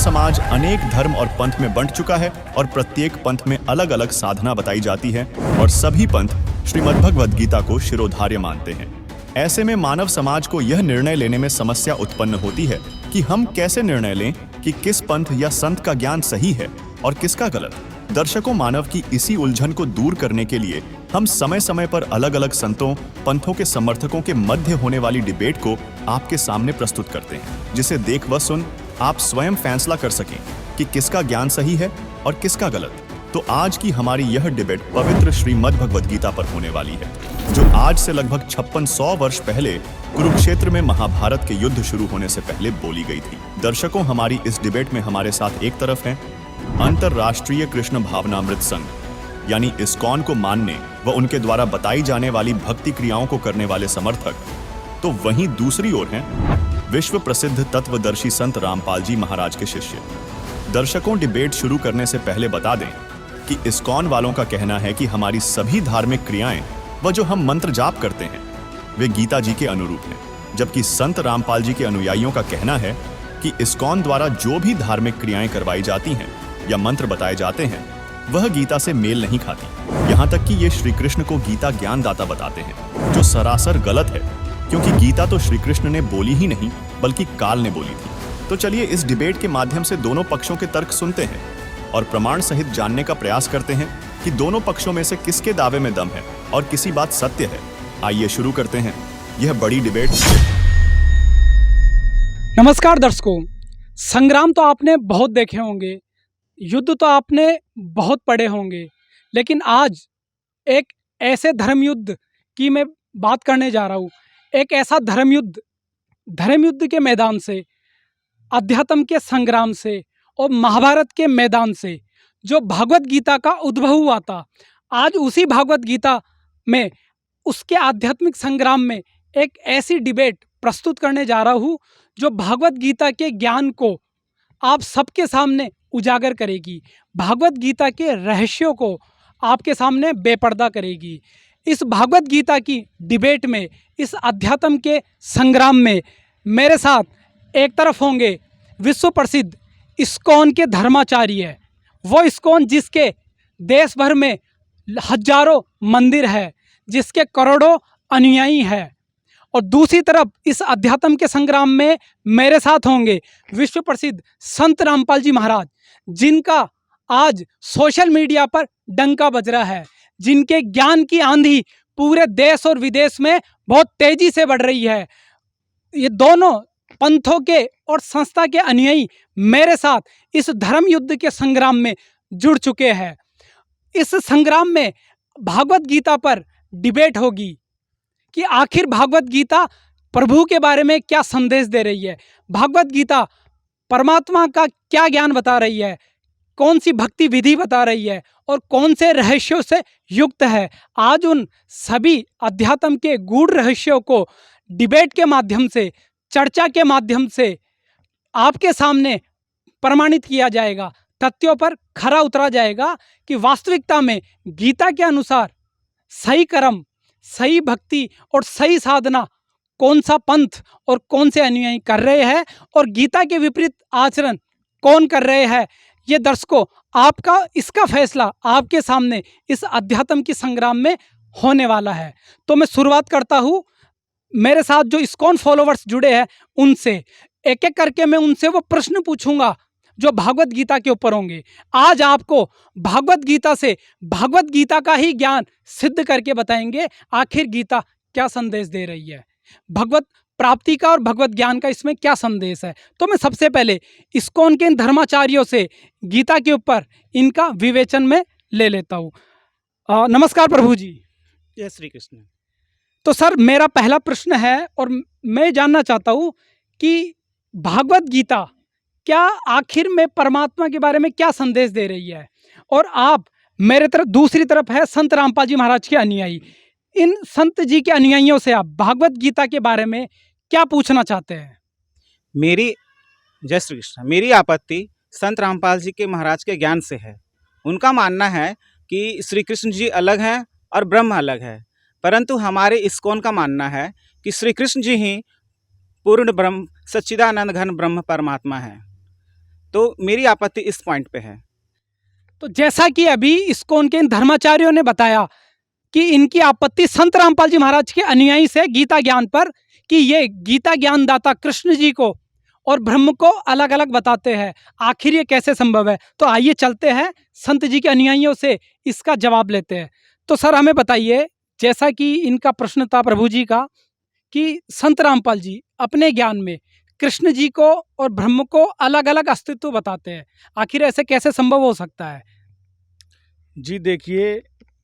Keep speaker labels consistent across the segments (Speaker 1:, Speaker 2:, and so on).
Speaker 1: समाज अनेक धर्म और पंथ में बंट चुका है और प्रत्येक पंथ में अलग अलग साधना बताई जाती है और सभी पंथ श्रीमद्भगवद गीता को शिरोधार्य मानते हैं। ऐसे में मानव समाज को यह निर्णय लेने में समस्या उत्पन्न होती है कि हम कैसे निर्णय लें कि किस पंथ या संत का ज्ञान सही है और किसका गलत। दर्शकों, मानव की इसी उलझन को दूर करने के लिए हम समय समय पर अलग अलग संतों, पंथों के समर्थकों के मध्य होने वाली डिबेट को आपके सामने प्रस्तुत करते हैं, जिसे देख व सुन आप स्वयं फैसला कर सकें कि किसका ज्ञान सही है और किसका गलत। तो आज की हमारी यह डिबेट पवित्र श्रीमद् भगवद गीता पर होने वाली है, जो आज से लगभग 5600 वर्ष पहले कुरुक्षेत्र में महाभारत के युद्ध शुरू होने से पहले बोली गई थी। दर्शकों, हमारी इस डिबेट में हमारे साथ एक तरफ हैं अंतरराष्ट्रीय कृष्ण भावनामृत संघ यानी इस्कॉन को मानने व उनके द्वारा बताई जाने वाली भक्ति क्रियाओं को करने वाले समर्थक, तो वहीं दूसरी ओर हैं विश्व प्रसिद्ध तत्वदर्शी संत रामपाल जी महाराज के शिष्य। दर्शकों, डिबेट शुरू करने से पहले बता दें कि इस्कॉन वालों का कहना है कि हमारी सभी धार्मिक क्रियाएं व जो हम मंत्र जाप करते हैं वे गीता जी के अनुरूप हैं, जबकि संत रामपाल जी के अनुयायियों का कहना है कि इस्कॉन द्वारा जो भी धार्मिक क्रियाएं करवाई जाती हैं या मंत्र बताए जाते हैं वह गीता से मेल नहीं खाती। यहाँ तक कि ये श्री कृष्ण को गीता ज्ञानदाता बताते हैं, जो सरासर गलत है, क्योंकि गीता तो श्री कृष्ण ने बोली ही नहीं बल्कि काल ने बोली थी। तो चलिए इस डिबेट के माध्यम से दोनों पक्षों के तर्क सुनते हैं और प्रमाण सहित जानने का प्रयास करते हैं कि दोनों पक्षों में से किसके दावे में दम है और किसी बात सत्य है। आइए शुरू करते हैं यह बड़ी डिबेट।
Speaker 2: नमस्कार दर्शकों, संग्राम तो आपने बहुत देखे होंगे, युद्ध तो आपने बहुत पढ़े होंगे, लेकिन आज एक ऐसे धर्मयुद्ध की मैं बात करने जा रहा हूँ। एक ऐसा धर्मयुद्ध के मैदान से, अध्यात्म के संग्राम से और महाभारत के मैदान से जो भगवत गीता का उद्भव हुआ था, आज उसी भगवत गीता में उसके आध्यात्मिक संग्राम में एक ऐसी डिबेट प्रस्तुत करने जा रहा हूँ जो भगवत गीता के ज्ञान को आप सबके सामने उजागर करेगी, भगवत गीता के रहस्यों को आपके सामने बेपर्दा करेगी। इस भगवत गीता की डिबेट में, इस अध्यात्म के संग्राम में मेरे साथ एक तरफ होंगे विश्व प्रसिद्ध इस्कॉन के धर्माचार्य, वो इस्कॉन जिसके देश भर में हजारों मंदिर है, जिसके करोड़ों अनुयायी हैं, और दूसरी तरफ इस अध्यात्म के संग्राम में मेरे साथ होंगे विश्व प्रसिद्ध संत रामपाल जी महाराज, जिनका आज सोशल मीडिया पर डंका बज रहा है, जिनके ज्ञान की आंधी पूरे देश और विदेश में बहुत तेजी से बढ़ रही है। ये दोनों पंथों के और संस्था के अनुयायी मेरे साथ इस धर्म युद्ध के संग्राम में जुड़ चुके हैं। इस संग्राम में भागवत गीता पर डिबेट होगी कि आखिर भागवत गीता प्रभु के बारे में क्या संदेश दे रही है, भागवत गीता परमात्मा का क्या ज्ञान बता रही है, कौन सी भक्ति विधि बता रही है और कौन से रहस्यों से युक्त है। आज उन सभी अध्यात्म के गूढ़ रहस्यों को डिबेट के माध्यम से, चर्चा के माध्यम से आपके सामने प्रमाणित किया जाएगा, तथ्यों पर खरा उतरा जाएगा कि वास्तविकता में गीता के अनुसार सही कर्म, सही भक्ति और सही साधना कौन सा पंथ और कौन से अनुयायी कर रहे हैं और गीता के विपरीत आचरण कौन कर रहे हैं। ये दर्शकों, आपका इसका फैसला आपके सामने इस अध्यात्म की संग्राम में होने वाला है। तो मैं शुरुआत करता हूँ, मेरे साथ जो इस्कॉन फॉलोवर्स जुड़े हैं उनसे एक एक करके मैं उनसे वो प्रश्न पूछूंगा जो भागवत गीता के ऊपर होंगे। आज आपको भागवत गीता से भागवत गीता का ही ज्ञान सिद्ध करके बताएंगे आखिर गीता क्या संदेश दे रही है, भगवत प्राप्ति का और भगवत ज्ञान का इसमें क्या संदेश है। तो मैं सबसे पहले इस्कॉन के इन धर्माचार्यों से गीता के ऊपर इनका विवेचन में ले लेता हूँ। नमस्कार प्रभु जी।
Speaker 3: जय श्री कृष्ण।
Speaker 2: तो सर, मेरा पहला प्रश्न है और मैं जानना चाहता हूँ कि भागवत गीता क्या आखिर में परमात्मा के बारे में क्या संदेश दे रही है, और आप मेरे तरफ दूसरी तरफ है संत रामपाल जी महाराज के अनुयायी, इन संत जी के अनुयायियों से आप भागवत गीता के बारे में क्या पूछना चाहते हैं?
Speaker 3: जय श्री कृष्ण। मेरी आपत्ति संत रामपाल जी के महाराज के ज्ञान से है। उनका मानना है कि श्री कृष्ण जी अलग हैं और ब्रह्म अलग है, परंतु हमारे इस्कॉन का मानना है कि श्री कृष्ण जी ही पूर्ण ब्रह्म, सच्चिदानंद घन ब्रह्म परमात्मा है। तो मेरी आपत्ति इस पॉइंट पे है।
Speaker 2: तो जैसा कि अभी इस्कॉन के इन धर्माचार्यों ने बताया कि इनकी आपत्ति संत रामपाल जी महाराज के अनुयायी से गीता ज्ञान पर, कि ये गीता ज्ञान दाता कृष्ण जी को और ब्रह्म को अलग अलग बताते हैं, आखिर ये कैसे संभव है। तो आइए चलते हैं संत जी के अनुयायियों से इसका जवाब लेते हैं। तो सर हमें बताइए, जैसा कि इनका प्रश्न था प्रभु जी का, कि संत रामपाल जी अपने ज्ञान में कृष्ण जी को और ब्रह्म को अलग अलग अस्तित्व बताते हैं, आखिर ऐसे कैसे संभव हो सकता है।
Speaker 4: जी देखिए,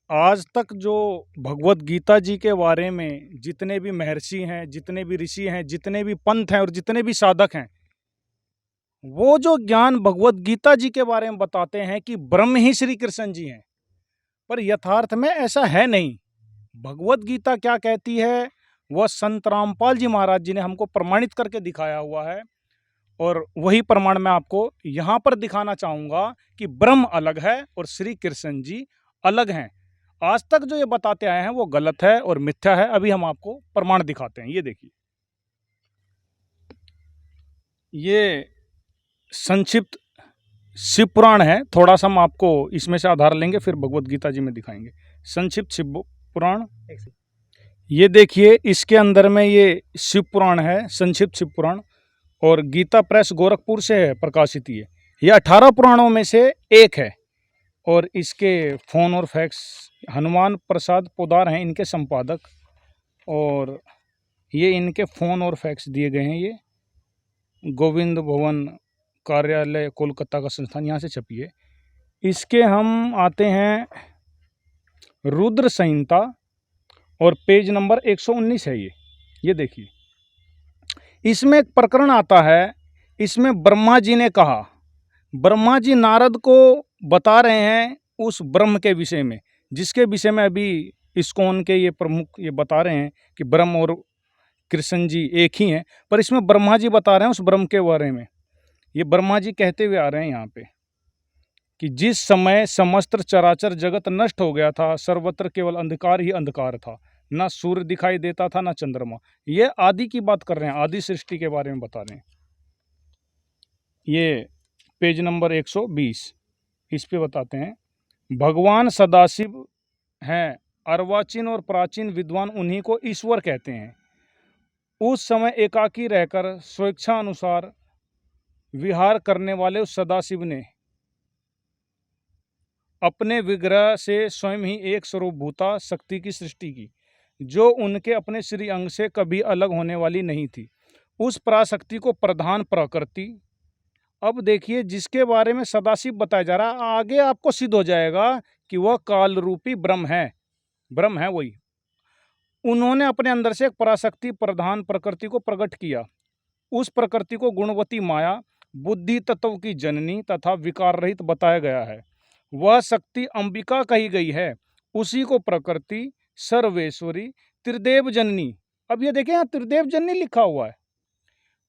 Speaker 4: आज तक जो भगवत गीता जी के बारे में जितने भी महर्षि हैं, जितने भी ऋषि हैं, जितने भी पंथ हैं और जितने भी साधक हैं, वो जो ज्ञान भगवत गीता जी के बारे में बताते हैं कि ब्रह्म ही श्री कृष्ण जी हैं, पर यथार्थ में ऐसा है नहीं। भगवत गीता क्या कहती है वह संत रामपाल जी महाराज जी ने हमको प्रमाणित करके दिखाया हुआ है, और वही प्रमाण मैं आपको यहाँ पर दिखाना चाहूँगा कि ब्रह्म अलग है और श्री कृष्ण जी अलग हैं। आज तक जो ये बताते आए हैं वो गलत है और मिथ्या है। अभी हम आपको प्रमाण दिखाते हैं। ये देखिए, ये संक्षिप्त शिव पुराण है। थोड़ा सा हम आपको इसमें से आधार लेंगे, फिर भगवत गीता जी में दिखाएंगे। संक्षिप्त शिव पुराण, ये देखिए, इसके अंदर में ये शिव पुराण है, संक्षिप्त शिव पुराण, और गीता प्रेस गोरखपुर से है प्रकाशित। ये 18 पुराणों में से एक है, और इसके फोन और फैक्स हनुमान प्रसाद पोदार हैं इनके संपादक, और ये इनके फ़ोन और फैक्स दिए गए हैं। ये गोविंद भवन कार्यालय कोलकाता का संस्थान, यहाँ से छपी है। इसके हम आते हैं रुद्र संहिता, और पेज नंबर 119 है ये देखिए, इसमें एक प्रकरण आता है। इसमें ब्रह्मा जी ने कहा, ब्रह्मा जी नारद को बता रहे हैं उस ब्रह्म के विषय में, जिसके विषय में अभी इस्कॉन के ये प्रमुख ये बता रहे हैं कि ब्रह्म और कृष्ण जी एक ही हैं, पर इसमें ब्रह्मा जी बता रहे हैं उस ब्रह्म के बारे में। ये ब्रह्मा जी कहते हुए आ रहे हैं यहाँ पे कि जिस समय समस्त चराचर जगत नष्ट हो गया था, सर्वत्र केवल अंधकार ही अंधकार था, ना सूर्य दिखाई देता था ना चंद्रमा। ये आदि की बात कर रहे हैं, आदि सृष्टि के बारे में बता रहे हैं। ये पेज नंबर 120, इस पे बताते हैं, भगवान सदाशिव हैं, अर्वाचीन और प्राचीन विद्वान उन्हीं को ईश्वर कहते हैं। उस समय एकाकी रहकर स्वेच्छा अनुसार विहार करने वाले उस सदाशिव ने अपने विग्रह से स्वयं ही एक स्वरूपभूता शक्ति की सृष्टि की, जो उनके अपने श्री अंग से कभी अलग होने वाली नहीं थी। उस पराशक्ति को प्रधान प्रकृति, अब देखिए जिसके बारे में सदाशिव बताया जा रहा है, आगे आपको सिद्ध हो जाएगा कि वह काल रूपी ब्रह्म है वही। उन्होंने अपने अंदर से एक पराशक्ति प्रधान प्रकृति को प्रकट किया। उस प्रकृति को गुणवती माया, बुद्धि तत्व की जननी तथा विकार रहित बताया गया है। वह शक्ति अंबिका कही गई है। उसी को प्रकृति, सर्वेश्वरी, त्रिदेव जननी, अब ये देखें यहाँ त्रिदेव जननी लिखा हुआ है।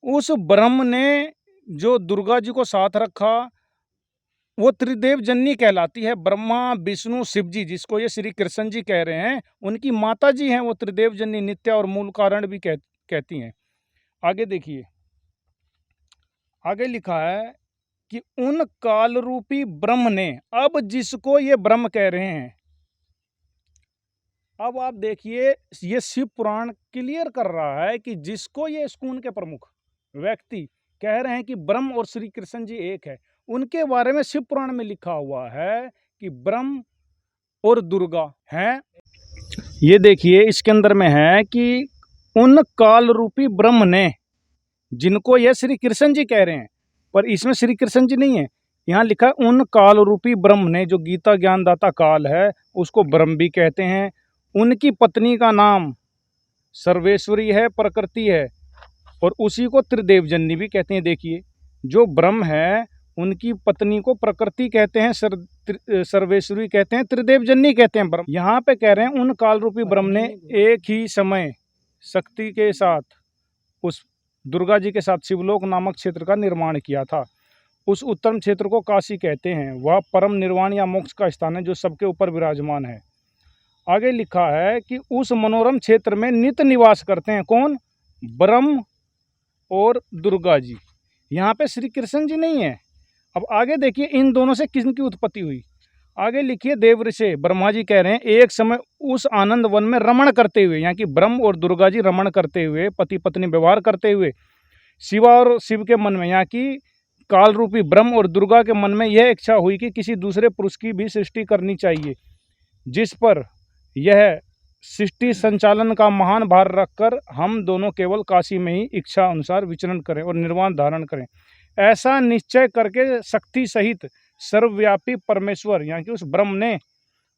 Speaker 4: उस ब्रह्म ने जो दुर्गा जी को साथ रखा वो त्रिदेव जननी कहलाती है। ब्रह्मा विष्णु शिव जी, जिसको ये श्री कृष्ण जी कह रहे हैं, उनकी माता जी हैं वो त्रिदेव जननी, नित्या और मूल कारण भी कहती हैं। आगे देखिए, आगे लिखा है कि उन काल रूपी ब्रह्म ने, अब जिसको ये ब्रह्म कह रहे हैं, अब आप देखिए ये शिव पुराण क्लियर कर रहा है कि जिसको ये इस्कॉन के प्रमुख व्यक्ति कह रहे हैं कि ब्रह्म और श्री कृष्ण जी एक है, उनके बारे में शिव पुराण में लिखा हुआ है कि ब्रह्म और दुर्गा हैं। ये देखिए इसके अंदर में है कि उन काल रूपी ब्रह्म ने, जिनको ये श्री कृष्ण जी कह रहे हैं, पर इसमें श्री कृष्ण जी नहीं है, यहाँ लिखा है उन काल रूपी ब्रह्म ने, जो गीता ज्ञानदाता काल है उसको ब्रह्म भी कहते हैं। उनकी पत्नी का नाम सर्वेश्वरी है, प्रकृति है, और उसी को त्रिदेव जननी भी कहते हैं। देखिए जो ब्रह्म है उनकी पत्नी को प्रकृति कहते हैं, सर्वेश्वरी कहते हैं, त्रिदेव जननी कहते हैं ब्रह्म। यहाँ पे कह रहे हैं उन काल रूपी ब्रह्म ने एक ही समय शक्ति के साथ, उस दुर्गा जी के साथ शिवलोक नामक क्षेत्र का निर्माण किया था। उस उत्तम क्षेत्र को काशी कहते हैं। वह परम निर्वाण या मोक्ष का स्थान है जो सबके ऊपर विराजमान है। आगे लिखा है कि उस मनोरम क्षेत्र में नित्य निवास करते हैं कौन? ब्रह्म और दुर्गा जी। यहाँ पे श्री कृष्ण जी नहीं है, अब आगे देखिए इन दोनों से किसकी उत्पत्ति हुई। आगे लिखिए देवऋषि ब्रह्मा जी कह रहे हैं एक समय उस आनंद वन में रमण करते हुए, यहाँ की ब्रह्म और दुर्गा जी रमण करते हुए, पति पत्नी व्यवहार करते हुए, शिवा और शिव के मन में, यहाँ की काल रूपी ब्रह्म और दुर्गा के मन में यह इच्छा हुई कि किसी दूसरे पुरुष की भी सृष्टि करनी चाहिए, जिस पर यह सृष्टि संचालन का महान भार रखकर हम दोनों केवल काशी में ही इच्छा अनुसार विचरण करें और निर्वाण धारण करें। ऐसा निश्चय करके शक्ति सहित सर्वव्यापी परमेश्वर, यहाँ की उस ब्रह्म ने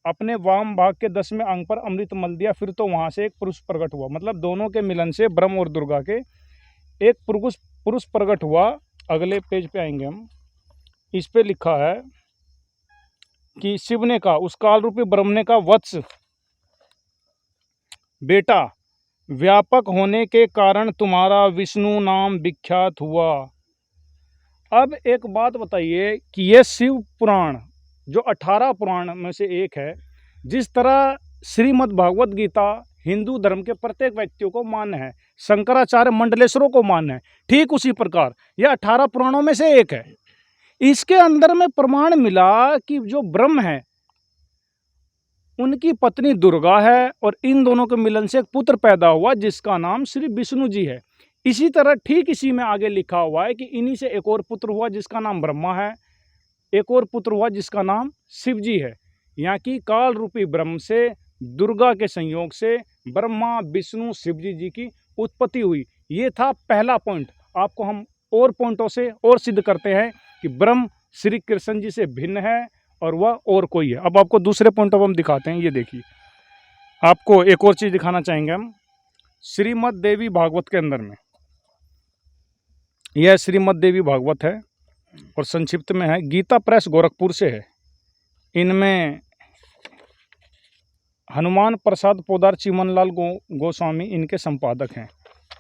Speaker 4: अपने वाम भाग के 10वें अंग पर अमृत मल दिया। फिर तो वहां से एक पुरुष प्रकट हुआ, मतलब दोनों के मिलन से ब्रह्म और दुर्गा के एक पुरुष प्रकट हुआ। अगले पेज पे आएंगे हम। इस पे लिखा है कि शिव ने कहा, उस काल रूपी ब्रह्म ने कहा, वत्स बेटा, व्यापक होने के कारण तुम्हारा विष्णु नाम विख्यात हुआ। अब एक बात बताइए कि यह शिव पुराण जो 18 पुराण में से एक है, जिस तरह श्रीमद् भागवत गीता हिंदू धर्म के प्रत्येक व्यक्तियों को मान्य है, शंकराचार्य मंडलेश्वरों को मान्य है, ठीक उसी प्रकार यह 18 पुराणों में से एक है। इसके अंदर में प्रमाण मिला कि जो ब्रह्म है उनकी पत्नी दुर्गा है और इन दोनों के मिलन से एक पुत्र पैदा हुआ जिसका नाम श्री विष्णु जी है। इसी तरह ठीक इसी में आगे लिखा हुआ है कि इन्हीं से एक और पुत्र हुआ जिसका नाम ब्रह्मा है, एक और पुत्र हुआ जिसका नाम शिव जी है। यहाँ की काल रूपी ब्रह्म से दुर्गा के संयोग से ब्रह्मा विष्णु शिव जी की उत्पत्ति हुई। ये था पहला पॉइंट। आपको हम और पॉइंटों से और सिद्ध करते हैं कि ब्रह्म श्री कृष्ण जी से भिन्न है और वह और कोई है। अब आपको दूसरे पॉइंट अब हम दिखाते हैं। ये देखिए, आपको एक और चीज़ दिखाना चाहेंगे हम। श्रीमद् देवी भागवत के अंदर में, यह श्रीमद् देवी भागवत है और संक्षिप्त में है, गीता प्रेस गोरखपुर से है। इनमें हनुमान प्रसाद पोदार चिमनलाल गोस्वामी इनके संपादक हैं।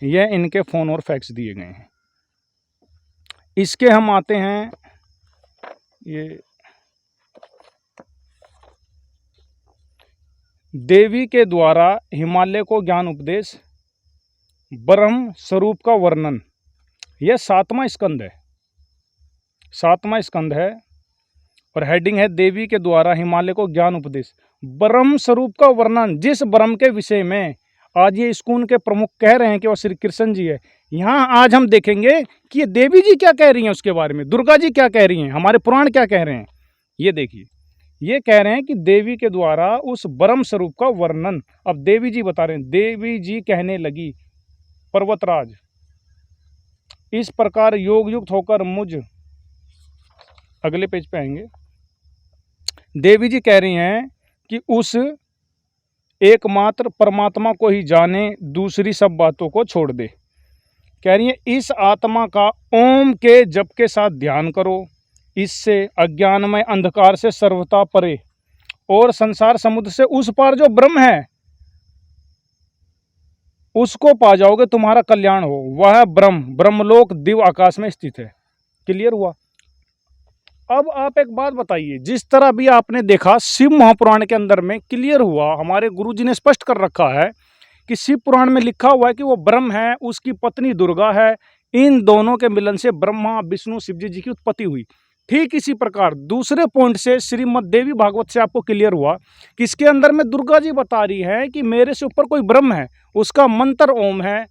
Speaker 4: यह इनके फ़ोन और फैक्स दिए गए हैं। इसके हम आते हैं, ये देवी के द्वारा हिमालय को ज्ञान उपदेश, ब्रह्म स्वरूप का वर्णन, यह 7वां स्कंद है। 7वां स्कंद है और हेडिंग है देवी के द्वारा हिमालय को ज्ञान उपदेश, ब्रह्म स्वरूप का वर्णन। जिस ब्रह्म के विषय में आज ये स्कूल के प्रमुख कह रहे हैं कि वह श्री कृष्ण जी है, यहाँ आज हम देखेंगे कि ये देवी जी क्या कह रही हैं उसके बारे में, दुर्गा जी क्या कह रही हैं, हमारे पुराण क्या कह रहे हैं। ये देखिए, ये कह रहे हैं कि देवी के द्वारा उस ब्रह्म स्वरूप का वर्णन। अब देवी जी बता रहे हैं, देवी जी कहने लगी, पर्वतराज, इस प्रकार योग युक्त होकर मुझ, अगले पेज पे आएंगे, देवी जी कह रही हैं कि उस एकमात्र परमात्मा को ही जाने, दूसरी सब बातों को छोड़ दे। कह रही है इस आत्मा का ओम के जप के साथ ध्यान करो, इससे अज्ञानमय अंधकार से सर्वथा परे और संसार समुद्र से उस पार जो ब्रह्म है उसको पा जाओगे, तुम्हारा कल्याण हो। वह ब्रह्म ब्रह्मलोक दिव्य आकाश में स्थित है। क्लियर हुआ। अब आप एक बात बताइए, जिस तरह भी आपने देखा शिव महापुराण के अंदर में क्लियर हुआ, हमारे गुरुजी ने स्पष्ट कर रखा है कि शिव पुराण में लिखा हुआ है कि वो ब्रह्म है, उसकी पत्नी दुर्गा है, इन दोनों के मिलन से ब्रह्मा विष्णु शिव जी की उत्पत्ति हुई। ठीक इसी प्रकार दूसरे पॉइंट से श्रीमद् देवी भागवत से आपको क्लियर हुआ कि इसके अंदर में दुर्गा जी बता रही है कि मेरे से ऊपर कोई ब्रह्म है, उसका मंत्र ओम है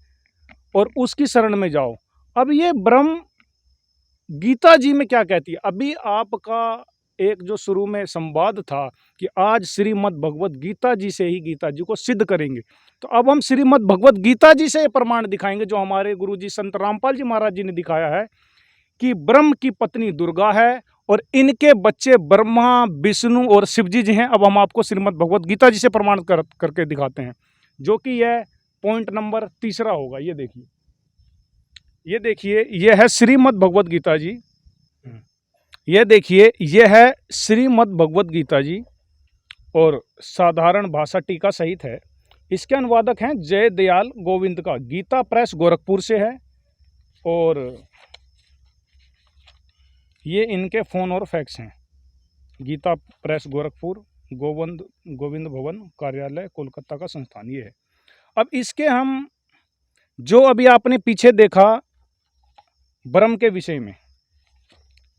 Speaker 4: और उसकी शरण में जाओ। अब ये ब्रह्म गीता जी में क्या कहती है? अभी आपका एक जो शुरू में संवाद था कि आज श्रीमद् भगवत गीता जी से ही गीता जी को सिद्ध करेंगे, तो अब हम श्रीमद् भगवत गीता जी से प्रमाण दिखाएंगे जो हमारे गुरुजी संत रामपाल जी महाराज जी ने दिखाया है कि ब्रह्म की पत्नी दुर्गा है और इनके बच्चे ब्रह्मा विष्णु और शिव जी हैं। अब हम आपको श्रीमद् भगवत गीता जी से प्रमाण करके दिखाते हैं, जो कि यह पॉइंट नंबर 3 होगा। ये देखिए, ये देखिए, यह है श्रीमद् भगवत गीता जी। ये देखिए, यह है श्रीमद् भगवत गीता जी और साधारण भाषा टीका सहित है। इसके अनुवादक हैं जय दयाल गोविंद का, गीता प्रेस गोरखपुर से है और ये इनके फ़ोन और फैक्स हैं। गीता प्रेस गोरखपुर, गोविंद भवन कार्यालय कोलकाता का संस्थान ये है। अब इसके हम जो अभी आपने पीछे देखा ब्रह्म के विषय में,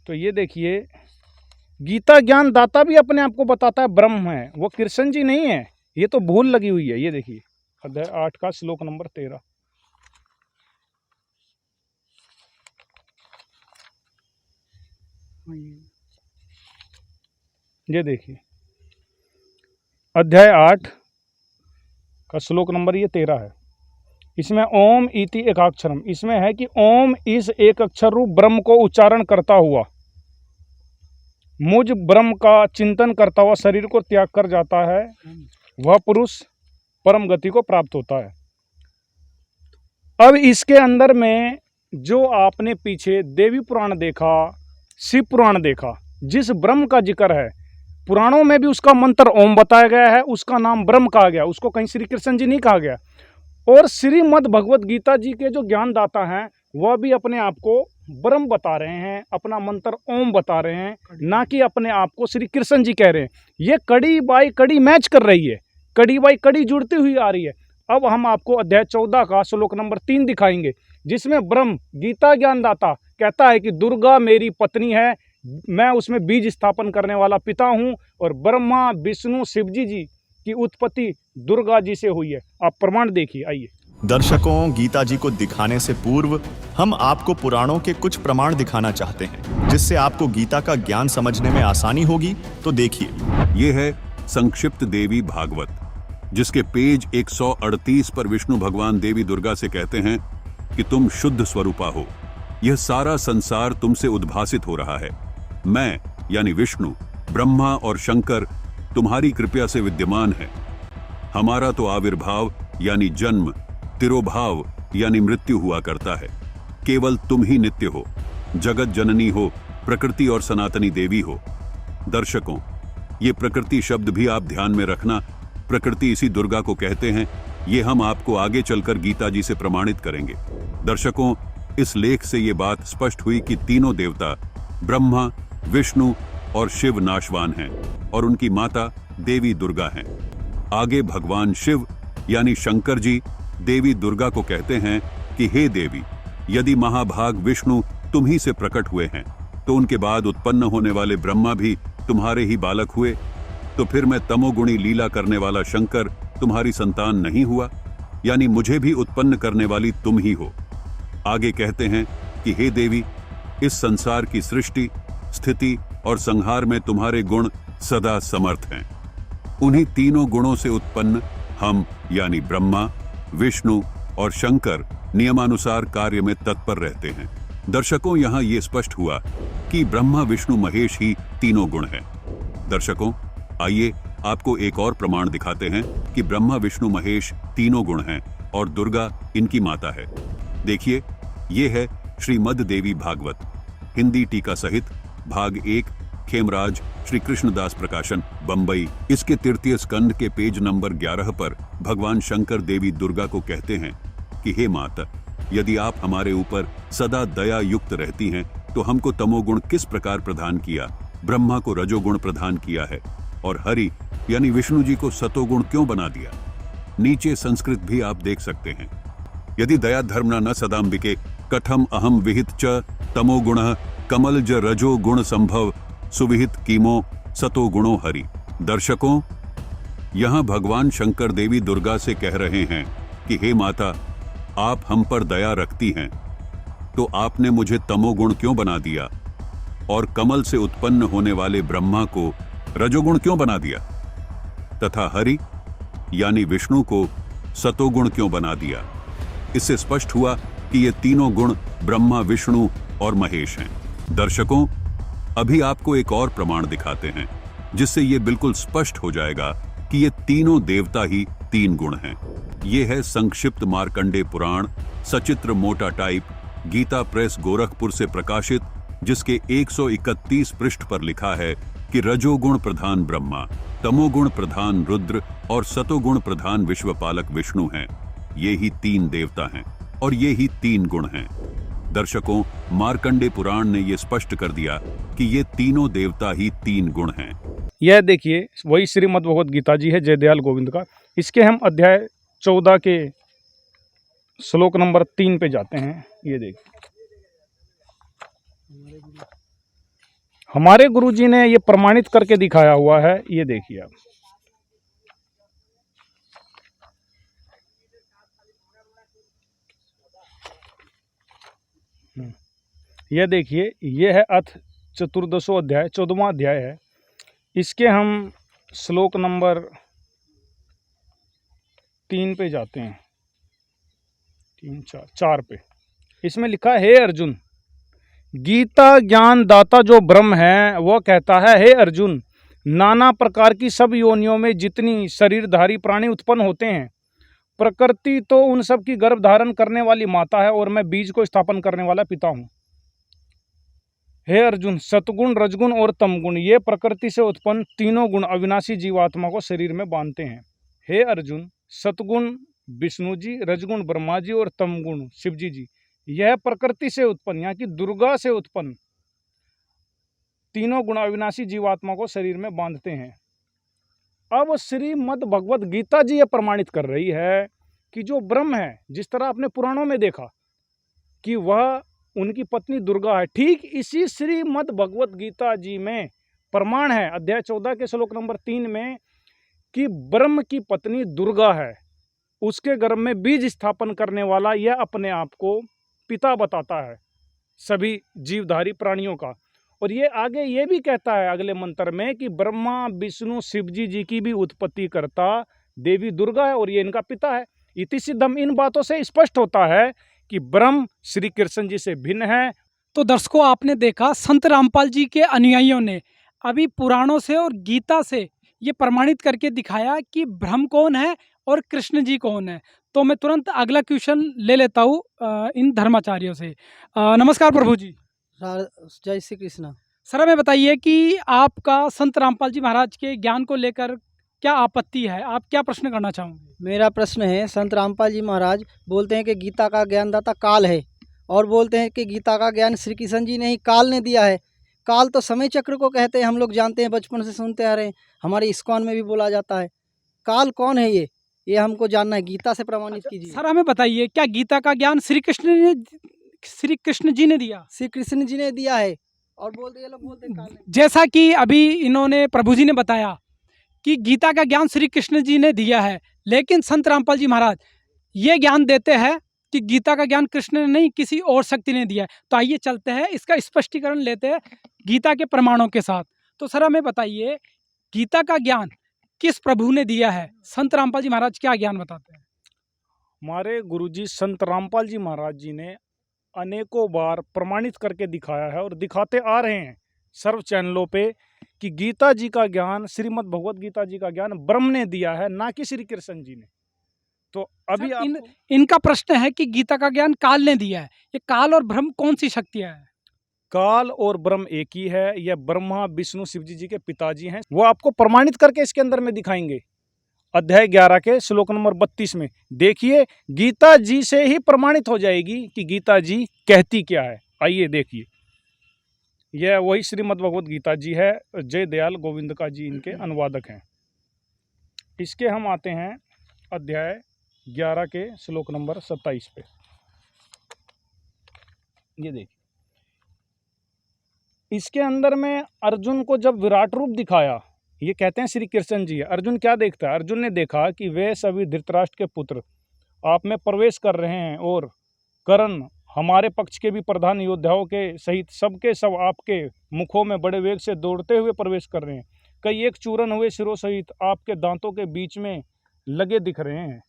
Speaker 4: तो ये देखिए, गीता ज्ञान दाता भी अपने आप को बताता है ब्रह्म है, वो कृष्ण जी नहीं है। ये तो भूल लगी हुई है। ये देखिए अध्याय 8 का श्लोक नंबर 13। ये देखिए अध्याय 8 का श्लोक नंबर ये 13 है। इसमें ओम इति एकाक्षरम, इसमें है कि ओम इस एक अक्षर रूप ब्रह्म को उच्चारण करता हुआ मुझ ब्रह्म का चिंतन करता हुआ शरीर को त्याग कर जाता है, वह पुरुष परम गति को प्राप्त होता है। अब इसके अंदर में जो आपने पीछे देवी पुराण देखा, शिव पुराण देखा, जिस ब्रह्म का जिक्र है, पुराणों में भी उसका मंत्र ओम बताया गया है, उसका नाम ब्रह्म कहा गया, उसको कहीं श्री कृष्ण जी नहीं कहा गया। और श्रीमद् भगवत गीता जी के जो ज्ञानदाता हैं वह भी अपने आप को ब्रह्म बता रहे हैं, अपना मंत्र ओम बता रहे हैं, ना कि अपने आप को श्री कृष्ण जी कह रहे हैं। ये कड़ी बाई कड़ी मैच कर रही है, कड़ी बाई कड़ी जुड़ती हुई आ रही है। अब हम आपको अध्याय 14 का श्लोक नंबर 3 दिखाएंगे, जिसमें ब्रह्म गीता ज्ञानदाता कहता है कि दुर्गा मेरी पत्नी है, मैं उसमें बीज स्थापन करने वाला पिता हूँ, और ब्रह्मा विष्णु शिवजी जी की उत्पत्ति दुर्गा जी से हुई है। आप प्रमाण देखिए, आइए।
Speaker 1: दर्शकों, गीता जी को दिखाने से पूर्व हम आपको पुराणों के कुछ प्रमाण दिखाना चाहते हैं, जिससे आपको गीता का ज्ञान समझने में आसानी होगी। तो देखिए,
Speaker 5: ये है संक्षिप्त देवी भागवत, जिसके पेज 138 पर विष्णु भगवान देवी दुर्गा से कहते हैं कि तुम शुद्ध स्वरूपा हो, यह सारा संसार तुमसे उद्भासित हो रहा है। मैं यानी विष्णु, ब्रह्मा और शंकर तुम्हारी कृपया से विद्यमान है। हमारा तो आविर्भाव यानी जन्म, तिरोभाव यानी मृत्यु हुआ करता है। केवल तुम ही नित्य हो, जगत जननी हो, प्रकृति और सनातनी देवी हो। दर्शकों, ये प्रकृति शब्द भी आप ध्यान में रखना, प्रकृति इसी दुर्गा को कहते हैं। ये हम आपको आगे चलकर गीता जी से प्रमाणित करेंगे। दर्शकों, इस लेख से ये बात स्पष्ट हुई कि तीनों देवता ब्रह्मा, विष्णु और शिव नाशवान हैं और उनकी माता देवी दुर्गा हैं। आगे भगवान शिव यानी शंकर जी देवी दुर्गा को कहते हैं कि हे देवी, यदि महाभाग विष्णु तुम ही से प्रकट हुए हैं, तो उनके बाद उत्पन्न होने वाले ब्रह्मा भी तुम्हारे ही बालक हुए, तो फिर मैं तमोगुणी लीला करने वाला शंकर तुम्हारी संतान नहीं हुआ? यानी मुझे भी उत्पन्न करने वाली तुम ही हो। आगे कहते हैं कि हे देवी, इस संसार की सृष्टि, स्थिति और संहार में तुम्हारे गुण सदा समर्थ हैं। उन्हीं तीनों गुणों से उत्पन्न हम यानी ब्रह्मा, विष्णु और शंकर नियमानुसार कार्य में तत्पर रहते हैं। दर्शकों, यहाँ ये स्पष्ट हुआ कि ब्रह्मा, विष्णु, महेश ही तीनों गुण हैं। दर्शकों, आइए आपको एक और प्रमाण दिखाते हैं कि ब्रह्मा, विष्णु, महेश तीनों गुण हैं और दुर्गा इनकी माता है। देखिए, ये है श्रीमद् देवी भागवत, हिंदी टीका सहित, भाग 1, खेमराज श्री कृष्णदास प्रकाशन, बंबई। इसके तृतीय स्कंद के पेज नंबर 11 पर भगवान शंकर देवी दुर्गा को कहते हैं कि हे माता, यदि आप हमारे ऊपर सदा दया युक्त रहती हैं, तो हमको तमोगुण किस प्रकार प्रदान किया, ब्रह्मा को रजोगुण प्रदान किया है, और हरि यानी विष्णु जी को सतोगुण क्यों बना दिया? नीचे संस्कृत भी आप देख सकते हैं। यदि दया धर्मना न सदाम्बिके कथम अहम विहित च तमोगुण कमलज रजो गुण संभव सुविहित कीमो सतो गुणो हरि। दर्शकों, यहां भगवान शंकर देवी दुर्गा से कह रहे हैं कि हे माता, आप हम पर दया रखती हैं, तो आपने मुझे तमोगुण क्यों बना दिया, और कमल से उत्पन्न होने वाले ब्रह्मा को रजोगुण क्यों बना दिया, तथा हरि यानी विष्णु को सतोगुण क्यों बना दिया? इससे स्पष्ट हुआ कि ये तीनों गुण ब्रह्मा, विष्णु और महेश हैं। दर्शकों, अभी आपको एक और प्रमाण दिखाते हैं, जिससे ये बिल्कुल स्पष्ट हो जाएगा कि ये तीनों देवता ही तीन गुण हैं। ये है संक्षिप्त मार्कंडे पुराण, सचित्र मोटा टाइप, गीता प्रेस गोरखपुर से प्रकाशित, जिसके 131 पृष्ठ पर लिखा है कि रजोगुण प्रधान ब्रह्मा, तमोगुण प्रधान रुद्र और सतोगुण प्रधान विश्वपालक विष्णु हैं। ये ही तीन देवता हैं और ये ही तीन गुण हैं। दर्शकों, मार्कंडे पुराण ने ये स्पष्ट कर दिया कि ये तीनों देवता ही तीन गुण हैं।
Speaker 4: यह देखिए, वही श्रीमद् भगवत गीता जी है, जयदयाल गोविंद का। इसके हम अध्याय 14 के श्लोक नंबर 3 पे जाते हैं। ये देखिए, हमारे गुरुजी ने ये प्रमाणित करके दिखाया हुआ है। ये देखिए आप, ये देखिए, ये है अथ चतुर्दशो अध्याय, 14वां अध्याय है। इसके हम श्लोक नंबर 3 पे जाते हैं, 4 पे। इसमें लिखा है, हे अर्जुन, गीता ज्ञान दाता जो ब्रह्म है वह कहता है, हे अर्जुन, नाना प्रकार की सब योनियों में जितनी शरीरधारी प्राणी उत्पन्न होते हैं, प्रकृति तो उन सब की गर्भ धारण करने वाली माता है और मैं बीज को स्थापन करने वाला पिता हूं। हे अर्जुन, सतगुण, रजगुण और तमगुण ये प्रकृति से उत्पन्न तीनों गुण अविनाशी जीवात्मा को शरीर में बांधते हैं। हे अर्जुन, सतगुण विष्णु जी, रजगुण ब्रह्मा जी और तमगुण शिव जी, यह प्रकृति से उत्पन्न, यहाँ की दुर्गा से उत्पन्न तीनों गुण अविनाशी जीवात्मा को शरीर में बांधते हैं। अब श्रीमद् भगवत गीता जी ये प्रमाणित कर रही है कि जो ब्रह्म है, जिस तरह आपने पुराणों में देखा कि वह उनकी पत्नी दुर्गा है, ठीक इसी श्रीमद् भगवत गीता जी में प्रमाण है, अध्याय 14 के श्लोक नंबर 3 में, कि ब्रह्म की पत्नी दुर्गा है, उसके गर्भ में बीज स्थापन करने वाला यह अपने आप को पिता बताता है सभी जीवधारी प्राणियों का। और ये आगे ये भी कहता है अगले मंत्र में कि ब्रह्मा विष्णु शिव जी की भी उत्पत्ति करता देवी दुर्गा है और ये इनका पिता है। इति सिद्धम, इन बातों से स्पष्ट होता है कि ब्रह्म श्री कृष्ण जी से भिन्न है।
Speaker 2: तो दर्शकों, आपने देखा संत रामपाल जी के अनुयायियों ने अभी पुराणों से और गीता से ये प्रमाणित करके दिखाया कि ब्रह्म कौन है और कृष्ण जी कौन है। तो मैं तुरंत अगला क्वेश्चन ले लेता हूँ इन धर्माचार्यों से। नमस्कार प्रभु जी।
Speaker 6: जय श्री कृष्ण।
Speaker 2: सर, हमें बताइए कि आपका संत रामपाल जी महाराज के ज्ञान को लेकर क्या आपत्ति है, आप क्या प्रश्न करना चाहोगे?
Speaker 6: मेरा प्रश्न है, संत रामपाल जी महाराज बोलते हैं कि गीता का ज्ञानदाता काल है और बोलते हैं कि गीता का ज्ञान श्री कृष्ण जी ने ही काल ने दिया है। काल तो समय चक्र को कहते हैं, हम लोग जानते हैं, बचपन से सुनते आ रहे हैं, हमारे इस्कॉन में भी बोला जाता है। काल कौन है ये हमको जानना है, गीता से प्रमाणित कीजिए।
Speaker 2: सर, हमें बताइए, क्या गीता का ज्ञान श्री कृष्ण जी ने दिया?
Speaker 6: श्री कृष्ण जी ने दिया है और बोलते ये लोग बोलते हैं काल ने।
Speaker 2: जैसा कि अभी इन्होंने प्रभु जी ने बताया कि गीता का ज्ञान श्री कृष्ण जी ने दिया है, लेकिन संत रामपाल जी महाराज ये ज्ञान देते हैं कि गीता का ज्ञान कृष्ण ने नहीं, किसी और शक्ति ने दिया है। तो आइए चलते हैं, इसका स्पष्टीकरण लेते हैं गीता के प्रमाणों के साथ। तो सर, हमें बताइए, गीता का ज्ञान किस प्रभु ने दिया है? संत रामपाल जी महाराज क्या ज्ञान बताते हैं?
Speaker 4: हमारे गुरुजी संत रामपाल जी महाराज जी ने अनेकों बार प्रमाणित करके दिखाया है और दिखाते आ रहे हैं सर्व चैनलों पे कि गीता जी का ज्ञान, श्रीमद् भगवत गीता जी का ज्ञान ब्रह्म ने दिया है, ना कि श्री कृष्ण जी ने। तो अभी
Speaker 2: इनका प्रश्न है कि गीता का ज्ञान काल ने दिया है। ये काल और ब्रह्म कौन सी शक्तियां हैं?
Speaker 4: काल और ब्रह्म एक ही है। यह ब्रह्मा विष्णु शिव जी के पिताजी हैं। वो आपको प्रमाणित करके इसके अंदर में दिखाएंगे। अध्याय 11 के श्लोक नंबर 32 में देखिए, गीता जी से ही प्रमाणित हो जाएगी कि गीता जी कहती क्या है। आइए देखिए, यह वही श्रीमद् भगवत गीता जी है। जय दयाल गोविंद का जी इनके अनुवादक हैं। इसके हम आते हैं अध्याय 11 के श्लोक नंबर 27 पे। ये देखिए, इसके अंदर में अर्जुन को जब विराट रूप दिखाया, ये कहते हैं श्री कृष्ण जी है। अर्जुन क्या देखता है? अर्जुन ने देखा कि वे सभी धृतराष्ट्र के पुत्र आप में प्रवेश कर रहे हैं और कर्ण हमारे पक्ष के भी प्रधान योद्धाओं के सहित सबके सब आपके मुखों में बड़े वेग से दौड़ते हुए प्रवेश कर रहे हैं। कई एक चूरन हुए सिरों सहित आपके दांतों के बीच में लगे दिख रहे हैं।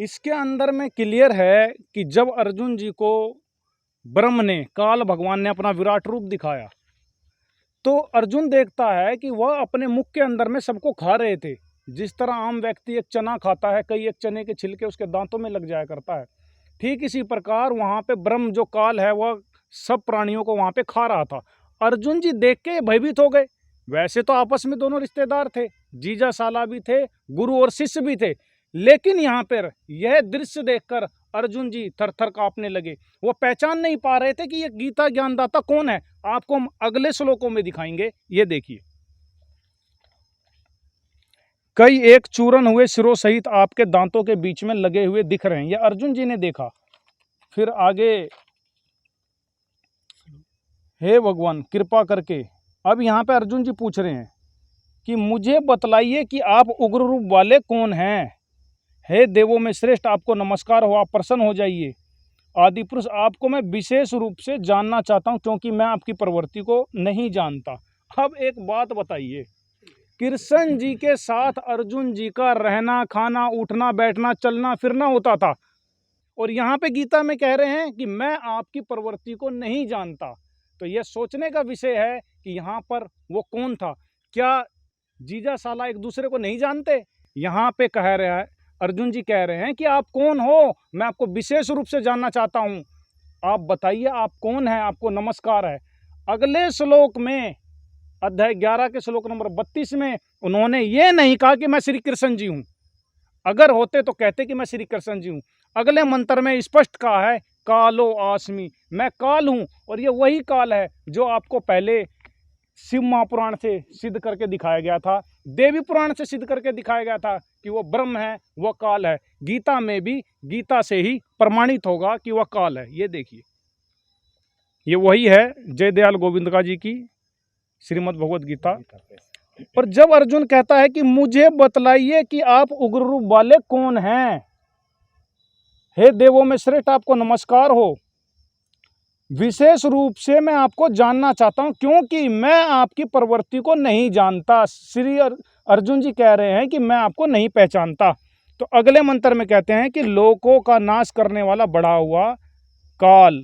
Speaker 4: इसके अंदर में क्लियर है कि जब अर्जुन जी को ब्रह्म ने, काल भगवान ने अपना विराट रूप दिखाया, तो अर्जुन देखता है कि वह अपने मुख के अंदर में सबको खा रहे थे। जिस तरह आम व्यक्ति एक चना खाता है, कई एक चने के छिलके उसके दांतों में लग जाया करता है, ठीक इसी प्रकार वहाँ पे ब्रह्म जो काल है वह सब प्राणियों को वहाँ पे खा रहा था। अर्जुन जी देख के भयभीत हो गए। वैसे तो आपस में दोनों रिश्तेदार थे, जीजा साला भी थे, गुरु और शिष्य भी थे, लेकिन यहाँ पर यह दृश्य देखकर अर्जुन जी थर थर कांपने लगे। वो पहचान नहीं पा रहे थे कि ये गीता ज्ञानदाता कौन है। आपको हम अगले श्लोकों में दिखाएंगे। ये देखिए, कई एक चूरन हुए सिरों सहित आपके दांतों के बीच में लगे हुए दिख रहे हैं। ये अर्जुन जी ने देखा। फिर आगे हे भगवान कृपा करके, अब यहाँ पे अर्जुन जी पूछ रहे हैं कि मुझे बतलाइए कि आप उग्र रूप वाले कौन हैं। हे देवों में श्रेष्ठ, आपको नमस्कार हो, आप प्रसन्न हो जाइए। आदि पुरुष, आपको मैं विशेष रूप से जानना चाहता हूँ क्योंकि मैं आपकी प्रवृत्ति को नहीं जानता। अब एक बात बताइए, कृष्ण जी के साथ अर्जुन जी का रहना, खाना, उठना, बैठना, चलना फिरना होता था, और यहाँ पे गीता में कह रहे हैं कि मैं आपकी प्रवृत्ति को नहीं जानता। तो यह सोचने का विषय है कि यहाँ पर वो कौन था। क्या जीजा साला एक दूसरे को नहीं जानते? यहाँ पे कह रहा है, अर्जुन जी कह रहे हैं कि आप कौन हो, मैं आपको विशेष रूप से जानना चाहता हूँ, आप बताइए आप कौन है, आपको नमस्कार है। अगले श्लोक में, अध्याय 11 के श्लोक नंबर 32 में उन्होंने ये नहीं कहा कि मैं श्री कृष्ण जी हूँ। अगर होते तो कहते कि मैं श्री कृष्ण जी हूँ। अगले मंत्र में स्पष्ट कहा है कालो आस्मि, मैं काल हूँ, और ये वही काल है जो आपको पहले शिव महापुराण से सिद्ध करके दिखाया गया था, देवी पुराण से सिद्ध करके दिखाया गया था कि वो ब्रह्म है, वो काल है। गीता में भी गीता से ही प्रमाणित होगा कि वह काल है। ये देखिए, ये वही है जयदयाल गोविंदका जी की श्रीमद् भगवद गीता। और जब अर्जुन कहता है कि मुझे बतलाइए कि आप उग्र रूप वाले कौन हैं, हे देवों में श्रेष्ठ, आपको नमस्कार हो, विशेष रूप से मैं आपको जानना चाहता हूं क्योंकि मैं आपकी प्रवृत्ति को नहीं जानता। श्री अर्जुन जी कह रहे हैं कि मैं आपको नहीं पहचानता। तो अगले मंत्र में कहते हैं कि लोकों का नाश करने वाला बढ़ा हुआ काल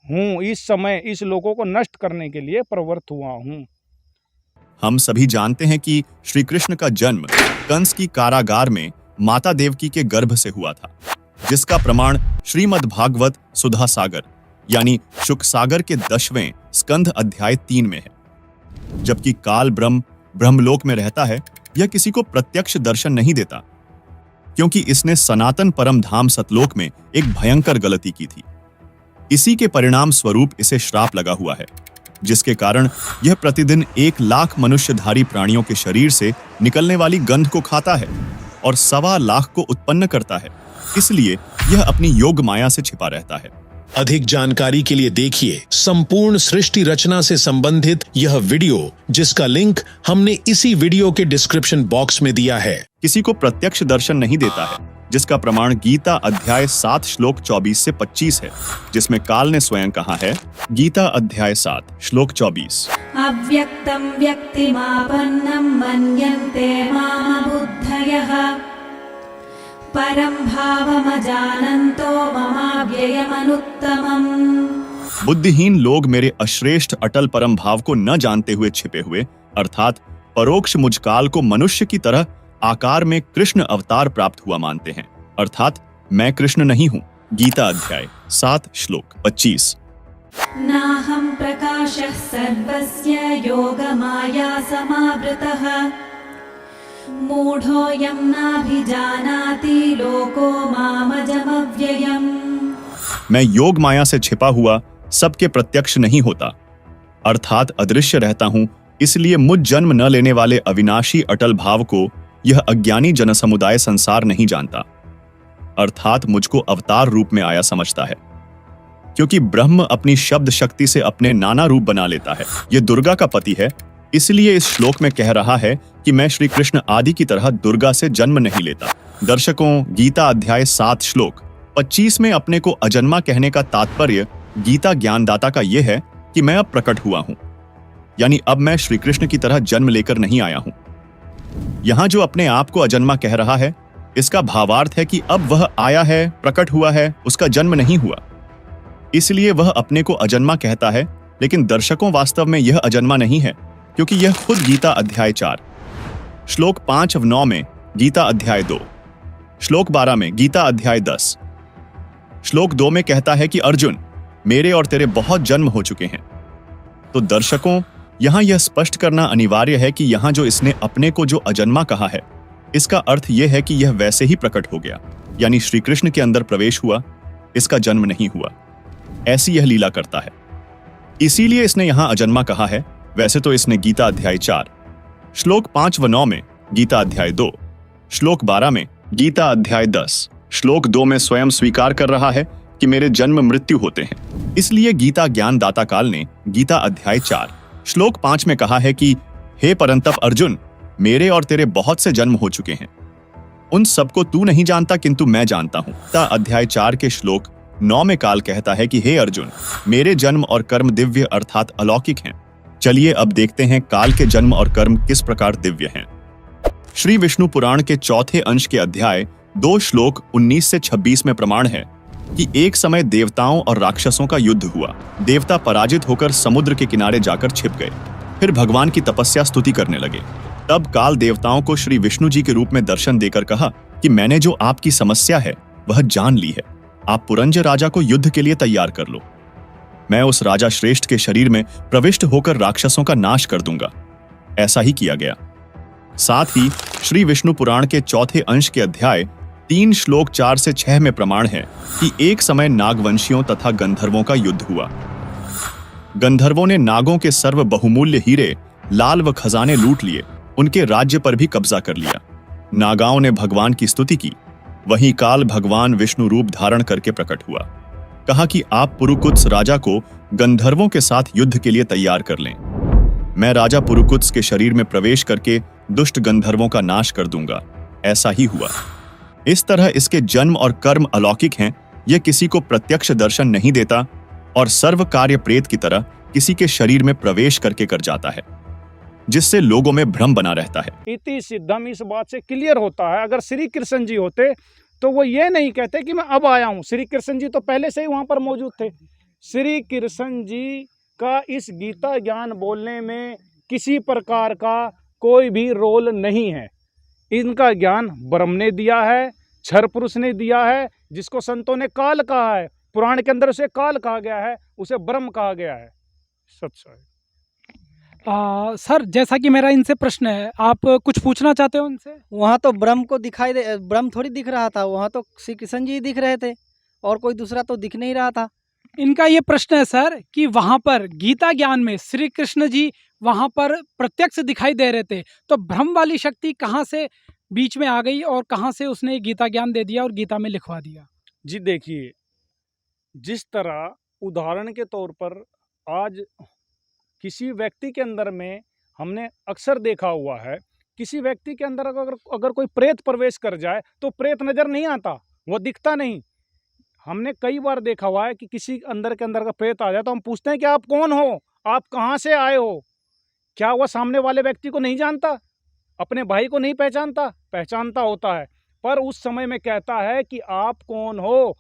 Speaker 4: हूँ, इस समय इस लोकों को नष्ट करने के लिए प्रवृत्त हुआ हूँ।
Speaker 1: हम सभी जानते हैं कि श्री कृष्ण का जन्म कंस की कारागार में माता देवकी के गर्भ से हुआ था, जिसका प्रमाण श्रीमद् भागवत सुधा सागर यानी शुक सागर के 10वें स्कंध अध्याय 3 में है। जबकि काल ब्रह्म ब्रह्मलोक में रहता है, यह किसी को प्रत्यक्ष दर्शन नहीं देता, क्योंकि इसने सनातन परम धाम सतलोक में एक भयंकर गलती की थी। इसी के परिणाम स्वरूप इसे श्राप लगा हुआ है, जिसके कारण यह प्रतिदिन 1 लाख मनुष्यधारी प्राणियों के शरीर से निकलने वाली गंध को खाता है और 1.25 लाख को उत्पन्न करता है। इसलिए यह अपनी योग माया से छिपा रहता है।
Speaker 7: अधिक जानकारी के लिए देखिए संपूर्ण सृष्टि रचना से संबंधित यह वीडियो, जिसका लिंक हमने इसी वीडियो के डिस्क्रिप्शन बॉक्स में दिया है।
Speaker 1: किसी को प्रत्यक्ष दर्शन नहीं देता है, जिसका प्रमाण गीता अध्याय 7 श्लोक 24 से 25 है, जिसमें काल ने स्वयं कहा है। गीता अध्याय 7 श्लोक 24,
Speaker 8: अव्यक्तं व्यक्तिमापन्नं मन्यन्ते माम बुद्धयः परं भावमजानन्तो ममाव्ययमनुत्तमम्।
Speaker 1: बुद्धिहीन लोग मेरे अश्रेष्ठ अटल परम भाव को न जानते हुए छिपे हुए, अर्थात परोक्ष मुझकाल को मनुष्य की तरह आकार में कृष्ण अवतार प्राप्त हुआ मानते हैं, अर्थात मैं कृष्ण नहीं हूँ। गीता अध्याय 7 श्लोक 25,
Speaker 8: नाहं प्रकाशः सर्वस्य योगमाया समावृतः मूढोऽयं नाभिजानाति लोको मामजमव्ययम्।
Speaker 1: मैं योग माया से छिपा हुआ सबके प्रत्यक्ष नहीं होता, अर्थात अदृश्य रहता हूँ। इसलिए मुझ जन्म न लेने वाले अविनाशी अटल भाव को यह अज्ञानी जनसमुदाय संसार नहीं जानता, अर्थात मुझको अवतार रूप में आया समझता है। क्योंकि ब्रह्म अपनी शब्द शक्ति से अपने नाना रूप बना लेता है। यह दुर्गा का पति है, इसलिए इस श्लोक में कह रहा है कि मैं श्री कृष्ण आदि की तरह दुर्गा से जन्म नहीं लेता। दर्शकों, गीता अध्याय 7 श्लोक 25 में अपने को अजन्मा कहने का तात्पर्य गीता ज्ञानदाता का यह है कि मैं अब प्रकट हुआ हूं, यानी अब मैं श्री कृष्ण की तरह जन्म लेकर नहीं आया हूं। यहां जो अपने आप को अजन्मा कह रहा है, इसका भावार्थ है कि अब वह आया है, प्रकट हुआ है, उसका जन्म नहीं हुआ, इसलिए वह अपने को अजन्मा कहता है। लेकिन दर्शकों, वास्तव में यह अजन्मा नहीं है, क्योंकि यह खुद गीता अध्याय 4 श्लोक 5 और 9 में, गीता अध्याय 2 श्लोक 12 में, गीता अध्याय 10 श्लोक 2 में कहता है कि अर्जुन, मेरे और तेरे बहुत जन्म हो चुके हैं। तो दर्शकों, यहां यह स्पष्ट करना अनिवार्य है कि यहां जो इसने अपने को जो अजन्मा कहा है, इसका अर्थ यह है कि यह वैसे ही प्रकट हो गया, यानी श्री कृष्ण के अंदर प्रवेश हुआ, इसका जन्म नहीं हुआ। ऐसी यह लीला करता है, इसीलिए इसने यहां अजन्मा कहा है। वैसे तो इसने गीता अध्याय 4 श्लोक 5 व 9 में, गीता अध्याय 2 श्लोक 12 में, गीता अध्याय 10 श्लोक 2 में स्वयं स्वीकार कर रहा है कि मेरे जन्म मृत्यु होते हैं। इसलिए गीता ज्ञानदाता काल ने गीता अध्याय 4 श्लोक 5 में कहा है कि हे परंतप अर्जुन, मेरे और तेरे बहुत से जन्म हो चुके हैं, उन सबको तू नहीं जानता किंतु मैं जानता हूं। गीता अध्याय 4 के श्लोक 9 में काल कहता है कि हे अर्जुन, मेरे जन्म और कर्म दिव्य अर्थात अलौकिक हैं। चलिए अब देखते हैं काल के जन्म और कर्म किस प्रकार दिव्य हैं। श्री विष्णु पुराण के चौथे अंश के अध्याय 2 श्लोक 19 से 26 में प्रमाण है कि एक समय देवताओं और राक्षसों का युद्ध हुआ। देवता पराजित होकर समुद्र के किनारे जाकर छिप गए, फिर भगवान की तपस्या स्तुति करने लगे। तब काल देवताओं को श्री विष्णु जी के रूप में दर्शन देकर कहा कि मैंने जो आपकी समस्या है वह जान ली है, आप पुरंज राजा को युद्ध के लिए तैयार कर लो। मैं उस राजा श्रेष्ठ के शरीर में प्रविष्ट होकर राक्षसों का नाश कर दूंगा। ऐसा ही किया गया। साथ ही श्री विष्णु पुराण के चौथे अंश के अध्याय 3 श्लोक 4 से 6 में प्रमाण है कि एक समय नागवंशियों तथा गंधर्वों का युद्ध हुआ। गंधर्वों ने नागों के सर्व बहुमूल्य हीरे, लाल व खजाने लूट लिए, उनके राज्य पर भी कब्जा कर लिया। नागाओं ने भगवान की स्तुति की। वहीं काल भगवान विष्णु रूप धारण करके प्रकट हुआ। कहा कि आप पुरुकुत्स राजा को गंधर्वों के साथ युद्ध के लिए तैयार कर लें। मैं राजा पुरुकुत्स के शरीर में प्रवेश करके दुष्ट गंधर्वों का नाश कर दूंगा। ऐसा ही हुआ। इस तरह इसके जन्म और कर्म अलौकिक हैं। यह किसी को प्रत्यक्ष दर्शन नहीं देता और सर्व कार्य प्रेत की तरह किसी के शरीर में प्रवेश करके कर जाता है, जिससे लोगों में भ्रम बना रहता है।
Speaker 4: इति सिद्धम इस बात से क्लियर होता है। अगर श्री कृष्ण जी होते तो वो ये नहीं कहते कि मैं अब आया हूँ। श्री कृष्ण जी तो पहले से ही वहां पर मौजूद थे। श्री कृष्ण जी का इस गीता ज्ञान बोलने में किसी प्रकार का कोई भी रोल नहीं है। इनका ज्ञान ब्रह्म ने दिया है, क्षर पुरुष ने दिया है, जिसको संतों ने काल कहा है। पुराण के अंदर उसे काल कहा गया है, उसे ब्रह्म कहा गया है। सच्चाई।
Speaker 2: सर, जैसा कि मेरा इनसे प्रश्न है, आप कुछ पूछना चाहते हो उनसे?
Speaker 6: वहाँ तो ब्रह्म को दिखाई दे, ब्रह्म थोड़ी दिख रहा था, वहाँ तो श्री कृष्ण जी दिख रहे थे और कोई दूसरा तो दिख नहीं रहा था।
Speaker 2: इनका ये प्रश्न है सर कि वहाँ पर गीता ज्ञान में श्री कृष्ण जी वहाँ पर प्रत्यक्ष दिखाई दे रहे थे, तो ब्रह्म वाली शक्ति कहाँ से बीच में आ गई और कहाँ से उसने गीता ज्ञान दे दिया और गीता में लिखवा दिया?
Speaker 4: जी देखिए, जिस तरह उदाहरण के तौर पर आज किसी व्यक्ति के अंदर में हमने अक्सर देखा हुआ है, किसी व्यक्ति के अंदर अगर कोई प्रेत प्रवेश कर जाए तो प्रेत नजर नहीं आता, वो दिखता नहीं। हमने कई बार देखा हुआ है कि किसी अंदर के अंदर का प्रेत आ जाए तो हम पूछते हैं कि आप कौन हो, आप कहाँ से आए हो। क्या वह सामने वाले व्यक्ति को नहीं जानता, अपने भाई को नहीं पहचानता? पहचानता होता है, पर उस समय में कहता है कि आप कौन हो।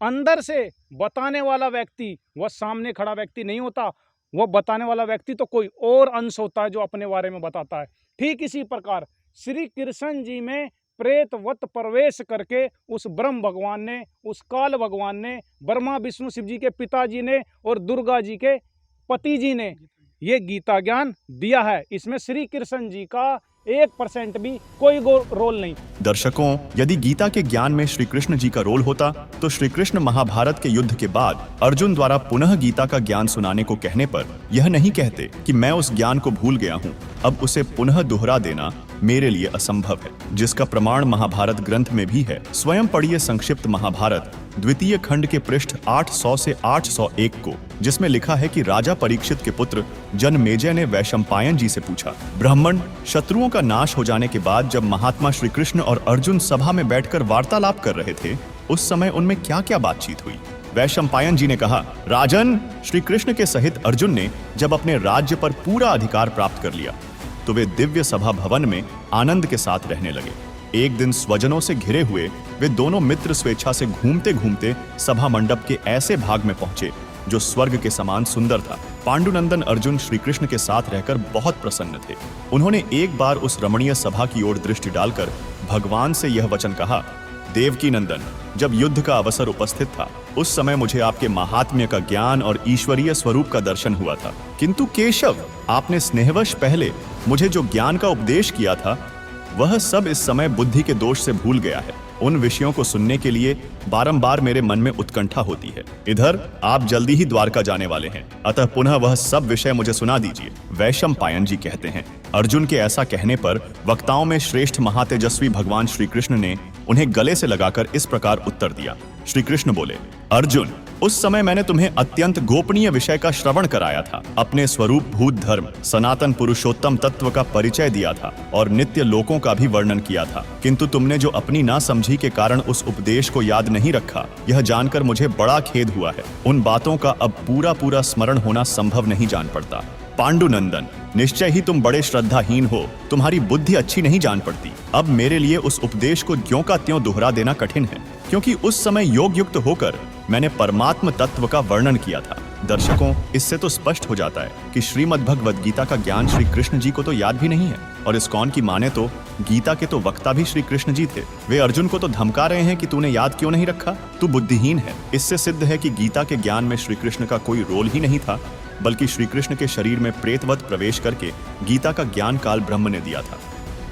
Speaker 4: अंदर से बताने वाला व्यक्ति वह सामने खड़ा व्यक्ति नहीं होता, वह बताने वाला व्यक्ति तो कोई और अंश होता है जो अपने बारे में बताता है। ठीक इसी प्रकार श्री कृष्ण जी में प्रेतवत प्रवेश करके उस ब्रह्म भगवान ने, उस काल भगवान ने, ब्रह्मा विष्णु शिव जी के पिताजी ने और दुर्गा जी के पति जी ने ये गीता ज्ञान दिया है। इसमें श्री कृष्ण जी का 1% भी कोई रोल नहीं।
Speaker 1: दर्शकों, यदि गीता के ज्ञान में श्री कृष्ण जी का रोल होता तो श्री कृष्ण महाभारत के युद्ध के बाद अर्जुन द्वारा पुनः गीता का ज्ञान सुनाने को कहने पर यह नहीं कहते कि मैं उस ज्ञान को भूल गया हूँ, अब उसे पुनः दोहरा देना मेरे लिए असंभव है, जिसका प्रमाण महाभारत ग्रंथ में भी है। स्वयं पढ़िए संक्षिप्त महाभारत द्वितीय खंड के पृष्ठ 800 से 801 को, जिसमें लिखा है कि राजा परीक्षित के पुत्र जनमेजय ने वैशंपायन जी से पूछा, ब्राह्मण, शत्रुओं का नाश हो जाने के बाद जब महात्मा श्री कृष्ण और अर्जुन सभा में बैठकर वार्तालाप कर रहे थे, उस समय उनमें क्या क्या बातचीत हुई? वैशंपायन जी ने कहा, राजन, श्री कृष्ण के सहित अर्जुन ने जब अपने राज्य पर पूरा अधिकार प्राप्त कर लिया तो वे दिव्य सभा भवन में आनंद के साथ रहने लगे। एक दिन स्वजनों से घिरे हुए वे दोनों मित्र स्वेच्छा से घूमते घूमते सभा मंडप के ऐसे भाग में पहुंचे जो स्वर्ग के समान सुंदर था। पांडुनंदन अर्जुन श्री कृष्ण के साथ रहकर बहुत प्रसन्न थे। उन्होंने एक बार उस रमणीय सभा की ओर दृष्टि डालकर भगवान से यह वचन कहा, देवकी नंदन, जब युद्ध का अवसर उपस्थित था उस समय मुझे आपके महात्म्य का ज्ञान और ईश्वरीय स्वरूप का दर्शन हुआ था, किंतु केशव, आपने स्नेहवश पहले मुझे जो ज्ञान का उपदेश किया था वह सब इस समय बुद्धि के दोष से भूल गया है। उन विषयों को सुनने के लिए बारंबार मेरे मन में उत्कंठा होती है। इधर आप जल्दी ही द्वारका जाने वाले हैं, अतः पुनः वह सब विषय मुझे सुना दीजिए। वैशंपायन जी कहते हैं, अर्जुन के ऐसा कहने पर वक्ताओं में श्रेष्ठ महातेजस्वी भगवान श्री कृष्ण ने उन्हें गले से लगाकर इस प्रकार उत्तर दिया, श्री कृष्ण बोले, अर्जुन, उस समय मैंने तुम्हें अत्यंत गोपनीय विषय का श्रवण कराया था, अपने स्वरूप भूत धर्म, सनातन पुरुषोत्तम तत्व का परिचय दिया था और नित्य लोकों का भी वर्णन किया था, किंतु तुमने जो अपनी नासमझी के कारण उस उपदेश को याद नहीं रखा, यह जानकर मुझे बड़ा खेद हुआ है। उन बातों का अब पूरा स्मरण होना संभव नहीं जान पड़ता। पांडुनंदन, निश्चय ही तुम बड़े श्रद्धाहीन हो, तुम्हारी बुद्धि अच्छी नहीं जान पड़ती। अब मेरे लिए उस उपदेश को ज्यों का त्यों दोहरा देना कठिन है, क्योंकि उस समय योग युक्त होकर मैंने परमात्म तत्व का वर्णन किया था। दर्शकों, इससे तो स्पष्ट हो जाता है कि श्रीमद् भगवद गीता का ज्ञान श्री कृष्ण जी को तो याद भी नहीं है, और इस्कॉन की माने तो गीता के तो वक्ता भी श्री कृष्ण जी थे। वे अर्जुन को तो धमका रहे हैं कि तूने याद क्यों नहीं रखा, तू बुद्धिहीन है। इससे सिद्ध है कि गीता के ज्ञान में श्री कृष्ण का कोई रोल ही नहीं था, बल्कि श्री कृष्ण के शरीर में प्रेतवत प्रवेश करके गीता का ज्ञान काल ब्रह्म ने दिया था।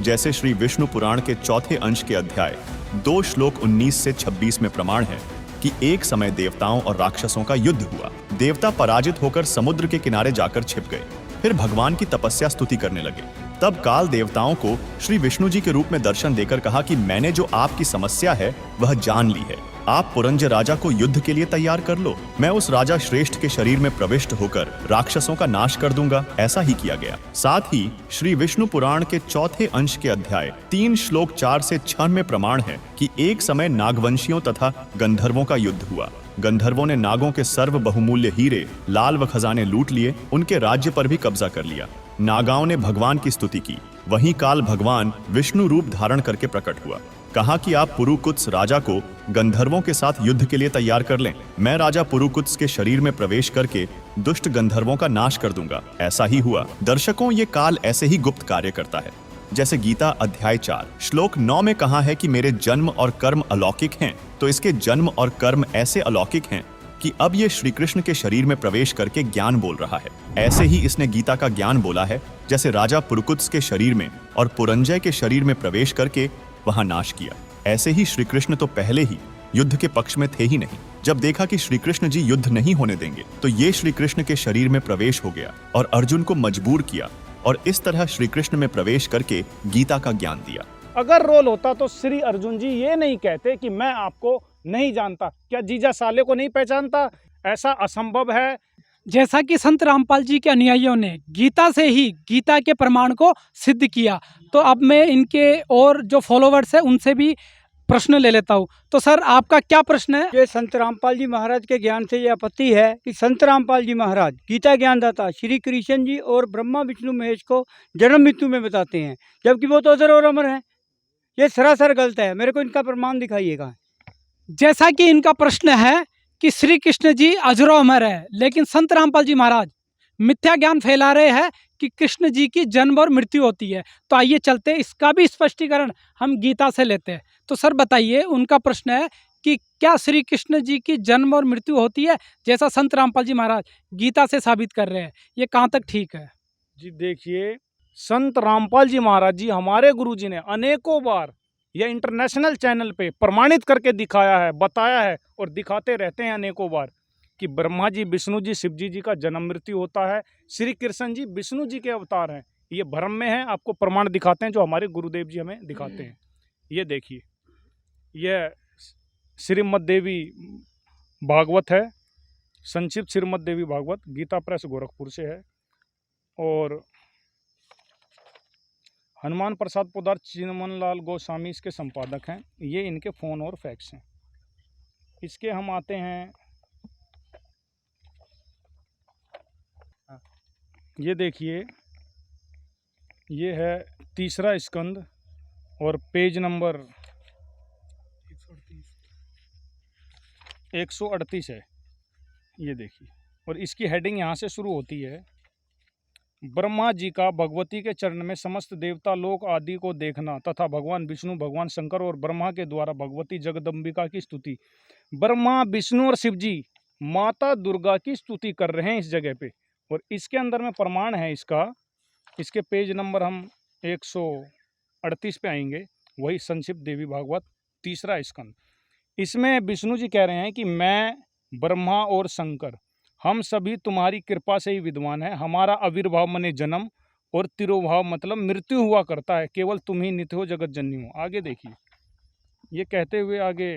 Speaker 1: जैसे श्री विष्णु पुराण के चौथे अंश के अध्याय 2 श्लोक 19 से 26 में प्रमाण है कि एक समय देवताओं और राक्षसों का युद्ध हुआ। देवता पराजित होकर समुद्र के किनारे जाकर छिप गए, फिर भगवान की तपस्या स्तुति करने लगे। तब काल देवताओं को श्री विष्णु जी के रूप में दर्शन देकर कहा कि मैंने जो आपकी समस्या है वह जान ली है, आप पुरंज राजा को युद्ध के लिए तैयार कर लो, मैं उस राजा श्रेष्ठ के शरीर में प्रविष्ट होकर राक्षसों का नाश कर दूंगा। ऐसा ही किया गया। साथ ही श्री विष्णु पुराण के चौथे अंश के अध्याय 3 श्लोक 4 से 6 में प्रमाण है कि एक समय नागवंशियों तथा गंधर्वों का युद्ध हुआ। गंधर्वों ने नागों के सर्व बहुमूल्य हीरे, लाल व खजाने लूट लिए, उनके राज्य पर भी कब्जा कर लिया। नागाओं ने भगवान की स्तुति की। वहीं काल भगवान विष्णु रूप धारण करके प्रकट हुआ। कहा कि आप पुरुकुत्स राजा को गंधर्वों के साथ युद्ध के लिए तैयार कर लें, मैं राजा पुरुकुत्स के शरीर में प्रवेश करके दुष्ट गंधर्वों का नाश कर दूंगा। ऐसा ही हुआ। दर्शकों, ये काल ऐसे ही गुप्त कार्य करता है। जैसे गीता अध्याय 4 श्लोक 9 में कहा है कि मेरे जन्म और कर्म अलौकिक हैं, तो इसके जन्म और कर्म ऐसे अलौकिक हैं कि अब ये श्री कृष्ण के शरीर में प्रवेश करके ज्ञान बोल रहा है। ऐसे ही इसने गीता का ज्ञान बोला है, जैसे राजा पुरुकुत्स के शरीर में और पुरंजय के शरीर में प्रवेश करके वहां नाश किया। ऐसे ही श्री कृष्ण तो पहले ही युद्ध के पक्ष में थे ही नहीं। जब देखा कि श्री कृष्ण जी युद्ध नहीं होने देंगे, तो ये श्री कृष्ण के शरीर में प्रवेश हो गया और अर्जुन को मजबूर किया, और इस तरह श्री कृष्ण में प्रवेश करके गीता का ज्ञान दिया।
Speaker 4: अगर रोल होता तो श्री अर्जुन जी ये नहीं कहते कि मैं आपको नहीं जानता, क्या जीजा साले को नहीं पहचानता? ऐसा असंभव है।
Speaker 2: जैसा कि संत रामपाल जी के अनुयायियों ने गीता से ही गीता के प्रमाण को सिद्ध किया, तो अब मैं इनके और जो फॉलोवर्स हैं उनसे भी प्रश्न ले लेता हूँ। तो सर, आपका क्या प्रश्न है?
Speaker 6: ये संत रामपाल जी महाराज के ज्ञान से ये आपत्ति है कि संत रामपाल जी महाराज गीता ज्ञानदाता श्री कृष्ण जी और ब्रह्मा विष्णु महेश को जन्म मृत्यु में बताते हैं, जबकि वो तो अजर और अमर हैं। ये सरासर गलत है। मेरे को इनका प्रमाण दिखाइएगा।
Speaker 2: जैसा कि इनका प्रश्न है कि श्री कृष्ण जी अजरो अमर है, लेकिन संत रामपाल जी महाराज मिथ्या ज्ञान फैला रहे हैं कि कृष्ण जी की जन्म और मृत्यु होती है। तो आइए चलते, इसका भी स्पष्टीकरण हम गीता से लेते हैं। तो सर बताइए, उनका प्रश्न है कि क्या श्री कृष्ण जी की जन्म और मृत्यु होती है, जैसा संत रामपाल जी महाराज गीता से साबित कर रहे हैं, ये कहाँ तक ठीक है?
Speaker 4: जी देखिए, संत रामपाल जी महाराज जी, हमारे गुरु जी ने अनेकों बार यह इंटरनेशनल चैनल पे प्रमाणित करके दिखाया है, बताया है और दिखाते रहते हैं अनेकों बार कि ब्रह्मा जी, विष्णु जी, शिव जी का जन्म मृत्यु होता है। श्री कृष्ण जी विष्णु जी के अवतार हैं। ये भ्रम में है। आपको प्रमाण दिखाते हैं जो हमारे गुरुदेव जी हमें दिखाते हैं। ये देखिए, यह श्रीमद् देवी भागवत है, संक्षिप्त श्रीमद् देवी भागवत, गीता प्रेस गोरखपुर से है। और हनुमान प्रसाद पोदार चिन्मन लाल गोस्वामी इसके संपादक हैं। ये इनके फ़ोन और फैक्स हैं। इसके हम आते हैं, ये देखिए, ये है 3रा स्कंद और पेज नंबर 138 है। ये देखिए, और इसकी हेडिंग यहाँ से शुरू होती है, ब्रह्मा जी का भगवती के चरण में समस्त देवता लोक आदि को देखना तथा भगवान विष्णु, भगवान शंकर और ब्रह्मा के द्वारा भगवती जगदम्बिका की स्तुति। ब्रह्मा, विष्णु और शिव जी माता दुर्गा की स्तुति कर रहे हैं इस जगह पे, और इसके अंदर में प्रमाण है इसका। इसके पेज नंबर हम 138 पे आएंगे, वही संक्षिप्त देवी भागवत 3रा स्कंद। इसमें विष्णु जी कह रहे हैं कि मैं, ब्रह्मा और शंकर, हम सभी तुम्हारी कृपा से ही विद्वान हैं। हमारा आविर्भाव मने जन्म और तिरोभाव मतलब मृत्यु हुआ करता है। केवल तुम ही नित्य हो, जगत जननी हो। आगे देखिए, ये कहते हुए आगे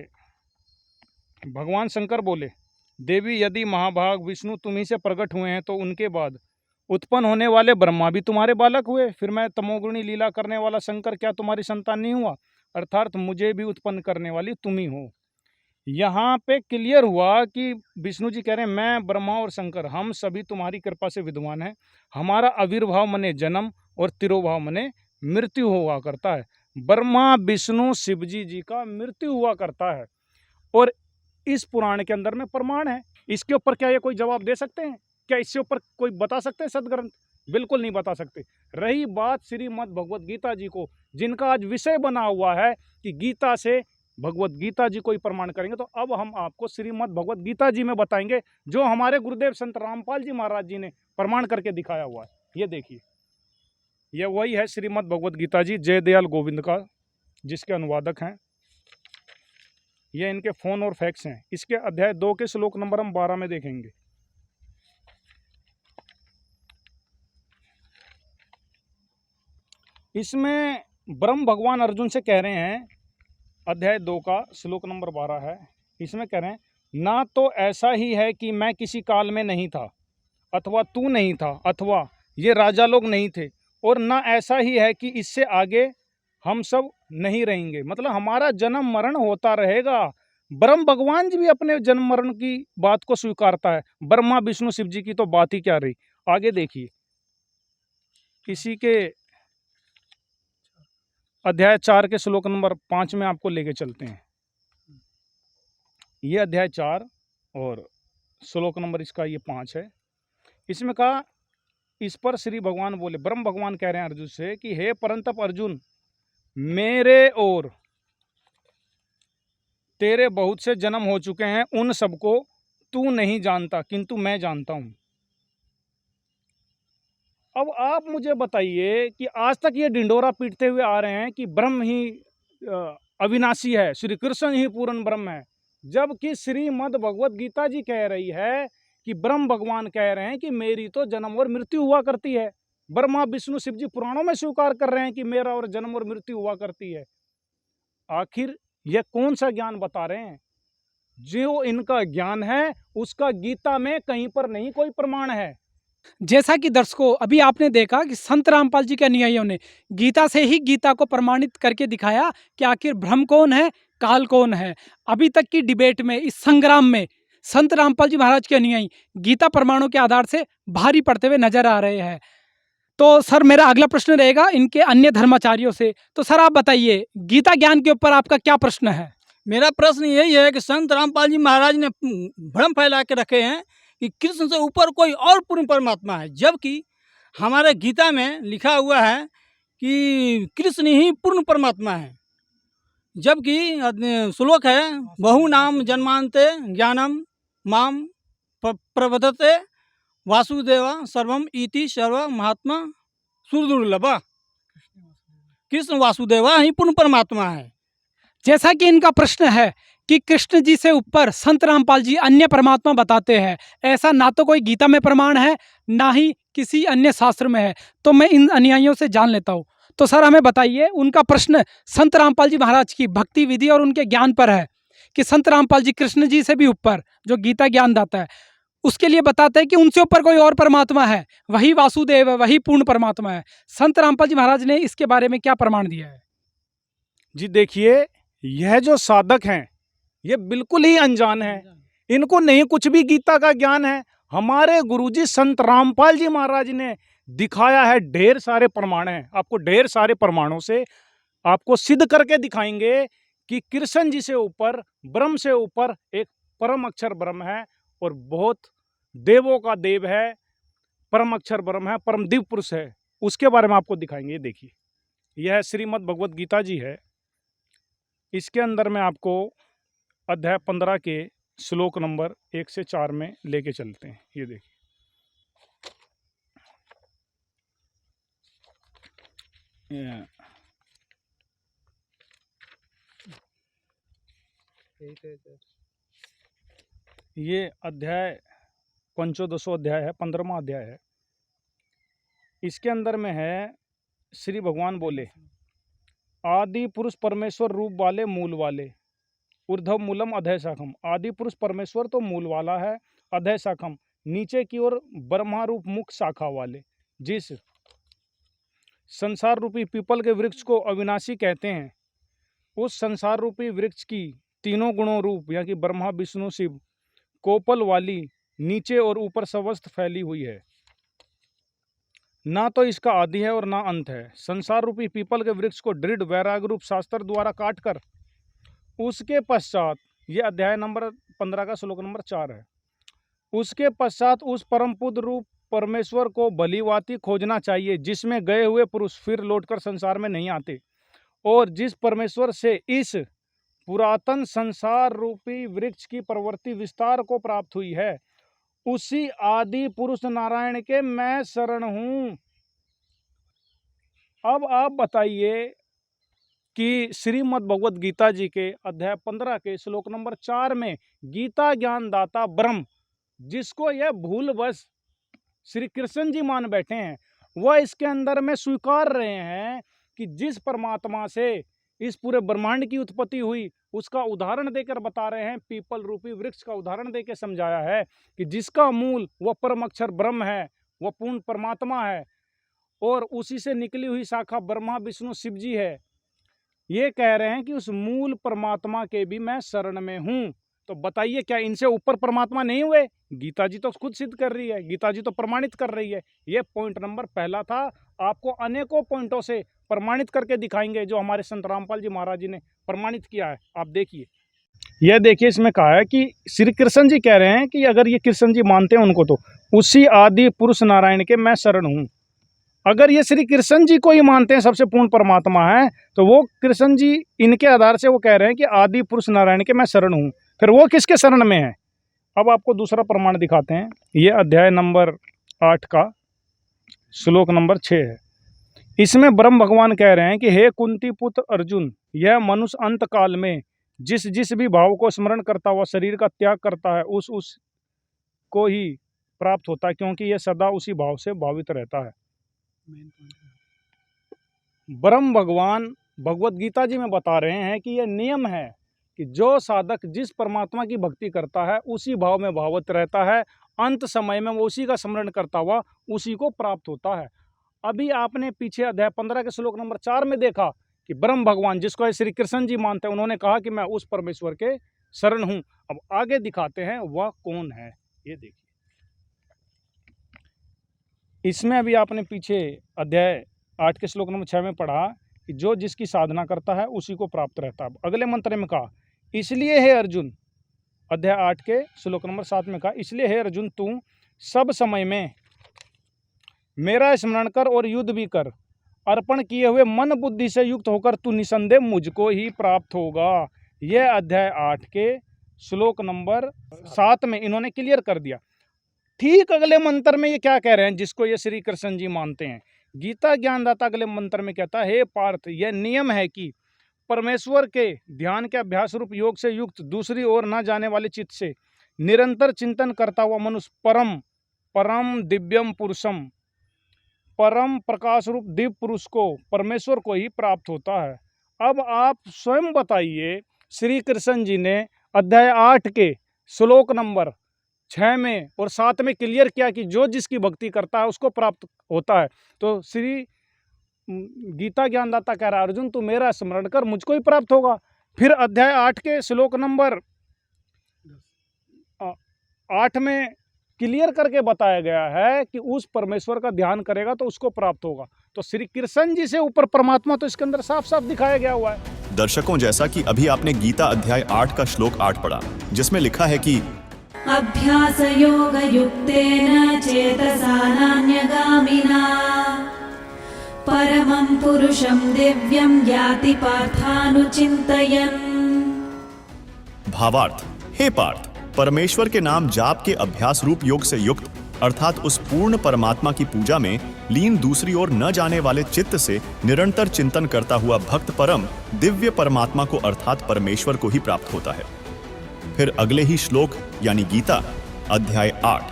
Speaker 4: भगवान शंकर बोले, देवी यदि महाभाग विष्णु तुम्ही से प्रकट हुए हैं तो उनके बाद उत्पन्न होने वाले ब्रह्मा भी तुम्हारे बालक हुए, फिर मैं तमोगुणी लीला करने वाला शंकर क्या तुम्हारी संतान नहीं हुआ? अर्थात मुझे भी उत्पन्न करने वाली तुम ही हो। यहाँ पे क्लियर हुआ कि विष्णु जी कह रहे हैं मैं ब्रह्मा और शंकर हम सभी तुम्हारी कृपा से विद्वान हैं। हमारा आविर्भाव मने जन्म और तिरोभाव मने मृत्यु हुआ करता है। ब्रह्मा विष्णु शिव जी का मृत्यु हुआ करता है और इस पुराण के अंदर में प्रमाण है। इसके ऊपर क्या ये कोई जवाब दे सकते हैं? क्या इससे ऊपर कोई बता सकते हैं सदग्रंथ? बिल्कुल नहीं बता सकते। रही बात श्रीमद् भगवत गीता जी को, जिनका आज विषय बना हुआ है कि गीता से भगवत गीता जी को ही प्रमाण करेंगे, तो अब हम आपको श्रीमद् भगवत गीता जी में बताएंगे जो हमारे गुरुदेव संत रामपाल जी महाराज जी ने प्रमाण करके दिखाया हुआ है। ये देखिए, यह वही है श्रीमद् भगवत गीता जी जयदयाल गोविंद का, जिसके अनुवादक हैं। ये इनके फोन और फैक्स हैं। इसके अध्याय 2 के श्लोक नंबर हम 12 में देखेंगे। इसमें ब्रह्म भगवान अर्जुन से कह रहे हैं, अध्याय 2 का श्लोक नंबर 12 है। इसमें कह रहे हैं, ना तो ऐसा ही है कि मैं किसी काल में नहीं था, अथवा तू नहीं था, अथवा ये राजा लोग नहीं थे, और ना ऐसा ही है कि इससे आगे हम सब नहीं रहेंगे। मतलब हमारा जन्म मरण होता रहेगा। ब्रह्म भगवान जी भी अपने जन्म मरण की बात को स्वीकारता है। ब्रह्मा विष्णु शिव जी की तो बात ही क्या रही। आगे देखिए, इसी के अध्याय 4 के श्लोक नंबर 5 में आपको लेके चलते हैं। ये अध्याय 4 और श्लोक नंबर इसका ये 5 है। इसमें कहा, इस पर श्री भगवान बोले, ब्रह्म भगवान कह रहे हैं अर्जुन से कि हे परंतप अर्जुन, मेरे और तेरे बहुत से जन्म हो चुके हैं, उन सबको तू नहीं जानता, किंतु मैं जानता हूं। अब आप मुझे बताइए कि आज तक ये ढिंडोरा पीटते हुए आ रहे हैं कि ब्रह्म ही अविनाशी है, श्री कृष्ण ही पूर्ण ब्रह्म है, जबकि श्रीमद् भगवत गीता जी कह रही है कि ब्रह्म भगवान कह रहे हैं कि मेरी तो जन्म और मृत्यु हुआ करती है। ब्रह्मा विष्णु शिव जी पुराणों में स्वीकार कर रहे हैं कि मेरा और जन्म और मृत्यु हुआ करती है। आखिर यह कौन सा ज्ञान बता रहे हैं? जो इनका ज्ञान है उसका गीता में कहीं पर नहीं कोई प्रमाण है।
Speaker 2: जैसा कि दर्शकों अभी आपने देखा कि संत रामपाल जी के अनुयायियों ने गीता से ही गीता को प्रमाणित करके दिखाया कि आखिर ब्रह्म कौन है, काल कौन है। अभी तक की डिबेट में, इस संग्राम में संत रामपाल जी महाराज के अनुयायी गीता प्रमाणों के आधार से भारी पड़ते हुए नजर आ रहे हैं। तो सर मेरा अगला प्रश्न रहेगा इनके अन्य धर्माचार्यों से। तो सर आप बताइए, गीता ज्ञान के ऊपर आपका क्या प्रश्न है?
Speaker 9: मेरा प्रश्न यही है कि संत रामपाल जी महाराज ने भ्रम फैला के रखे हैं कि कृष्ण से ऊपर कोई और पूर्ण परमात्मा है, जबकि हमारे गीता में लिखा हुआ है कि कृष्ण ही पूर्ण परमात्मा है। जबकि श्लोक है, बहु नाम जन्मांते ज्ञानम माम प्रवदते वासुदेवा सर्वम इति सर्व महात्मा सुदुर्लभा। कृष्ण वासुदेवा ही पूर्ण परमात्मा है।
Speaker 2: जैसा कि इनका प्रश्न है कि कृष्ण जी से ऊपर संत रामपाल जी अन्य परमात्मा बताते हैं, ऐसा ना तो कोई गीता में प्रमाण है, ना ही किसी अन्य शास्त्र में है। तो मैं इन अनुयायियों से जान लेता हूँ। तो सर हमें बताइए, उनका प्रश्न संत रामपाल जी महाराज की भक्ति विधि और उनके ज्ञान पर है कि संत रामपाल जी कृष्ण जी से भी ऊपर, जो गीता ज्ञान दाता है, उसके लिए बताते हैं कि उनसे ऊपर कोई और परमात्मा है, वही वासुदेव है, वही पूर्ण परमात्मा है। संत रामपाल जी महाराज ने इसके बारे में क्या प्रमाण दिया है?
Speaker 4: जी देखिए, यह जो साधक हैं ये बिल्कुल ही अनजान है, इनको नहीं कुछ भी गीता का ज्ञान है। हमारे गुरुजी संत रामपाल जी महाराज ने दिखाया है, ढेर सारे प्रमाण हैं। आपको ढेर सारे प्रमाणों से आपको सिद्ध करके दिखाएंगे कि कृष्ण जी से ऊपर, ब्रह्म से ऊपर एक परम अक्षर ब्रह्म है और बहुत देवों का देव है, परम अक्षर ब्रह्म है, परम दिव्य पुरुष है। उसके बारे में आपको दिखाएंगे। ये देखिए, यह श्रीमद् भगवत गीता जी है। इसके अंदर में आपको अध्याय 15 के श्लोक नंबर 1 से 4 में लेके चलते हैं। ये देखिए, ये अध्याय 15वां अध्याय है, 15वां अध्याय है। इसके अंदर में है, श्री भगवान बोले, आदि पुरुष परमेश्वर रूप वाले मूल वाले, ऊर्ध्व मूलम अधय शाखम। आदि पुरुष परमेश्वर तो मूल वाला है, अधय शाखम नीचे की ओर ब्रह्मा रूप मुख्य शाखा वाले। जिस संसार रूपी पीपल के वृक्ष को अविनाशी कहते हैं, उस संसार रूपी वृक्ष की तीनों गुणों रूप यानी कि ब्रह्मा विष्णु शिव कोपल वाली नीचे और ऊपर समस्त फैली हुई है। ना तो इसका आदि है और ना अंत है। संसार रूपी पीपल के वृक्ष को दृढ़ वैराग रूप शास्त्र द्वारा काटकर उसके पश्चात, ये अध्याय नंबर 15 का श्लोक नंबर 4 है, उसके पश्चात उस परम पुत्र रूप परमेश्वर को भलीभांति खोजना चाहिए, जिसमें गए हुए पुरुष फिर लौटकर संसार में नहीं आते, और जिस परमेश्वर से इस पुरातन संसार रूपी वृक्ष की प्रवृत्ति विस्तार को प्राप्त हुई है, उसी आदि पुरुष नारायण के मैं शरण हूं। अब आप बताइए कि श्रीमद् भगवत गीता जी के अध्याय 15 के श्लोक नंबर 4 में गीता ज्ञान दाता ब्रह्म, जिसको यह भूलवश श्री कृष्ण जी मान बैठे हैं, वह इसके अंदर में स्वीकार रहे हैं कि जिस परमात्मा से इस पूरे ब्रह्मांड की उत्पत्ति हुई, उसका उदाहरण देकर बता रहे हैं, पीपल रूपी वृक्ष का उदाहरण देकर समझाया है कि जिसका मूल वह परम अक्षर ब्रह्म है, वह पूर्ण परमात्मा है, और उसी से निकली हुई शाखा ब्रह्मा विष्णु शिव जी है। ये कह रहे हैं कि उस मूल परमात्मा के भी मैं शरण में हूं। तो बताइए, क्या इनसे ऊपर परमात्मा नहीं हुए? गीता जी तो खुद सिद्ध कर रही है, गीता जी तो प्रमाणित कर रही है। ये पॉइंट नंबर पहला था। आपको अनेकों पॉइंटों से प्रमाणित करके दिखाएंगे जो हमारे संत रामपाल जी महाराज जी ने प्रमाणित किया है। आप देखिए, यह देखिए, इसमें कहा है कि श्री कृष्ण जी कह रहे हैं कि अगर ये कृष्ण जी मानते हैं उनको, तो उसी आदि पुरुष नारायण के मैं शरण हूँ। अगर ये श्री कृष्ण जी को ही मानते हैं सबसे पूर्ण परमात्मा है, तो वो कृष्ण जी इनके आधार से वो कह रहे हैं कि आदि पुरुष नारायण के मैं शरण हूँ, फिर वो किसके शरण में है? अब आपको दूसरा प्रमाण दिखाते हैं। ये अध्याय नंबर 8 का श्लोक नंबर 6 है। इसमें ब्रह्म भगवान कह रहे हैं कि हे कुंती पुत्र अर्जुन, यह मनुष्य अंत काल में जिस जिस भी भाव को स्मरण करता हुआ शरीर का त्याग करता है, उस को ही प्राप्त होता है, क्योंकि यह सदा उसी भाव से भावित रहता है। ब्रह्म भगवान भगवत गीता जी में बता रहे हैं कि यह नियम है कि जो साधक जिस परमात्मा की भक्ति करता है उसी भाव में भावित रहता है, अंत समय में वो उसी का स्मरण करता हुआ उसी को प्राप्त होता है। अभी आपने पीछे अध्याय 15 के श्लोक नंबर 4 में देखा कि ब्रह्म भगवान, जिसको श्री कृष्ण जी मानते हैं, उन्होंने कहा कि मैं उस परमेश्वर के शरण हूं। अब आगे दिखाते हैं वह कौन है। ये देखिए, इसमें अभी आपने पीछे अध्याय 8 के श्लोक नंबर 6 में पढ़ा कि जो जिसकी साधना करता है उसी को प्राप्त रहता है। अगले मंत्र में कहा, इसलिए हे अर्जुन, अध्याय 8 के श्लोक नंबर 7 में कहा, इसलिए हे अर्जुन, तू सब समय में मेरा स्मरण कर और युद्ध भी कर। अर्पण किए हुए मन बुद्धि से युक्त होकर तू निसंदेह मुझको ही प्राप्त होगा। यह अध्याय 8 के श्लोक नंबर 7 में इन्होंने क्लियर कर दिया। ठीक अगले मंत्र में ये क्या कह रहे हैं, जिसको ये श्री कृष्ण जी मानते हैं? गीता ज्ञानदाता अगले मंत्र में कहता है, हे पार्थ, यह नियम है कि परमेश्वर के ध्यान के अभ्यास रूप योग से युक्त दूसरी ओर न जाने वाले चित्त से निरंतर चिंतन करता हुआ मनुष्य परम दिव्यम पुरुषम, परम प्रकाश रूप दिव्य पुरुष को, परमेश्वर को ही प्राप्त होता है। अब आप स्वयं बताइए, श्री कृष्ण जी ने अध्याय 8 के श्लोक नंबर 6 में और 7 में क्लियर किया कि जो जिसकी भक्ति करता है उसको प्राप्त होता है। तो श्री गीता ज्ञानदाता कह रहा है, अर्जुन तू मेरा स्मरण कर, मुझको ही प्राप्त होगा। फिर अध्याय 8 के श्लोक नंबर 8 में क्लियर करके बताया गया है कि उस परमेश्वर का ध्यान करेगा तो उसको प्राप्त होगा। तो श्री कृष्ण जी से ऊपर परमात्मा तो इसके अंदर साफ साफ दिखाया गया हुआ है।
Speaker 1: दर्शकों, जैसा कि अभी आपने गीता अध्याय 8 का श्लोक 8 पढ़ा, जिसमें लिखा है कि
Speaker 8: अभ्यासयोगयुक्तेन चेतसा नान्यगामिना परमं पुरुषं दिव्यं याति पार्थानुचिन्तयन्।
Speaker 1: भावार्थ, हे पार्थ, परमेश्वर के नाम जाप के अभ्यास रूप योग से युक्त अर्थात उस पूर्ण परमात्मा की पूजा में लीन दूसरी ओर न जाने वाले चित्त से निरंतर चिंतन करता हुआ भक्त परम दिव्य परमात्मा को अर्थात परमेश्वर को ही प्राप्त होता है। फिर अगले ही श्लोक यानी गीता अध्याय 8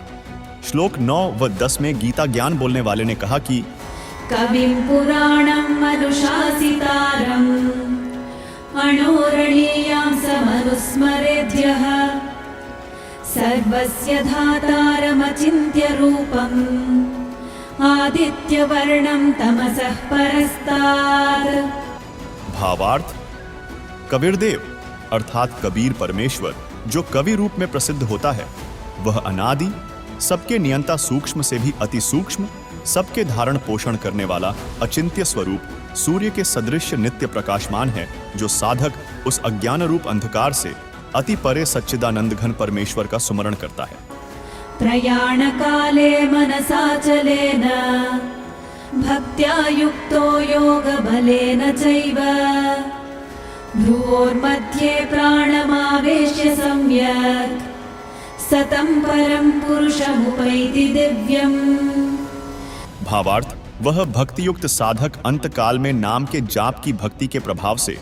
Speaker 1: श्लोक 9 व 10 में गीता ज्ञान बोलने वाले ने कहा कि
Speaker 8: कविं पुराणं मनुशासितारम् अणोरणीयां समनुस्मरेत् सर्वस्य धातारमचिन्त्य रूपम् आदित्यवर्णं तमसः परस्तात्।
Speaker 1: भावार्थ, कबीरदेव अर्थात कबीर परमेश्वर जो कवि रूप में प्रसिद्ध होता है, वह अनादि, सबके नियंता सूक्ष्म से भी अति सूक्ष्म, सबके धारण पोषण करने वाला अचिंत्य स्वरूप सूर्य के सदृश नित्य प्रकाशमान है, जो साधक उस अज्ञान रूप अंधकार से अति परे सच्चिदानंद घन परमेश्वर का सुमरण करता है।
Speaker 8: प्रयाणकाले मनसाचलेन भक्त्या युक्तो योगबलेन चैव भ्रुवोर्मध्ये प्राणमावेश्य सम्यक् सतं परं पुरुषमुपैति दिव्यम्।
Speaker 1: भावार्थ, वह भक्ति युक्त साधक अंत काल में नाम के जाप की भक्ति के प्रभाव से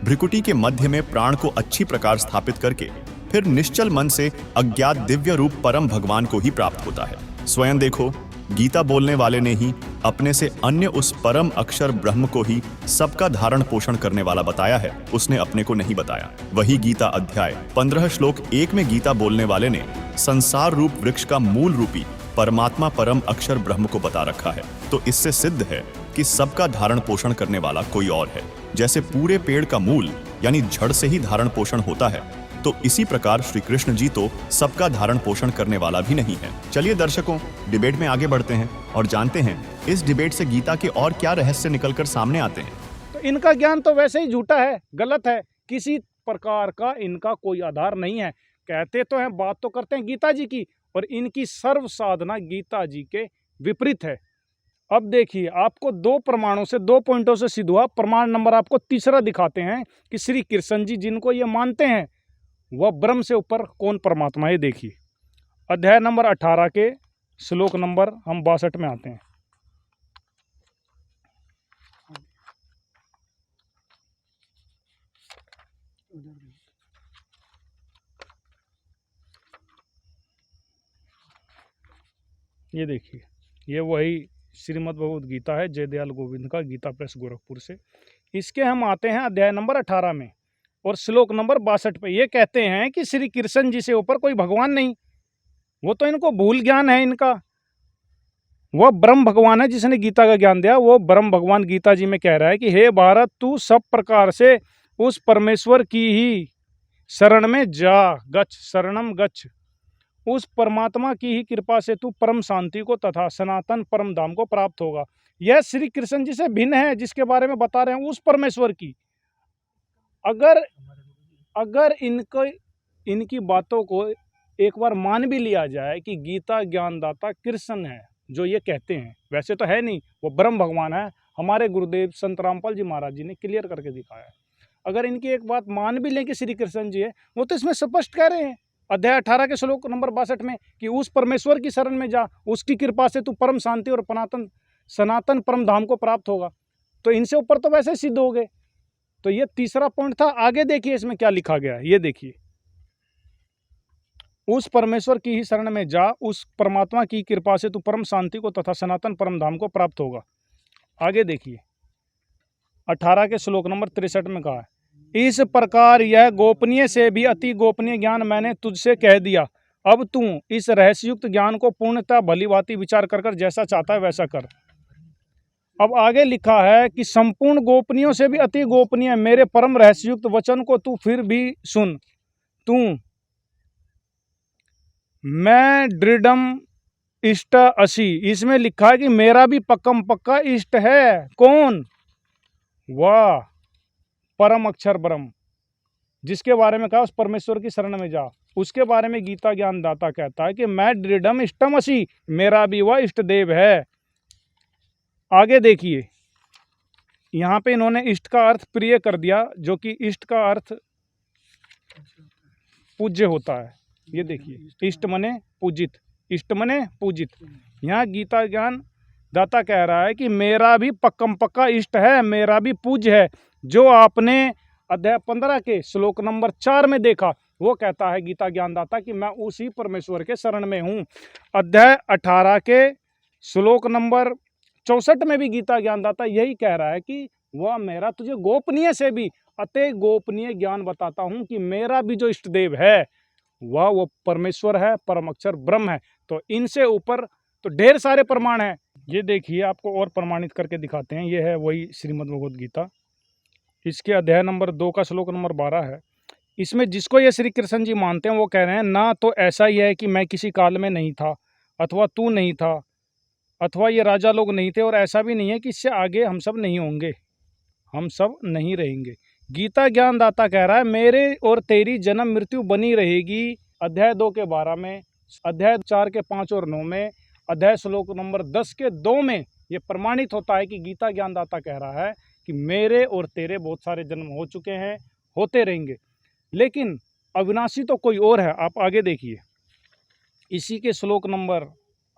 Speaker 1: भ्रिकुटी के मध्य में प्राण को अच्छी प्रकार स्थापित करके फिर निश्चल मन से अज्ञात दिव्य रूप परम भगवान को ही प्राप्त होता है। स्वयं देखो, गीता बोलने वाले ने ही अपने से अन्य उस परम अक्षर ब्रह्म को ही सबका धारण पोषण करने वाला बताया है, उसने अपने को नहीं बताया। वही गीता अध्याय 15 श्लोक 1 में गीता बोलने वाले ने संसार रूप वृक्ष का मूल रूपी परमात्मा परम अक्षर ब्रह्म को बता रखा है। तो इससे सिद्ध है कि सबका धारण पोषण करने वाला कोई और है। जैसे पूरे पेड़ का मूल यानी जड़ से ही धारण पोषण होता है, तो इसी प्रकार श्री कृष्ण जी तो सबका धारण पोषण करने वाला भी नहीं है। चलिए दर्शकों, डिबेट में आगे बढ़ते हैं और जानते हैं इस डिबेट से गीता के और क्या रहस्य निकलकर सामने आते हैं।
Speaker 4: तो इनका ज्ञान तो वैसे ही झूठा है, गलत है, किसी प्रकार का इनका कोई आधार नहीं है। कहते तो हैं, बात तो करते हैं गीता जी की, और इनकी सर्व साधना गीता जी के विपरीत है। अब देखिए, आपको 2 प्रमाणों से 2 पॉइंटों से सिद्ध हुआ। प्रमाण नंबर आपको तीसरा दिखाते हैं कि श्री कृष्ण जी जिनको ये मानते हैं वह ब्रह्म से ऊपर कौन परमात्मा है। देखिए, अध्याय नंबर 18 के श्लोक नंबर हम 62 में आते हैं। ये देखिए, ये वही श्रीमद् भगवद गीता है, जयदयाल गोविंद का, गीता प्रेस गोरखपुर से। इसके हम आते हैं अध्याय नंबर 18 में और श्लोक नंबर 62 पे। ये कहते हैं कि श्री कृष्ण जी से ऊपर कोई भगवान नहीं, वो तो इनको भूल ज्ञान है इनका। वह ब्रह्म भगवान है जिसने गीता का ज्ञान दिया। वो ब्रह्म भगवान गीता जी में कह रहा है कि हे भारत, तू सब प्रकार से उस परमेश्वर की ही शरण में जा, गच्छ शरणम गच्छ। उस परमात्मा की ही कृपा से तू परम शांति को तथा सनातन परम धाम को प्राप्त होगा। यह श्री कृष्ण जी से भिन्न है जिसके बारे में बता रहे हैं, उस परमेश्वर की। अगर इनकी बातों को एक बार मान भी लिया जाए कि गीता ज्ञानदाता कृष्ण है, जो ये कहते हैं, वैसे तो है नहीं, वो ब्रह्म भगवान है। हमारे गुरुदेव संत रामपाल जी महाराज जी ने क्लियर करके दिखाया है। अगर इनकी एक बात मान भी लें कि श्री कृष्ण जी है, वो तो इसमें स्पष्ट कह रहे हैं अध्याय 18 के श्लोक नंबर 62 में कि उस परमेश्वर की शरण में जा, उसकी कृपा से तू परम शांति और सनातन परम धाम को प्राप्त होगा। तो इनसे ऊपर तो वैसे सिद्ध हो गए। तो ये तीसरा पॉइंट था। आगे देखिए इसमें क्या लिखा गया है, ये देखिए, उस परमेश्वर की ही शरण में जा, उस परमात्मा की कृपा से तू परम शांति को तथा सनातन परम धाम को प्राप्त होगा। आगे देखिए 18 के श्लोक नंबर 63 में कहा है, इस प्रकार यह गोपनीय से भी अति गोपनीय ज्ञान मैंने तुझसे कह दिया। अब तू इस रहस्युक्त ज्ञान को पूर्णतः भली भांति विचार कर जैसा चाहता है वैसा कर। अब आगे लिखा है कि संपूर्ण गोपनीयों से भी अति गोपनीय मेरे परम रहस्युक्त वचन को तू फिर भी सुन। तू मैं दृढ़म इष्ट असी, इसमें लिखा है कि मेरा भी पक्कम पक्का इष्ट है। कौन? वाह, परम अक्षर ब्रह्म, जिसके बारे में कहा उस परमेश्वर की शरण में जा। उसके बारे में गीता ज्ञानदाता कहता है कि मैं दृढ़म इष्टम असी, मेरा भी वह इष्ट देव है। आगे देखिए, यहाँ पे इन्होंने इष्ट का अर्थ प्रिय कर दिया, जो कि इष्ट का अर्थ पूज्य होता है। ये देखिए, इष्ट मने पूजित, इष्ट मने पूजित। यहाँ गीता ज्ञान दाता कह रहा है कि मेरा भी पक्कम पक्का इष्ट है, मेरा भी पूज्य है। जो आपने अध्याय 15 के श्लोक नंबर 4 में देखा, वो कहता है गीता ज्ञानदाता कि मैं उसी परमेश्वर के शरण में हूँ। अध्याय 18 के श्लोक नंबर 64 में भी गीता ज्ञानदाता यही कह रहा है कि वह मेरा तुझे गोपनीय से भी अति गोपनीय ज्ञान बताता हूँ कि मेरा भी जो इष्ट देव है वो परमेश्वर है, परम अक्षर ब्रह्म है। तो इनसे ऊपर तो ढेर सारे प्रमाण हैं। ये देखिए, आपको और प्रमाणित करके दिखाते हैं। ये है वही श्रीमद् भगवद गीता, इसके अध्याय नंबर 2 का श्लोक नंबर 12 है। इसमें जिसको ये श्री कृष्ण जी मानते हैं वो कह रहे हैं, ना तो ऐसा ही है कि मैं किसी काल में नहीं था, अथवा तू नहीं था, अथवा ये राजा लोग नहीं थे, और ऐसा भी नहीं है कि इससे आगे हम सब नहीं होंगे, हम सब नहीं रहेंगे। गीता ज्ञानदाता कह रहा है मेरे और तेरी जन्म मृत्यु बनी रहेगी, अध्याय 2 के 12 में, अध्याय 4 के 5 और 9 में, अध्याय श्लोक नंबर 10 के 2 में ये प्रमाणित होता है कि गीता ज्ञानदाता कह रहा है कि मेरे और तेरे बहुत सारे जन्म हो चुके हैं, होते रहेंगे, लेकिन अविनाशी तो कोई और है। आप आगे देखिए, इसी के श्लोक नंबर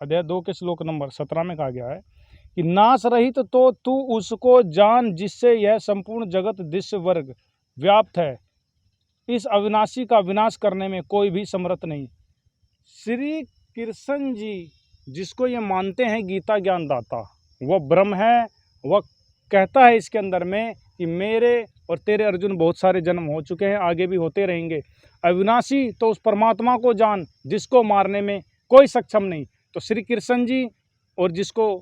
Speaker 4: अध्याय 2 के श्लोक नंबर 17 में कहा गया है कि नाश रहित तो तू उसको जान जिससे यह संपूर्ण जगत दृश्य वर्ग व्याप्त है, इस अविनाशी का विनाश करने में कोई भी समर्थ नहीं। श्री कृष्ण जी जिसको ये मानते हैं गीता ज्ञानदाता, वह ब्रह्म है। वह कहता है इसके अंदर में कि मेरे और तेरे अर्जुन बहुत सारे जन्म हो चुके हैं, आगे भी होते रहेंगे। अविनाशी तो उस परमात्मा को जान जिसको मारने में कोई सक्षम नहीं। तो श्री कृष्ण जी और जिसको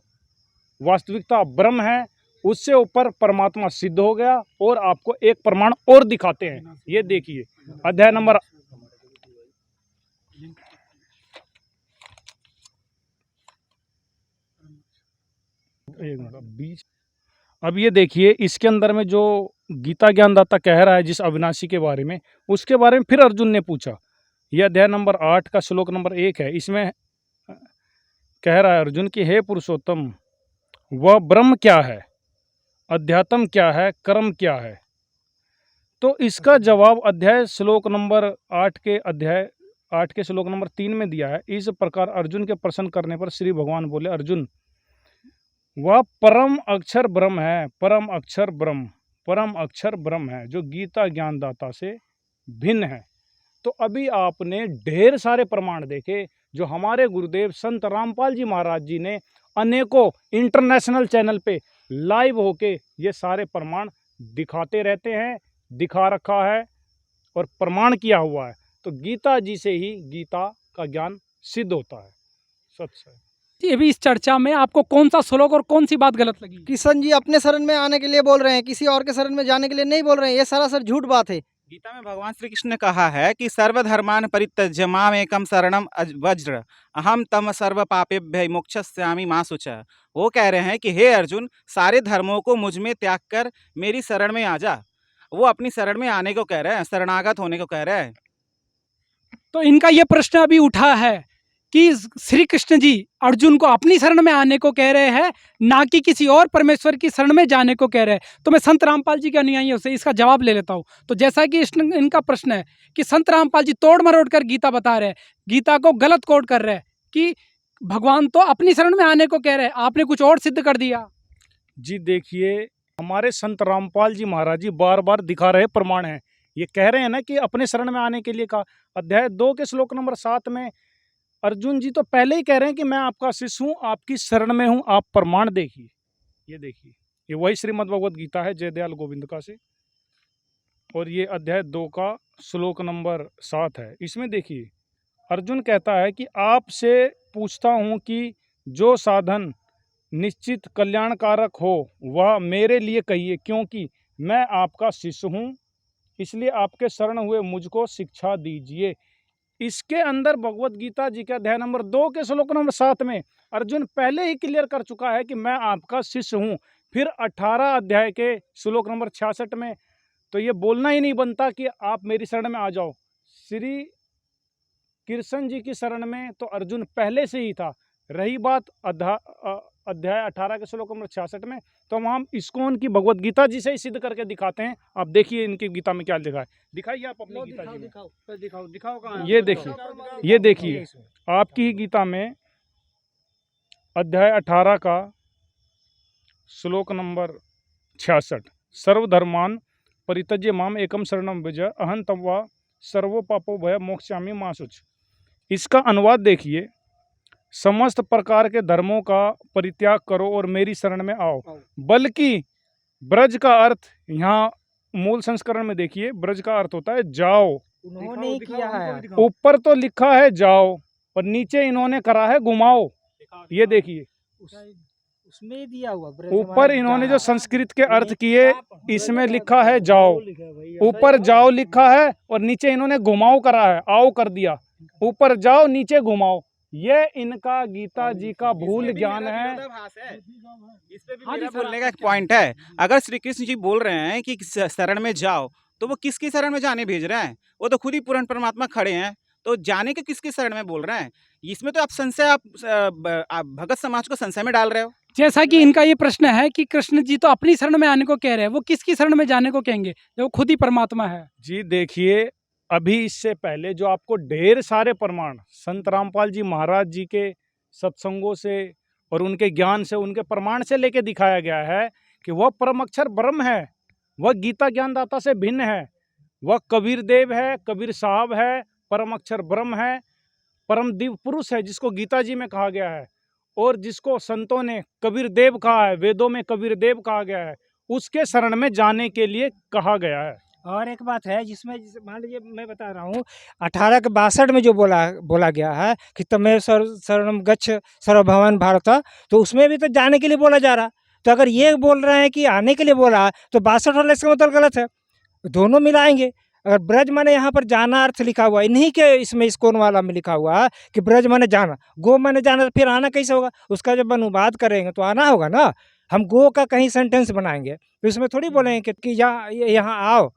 Speaker 4: वास्तविकता ब्रह्म है, उससे ऊपर परमात्मा सिद्ध हो गया। और आपको एक प्रमाण और दिखाते हैं, ये देखिए अध्याय नंबर अब ये देखिए, इसके अंदर में जो गीता ज्ञानदाता कह रहा है जिस अविनाशी के बारे में, उसके बारे में फिर अर्जुन ने पूछा। यह अध्याय नंबर 8 का श्लोक नंबर 1 है। इसमें कह रहा है अर्जुन कि हे पुरुषोत्तम, वह ब्रह्म क्या है, अध्यात्म क्या है, कर्म क्या है। तो इसका जवाब अध्याय श्लोक नंबर 8 के अध्याय 8 के श्लोक नंबर 3 में दिया है। इस प्रकार अर्जुन के प्रश्न करने पर श्री भगवान बोले, अर्जुन वह परम अक्षर ब्रह्म है, परम अक्षर ब्रह्म, परम अक्षर ब्रह्म है, जो गीता ज्ञानदाता से भिन्न है। तो अभी आपने ढेर सारे प्रमाण देखे जो हमारे गुरुदेव संत रामपाल जी महाराज जी ने अनेकों इंटरनेशनल चैनल पे लाइव होके ये सारे प्रमाण दिखाते रहते हैं, दिखा रखा है और प्रमाण किया हुआ है। तो गीता जी से ही गीता का ज्ञान सिद्ध होता है। सच है।
Speaker 2: ये भी इस चर्चा में आपको कौन सा श्लोक और कौन सी बात गलत लगी?
Speaker 6: कृष्ण जी अपने शरण में आने के लिए बोल रहे हैं, किसी और के शरण में जाने के लिए नहीं बोल रहे हैं। ये सरासर झूठ बात है।
Speaker 3: गीता में भगवान श्री कृष्ण ने कहा है कि सर्वधर्मान परित्यज्य माम एकम शरणम वज्र अहम तम सर्व पापेभ्य मोक्षयिष्यामि मा शुचः। वो कह रहे हैं कि हे अर्जुन, सारे धर्मों को मुझ में त्याग कर मेरी शरण में आ जा। वो अपनी शरण में आने को कह रहे हैं, शरणागत होने को कह रहे हैं।
Speaker 2: तो इनका ये प्रश्न अभी उठा है कि श्री कृष्ण जी अर्जुन को अपनी शरण में आने को कह रहे हैं, ना कि किसी और परमेश्वर की शरण में जाने को कह रहे हैं। तो मैं संत रामपाल जी के अनुयायियों से इसका जवाब ले लेता हूँ। तो जैसा कि इनका प्रश्न है कि संत रामपाल जी तोड़ मरोड़ कर गीता बता रहे हैं, गीता को गलत कोट कर रहे हैं कि भगवान तो अपनी शरण में आने को कह रहे हैं, आपने कुछ और सिद्ध कर दिया।
Speaker 4: जी देखिए, हमारे संत रामपाल जी महाराज जी बार बार दिखा रहे प्रमाण हैं। ये कह रहे हैं ना कि अपने शरण में आने के लिए कहा। अध्याय 2 के श्लोक नंबर 7 में अर्जुन जी तो पहले ही कह रहे हैं कि मैं आपका शिष्य हूँ, आपकी शरण में हूँ, आप प्रमाण देखिए। ये देखिए, ये वही श्रीमद् भगवद गीता है जयदयाल गोविंद का से, और ये अध्याय 2 का श्लोक नंबर 7 है। इसमें देखिए अर्जुन कहता है कि आपसे पूछता हूँ कि जो साधन निश्चित कल्याणकारक हो वह मेरे लिए कहिए, क्योंकि मैं आपका शिष्य हूँ, इसलिए आपके शरण हुए मुझको शिक्षा दीजिए। इसके अंदर भगवत गीता जी के अध्याय नंबर 2 के श्लोक नंबर 7 में अर्जुन पहले ही क्लियर कर चुका है कि मैं आपका शिष्य हूँ। फिर 18 अध्याय के श्लोक नंबर 66 में तो ये बोलना ही नहीं बनता कि आप मेरी शरण में आ जाओ। श्री कृष्ण जी की शरण में तो अर्जुन पहले से ही था। रही बात अध्याय 18 के श्लोक नंबर 66 में, तो हम इसकोन की भगवत गीता जी से ही सिद्ध करके दिखाते हैं। आप देखिए इनकी गीता में क्या लिखा है, दिखाइए आप अपनी गीता जी में।
Speaker 3: दिखाओ कहाँ?
Speaker 4: ये देखिए आपकी ही गीता में अध्याय 18 का श्लोक नंबर 66, सर्वधर्मान परित्यज्य माम एकम शरणम व्रज अहं तम सर्वो पापो भय मोक्षयामि मा शुचः। इसका अनुवाद देखिए, समस्त प्रकार के धर्मों का परित्याग करो और मेरी शरण में आओ। बल्कि ब्रज का अर्थ यहाँ मूल संस्करण में देखिए, ब्रज का अर्थ होता है जाओ,
Speaker 9: उन्होंने ही किया है।
Speaker 4: ऊपर तो लिखा है जाओ और नीचे इन्होंने करा है घुमाओ। ये देखिए
Speaker 9: उसमें ही दिया हुआ
Speaker 4: ऊपर इन्होंने जो संस्कृत के अर्थ किए, इसमें लिखा है जाओ, ऊपर जाओ लिखा है और नीचे इन्होंने घुमाओ करा है, आओ कर दिया। ऊपर जाओ नीचे घुमाओ, ये इनका गीता जी का भूल ज्ञान है।
Speaker 3: इस पे भी मेरा बोलने का एक पॉइंट है। अगर श्री कृष्ण जी बोल रहे हैं कि शरण में जाओ, तो वो किसकी शरण में जाने भेज रहे हैं? वो तो खुद ही पूर्ण परमात्मा खड़े हैं, तो जाने के किसकी शरण में बोल रहे हैं? इसमें तो आप संशय, आप भगत समाज को संशय में डाल रहे हो।
Speaker 2: जैसा कि इनका ये प्रश्न है कि कृष्ण जी तो अपनी शरण में आने को कह रहे हैं, वो किसकी शरण में जाने को कहेंगे जब वो खुद ही परमात्मा है?
Speaker 4: जी देखिए, अभी इससे पहले जो आपको ढेर सारे प्रमाण संत रामपाल जी महाराज जी के सत्संगों से और उनके ज्ञान से, उनके प्रमाण से लेके दिखाया गया है कि वह परम अक्षर ब्रह्म है, वह गीता ज्ञानदाता से भिन्न है, वह कबीर देव है, कबीर साहब है, परम अक्षर ब्रह्म है, परम दिव्य पुरुष है जिसको गीता जी में कहा गया है और जिसको संतों ने कबीर देव कहा है, वेदों में कबीर देव कहा गया है, उसके शरण में जाने के लिए कहा गया है।
Speaker 9: और एक बात है जिसमें मान लीजिए मैं बता रहा हूँ 1862 में जो बोला गया है कि तमेव शरणम गच्छ सर्वभवन भारत, तो उसमें भी तो जाने के लिए बोला जा रहा। तो अगर ये बोल रहे हैं कि आने के लिए बोला तो 62 वाला इसका मतलब गलत है, दोनों मिलाएंगे। अगर ब्रज माने यहाँ पर जाना अर्थ लिखा हुआ है, इन्हीं के इसमें इस्कोन वाला में लिखा हुआ है कि ब्रज माने जाना, गो माने जाना, तो फिर आना कैसे होगा? उसका जब अनुवाद करेंगे तो आना होगा ना। हम गो का कहीं सेंटेंस बनाएंगे तो इसमें थोड़ी बोलेंगे कि यहाँ आओ,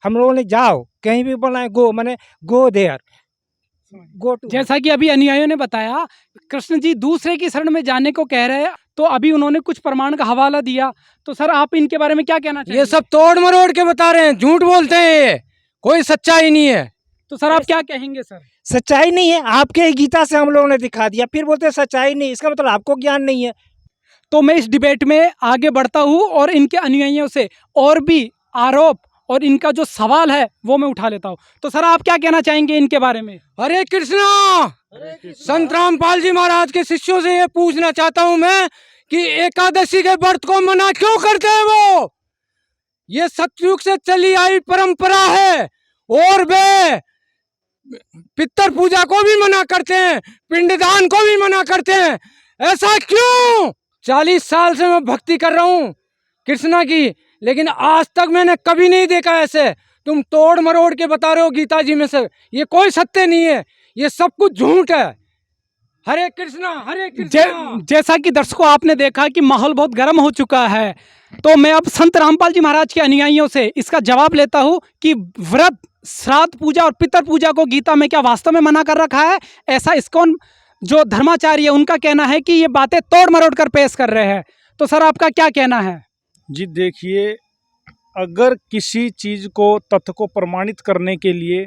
Speaker 9: हम लोगों ने जाओ, कहीं भी बोलना है गो माने गो देयर, गो टू।
Speaker 2: जैसा कि अभी अनुयायियों ने बताया, कृष्ण जी दूसरे की शरण में जाने को कह रहे हैं, तो अभी उन्होंने कुछ प्रमाण का हवाला दिया, तो सर आप इनके बारे में क्या कहना चाहेंगे?
Speaker 9: ये सब तोड़ मरोड़ के बता रहे हैं, झूठ बोलते हैं, ये कोई सच्चाई नहीं है।
Speaker 2: तो सर आप क्या कहेंगे? सर
Speaker 9: सच्चाई नहीं है, आपके ही गीता से हम लोगों ने दिखा दिया, फिर बोलते हैं सच्चाई नहीं, इसका मतलब आपको ज्ञान नहीं है।
Speaker 2: तो मैं इस डिबेट में आगे बढ़ता हूँ और इनके अनुयायियों से और भी आरोप और इनका जो सवाल है वो मैं उठा लेता हूँ। तो सर आप क्या कहना चाहेंगे इनके बारे में?
Speaker 9: हरे कृष्णा। संत रामपाल जी महाराज के शिष्यों से ये पूछना चाहता हूँ मैं कि एकादशी के व्रत को मना क्यों करते हैं वो? ये सतयुग से चली आई परंपरा है और वे पितर पूजा को भी मना करते हैं, पिंडदान को भी मना करते हैं। ऐसा क्यों? 40 साल से मैं भक्ति कर रहा हूँ कृष्णा की, लेकिन आज तक मैंने कभी नहीं देखा ऐसे। तुम तोड़ मरोड़ के बता रहे हो गीता जी में से, ये कोई सत्य नहीं है, ये सब कुछ झूठ है। हरे कृष्णा हरे कृष्णा।
Speaker 2: जैसा कि दर्शकों आपने देखा कि माहौल बहुत गर्म हो चुका है, तो मैं अब संत रामपाल जी महाराज के अनुयायियों से इसका जवाब लेता हूँ कि व्रत, श्राद्ध पूजा और पितर पूजा को गीता में क्या वास्तव में मना कर रखा है? ऐसा इस्कॉन जो धर्माचार्य है उनका कहना है कि ये बातें तोड़ मरोड़ कर पेश कर रहे हैं। तो सर आपका क्या कहना है?
Speaker 4: जी देखिए, अगर किसी चीज़ को, तथ्य को प्रमाणित करने के लिए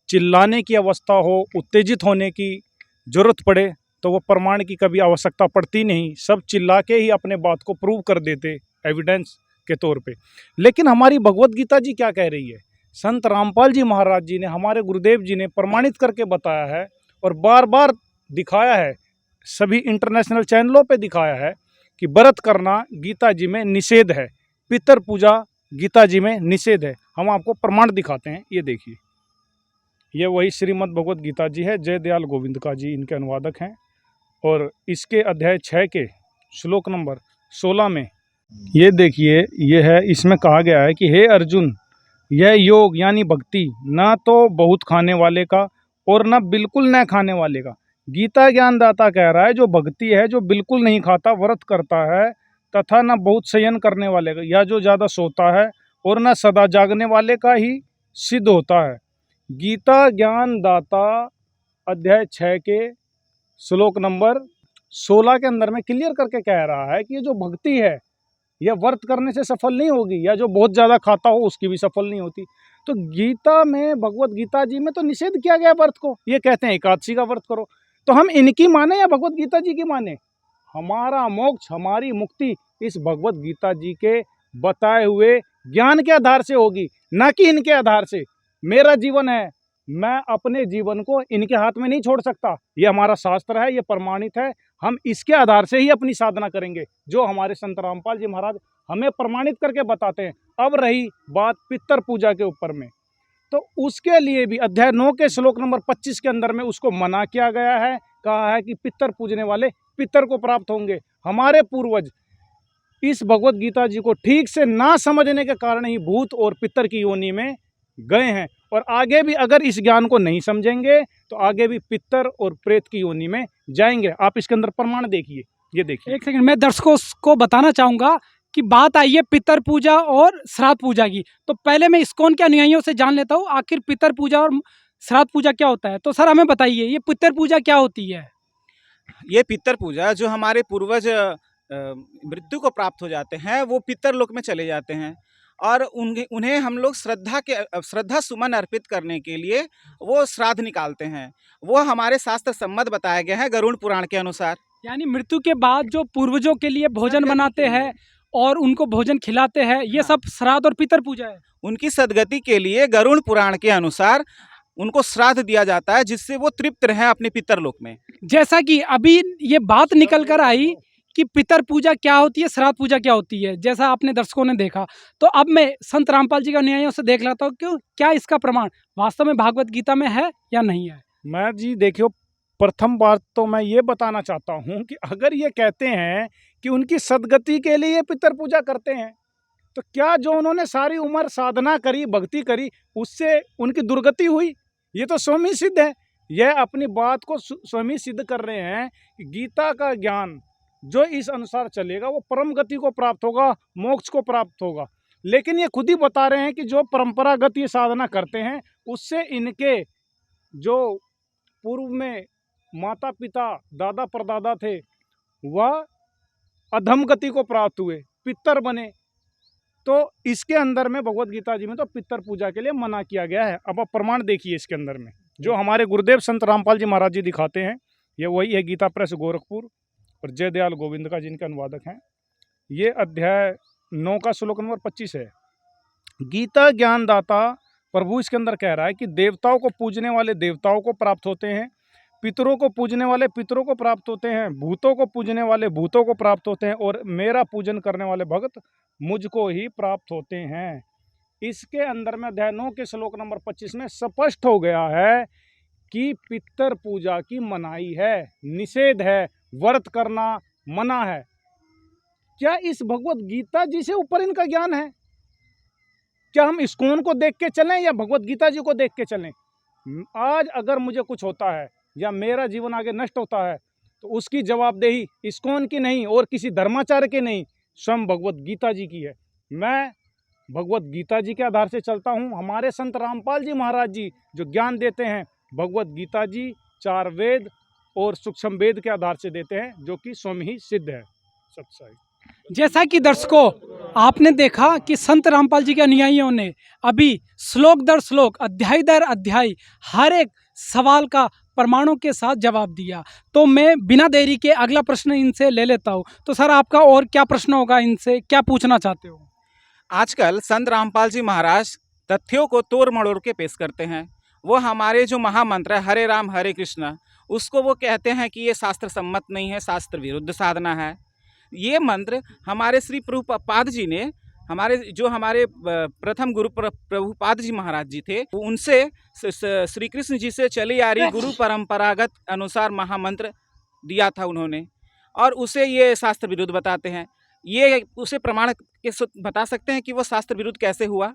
Speaker 4: चिल्लाने की अवस्था हो, उत्तेजित होने की जरूरत पड़े, तो वो प्रमाण की कभी आवश्यकता पड़ती नहीं। सब चिल्ला के ही अपने बात को प्रूव कर देते एविडेंस के तौर पे। लेकिन हमारी भगवत गीता जी क्या कह रही है? संत रामपाल जी महाराज जी ने, हमारे गुरुदेव जी ने प्रमाणित करके बताया है और बार बार दिखाया है, सभी इंटरनेशनल चैनलों पे दिखाया है कि व्रत करना गीता जी में निषेध है, पितर पूजा गीता जी में निषेध है। हम आपको प्रमाण दिखाते हैं, ये देखिए, ये वही श्रीमद् भगवत गीता जी है, जय दयाल गोविंद का जी इनके अनुवादक हैं। और इसके अध्याय 6 के श्लोक नंबर 16 में ये देखिए, ये है, इसमें कहा गया है कि हे अर्जुन, यह योग यानी भक्ति ना तो बहुत खाने वाले का और ना बिल्कुल न खाने वाले का। गीता ज्ञानदाता कह रहा है जो भक्ति है, जो बिल्कुल नहीं खाता, व्रत करता है, तथा न बहुत शयन करने वाले का, या जो ज़्यादा सोता है, और न सदा जागने वाले का ही सिद्ध होता है। गीता ज्ञानदाता अध्याय 6 के श्लोक नंबर 16 के अंदर में क्लियर करके कह रहा है कि ये जो भक्ति है यह व्रत करने से सफल नहीं होगी, या जो बहुत ज़्यादा खाता हो उसकी भी सफल नहीं होती। तो गीता में, भगवत गीता जी में तो निषेध किया गया व्रत को। ये कहते हैं एकादशी का व्रत करो, तो हम इनकी माने या भगवत गीता जी की माने? हमारा मोक्ष, हमारी मुक्ति इस भगवत गीता जी के बताए हुए ज्ञान के आधार से होगी, ना कि इनके आधार से। मेरा जीवन है, मैं अपने जीवन को इनके हाथ में नहीं छोड़ सकता। ये हमारा शास्त्र है, ये प्रमाणित है, हम इसके आधार से ही अपनी साधना करेंगे, जो हमारे संत रामपाल जी महाराज हमें प्रमाणित करके बताते हैं। अब रही बात पितर पूजा के ऊपर में, तो उसके लिए भी अध्याय 9 के श्लोक नंबर 25 के अंदर में उसको मना किया गया है। कहा है कि पितर पूजने वाले पितर को प्राप्त होंगे। हमारे पूर्वज इस भगवत गीता जी को ठीक से ना समझने के कारण ही भूत और पितर की योनि में गए हैं, और आगे भी अगर इस ज्ञान को नहीं समझेंगे तो आगे भी पितर और प्रेत की योनि में जाएंगे। आप इसके अंदर प्रमाण देखिए, ये देखिए।
Speaker 2: एक सेकंड, मैं दर्शकों को बताना चाहूँगा कि बात आई है पितर पूजा और श्राद्ध पूजा की, तो पहले मैं इस्कॉन के अनुयायियों से जान लेता हूँ आखिर पितर पूजा और श्राद्ध पूजा क्या होता है। तो सर हमें बताइए, ये पितर पूजा क्या होती है?
Speaker 3: ये पितर पूजा, जो हमारे पूर्वज मृत्यु को प्राप्त हो जाते हैं, वो पितर लोक में चले जाते हैं, और उन्हें हम लोग श्रद्धा सुमन अर्पित करने के लिए वो श्राद्ध निकालते हैं। वो हमारे शास्त्र सम्मत बताया गया है गरुड़ पुराण के अनुसार।
Speaker 2: यानी मृत्यु के बाद जो पूर्वजों के लिए भोजन बनाते हैं और उनको भोजन खिलाते हैं, ये सब श्राद्ध और पितर पूजा है।
Speaker 3: उनकी सदगति के लिए गरुड़ पुराण के अनुसार उनको श्राद्ध दिया जाता है, जिससे वो तृप्त रहें अपने पितर लोक में।
Speaker 2: जैसा कि अभी ये बात निकल कर आई कि पितर पूजा क्या होती है, श्राद्ध पूजा क्या होती है, जैसा आपने दर्शकों ने देखा, तो अब मैं संत रामपाल जी के अनुयायियों से देख लेता हूँ क्यों क्या इसका प्रमाण वास्तव में भागवत गीता में है या नहीं है।
Speaker 4: मैं जी देखियो, प्रथम बात तो मैं ये बताना चाहता हूँ कि अगर ये कहते हैं कि उनकी सदगति के लिए ये पितर पूजा करते हैं, तो क्या जो उन्होंने सारी उम्र साधना करी, भक्ति करी, उससे उनकी दुर्गति हुई? ये तो स्वयं ही सिद्ध है। यह अपनी बात को स्वयं ही सिद्ध कर रहे हैं कि गीता का ज्ञान जो इस अनुसार चलेगा वो परम गति को प्राप्त होगा, मोक्ष को प्राप्त होगा। लेकिन ये खुद ही बता रहे हैं कि जो परंपरागत ये साधना करते हैं, उससे इनके जो पूर्व में माता पिता दादा परदादा थे वह अधम गति को प्राप्त हुए, पितर बने। तो इसके अंदर में भगवत गीता जी में तो पितर पूजा के लिए मना किया गया है। अब आप प्रमाण देखिए इसके अंदर में, जो हमारे गुरुदेव संत रामपाल जी महाराज जी दिखाते हैं, ये वही है गीता प्रेस गोरखपुर और जय दयाल गोविंद का, जिनके अनुवादक हैं। ये अध्याय 9 का श्लोक नंबर 25 है। गीता ज्ञानदाता प्रभु इसके अंदर कह रहा है कि देवताओं को पूजने वाले देवताओं को प्राप्त होते हैं, पितरों को पूजने वाले पितरों को प्राप्त होते हैं, भूतों को पूजने वाले भूतों को प्राप्त होते हैं, और मेरा पूजन करने वाले भक्त मुझको ही प्राप्त होते हैं। इसके अंदर में अध्याय 9 के श्लोक नंबर 25 में स्पष्ट हो गया है कि पितर पूजा की मनाही है, निषेध है, व्रत करना मना है। क्या इस भगवत गीता जी से ऊपर इनका ज्ञान है? क्या हम इस्कॉन को देख के चलें या भगवत गीता जी को देख के चलें? आज अगर मुझे कुछ होता है या मेरा जीवन आगे नष्ट होता है, तो उसकी जवाबदेही इस्कॉन की नहीं और किसी धर्माचार्य की नहीं, स्वयं भगवत गीता जी की है। मैं भगवत गीता जी के आधार से चलता हूँ। हमारे संत रामपाल जी महाराज जी जो ज्ञान देते हैं, भगवत गीता जी 4 वेद और सूक्ष्म वेद के आधार से देते हैं, जो कि स्वयं ही सिद्ध है। सत्साई।
Speaker 2: जैसा कि दर्शकों आपने देखा कि संत रामपाल जी के अनुयायियों ने अभी श्लोक दर श्लोक, अध्याय दर अध्याय हर एक सवाल का प्रमाणों के साथ जवाब दिया। तो मैं बिना देरी के अगला प्रश्न इनसे ले लेता हूँ। तो सर आपका और क्या प्रश्न होगा, इनसे क्या पूछना चाहते हो?
Speaker 3: आजकल संत रामपाल जी महाराज तथ्यों को तोड़ मड़ोड़ के पेश करते हैं। वो हमारे जो महामंत्र है हरे राम हरे कृष्ण, उसको वो कहते हैं कि ये शास्त्र सम्मत नहीं है, शास्त्र विरुद्ध साधना है। ये मंत्र हमारे श्री प्रभुपाद जी ने, हमारे प्रथम गुरु प्रभुपाद जी महाराज जी थे, उनसे श्री कृष्ण जी से चली आ रही गुरु परंपरागत अनुसार महामंत्र दिया था उन्होंने, और उसे ये शास्त्र विरुद्ध बताते हैं। ये उसे प्रमाण के बता सकते हैं कि वो शास्त्र विरुद्ध कैसे हुआ?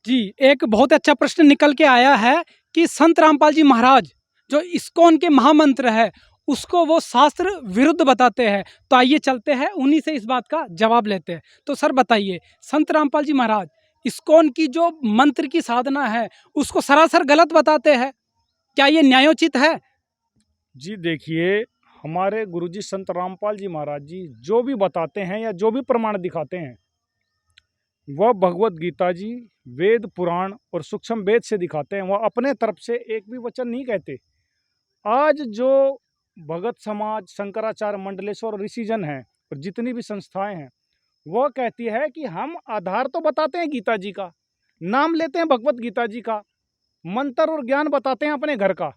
Speaker 2: जी, एक बहुत अच्छा प्रश्न निकल के आया है कि संत रामपाल जी महाराज जो इस्कॉन के महामंत्र है उसको वो शास्त्र विरुद्ध बताते हैं। तो आइए चलते हैं उन्हीं से इस बात का जवाब लेते हैं। तो सर बताइए, संत रामपाल जी महाराज इस्कॉन की जो मंत्र की साधना है उसको सरासर गलत बताते हैं, क्या ये न्यायोचित है?
Speaker 4: जी देखिए, हमारे गुरुजी संत रामपाल जी महाराज जी जो भी बताते हैं या जो भी प्रमाण दिखाते हैं, वह भगवत गीता जी वेद पुराण और सूक्ष्म वेद से दिखाते हैं। वह अपने तरफ से एक भी वचन नहीं कहते। आज जो भगत समाज, शंकराचार्य, मंडलेश्वर, ऋषिजन हैं और जितनी भी संस्थाएं हैं, वह कहती है कि हम आधार तो बताते हैं गीता जी का, नाम लेते हैं भगवत गीता जी का, मंत्र और ज्ञान बताते हैं अपने घर का।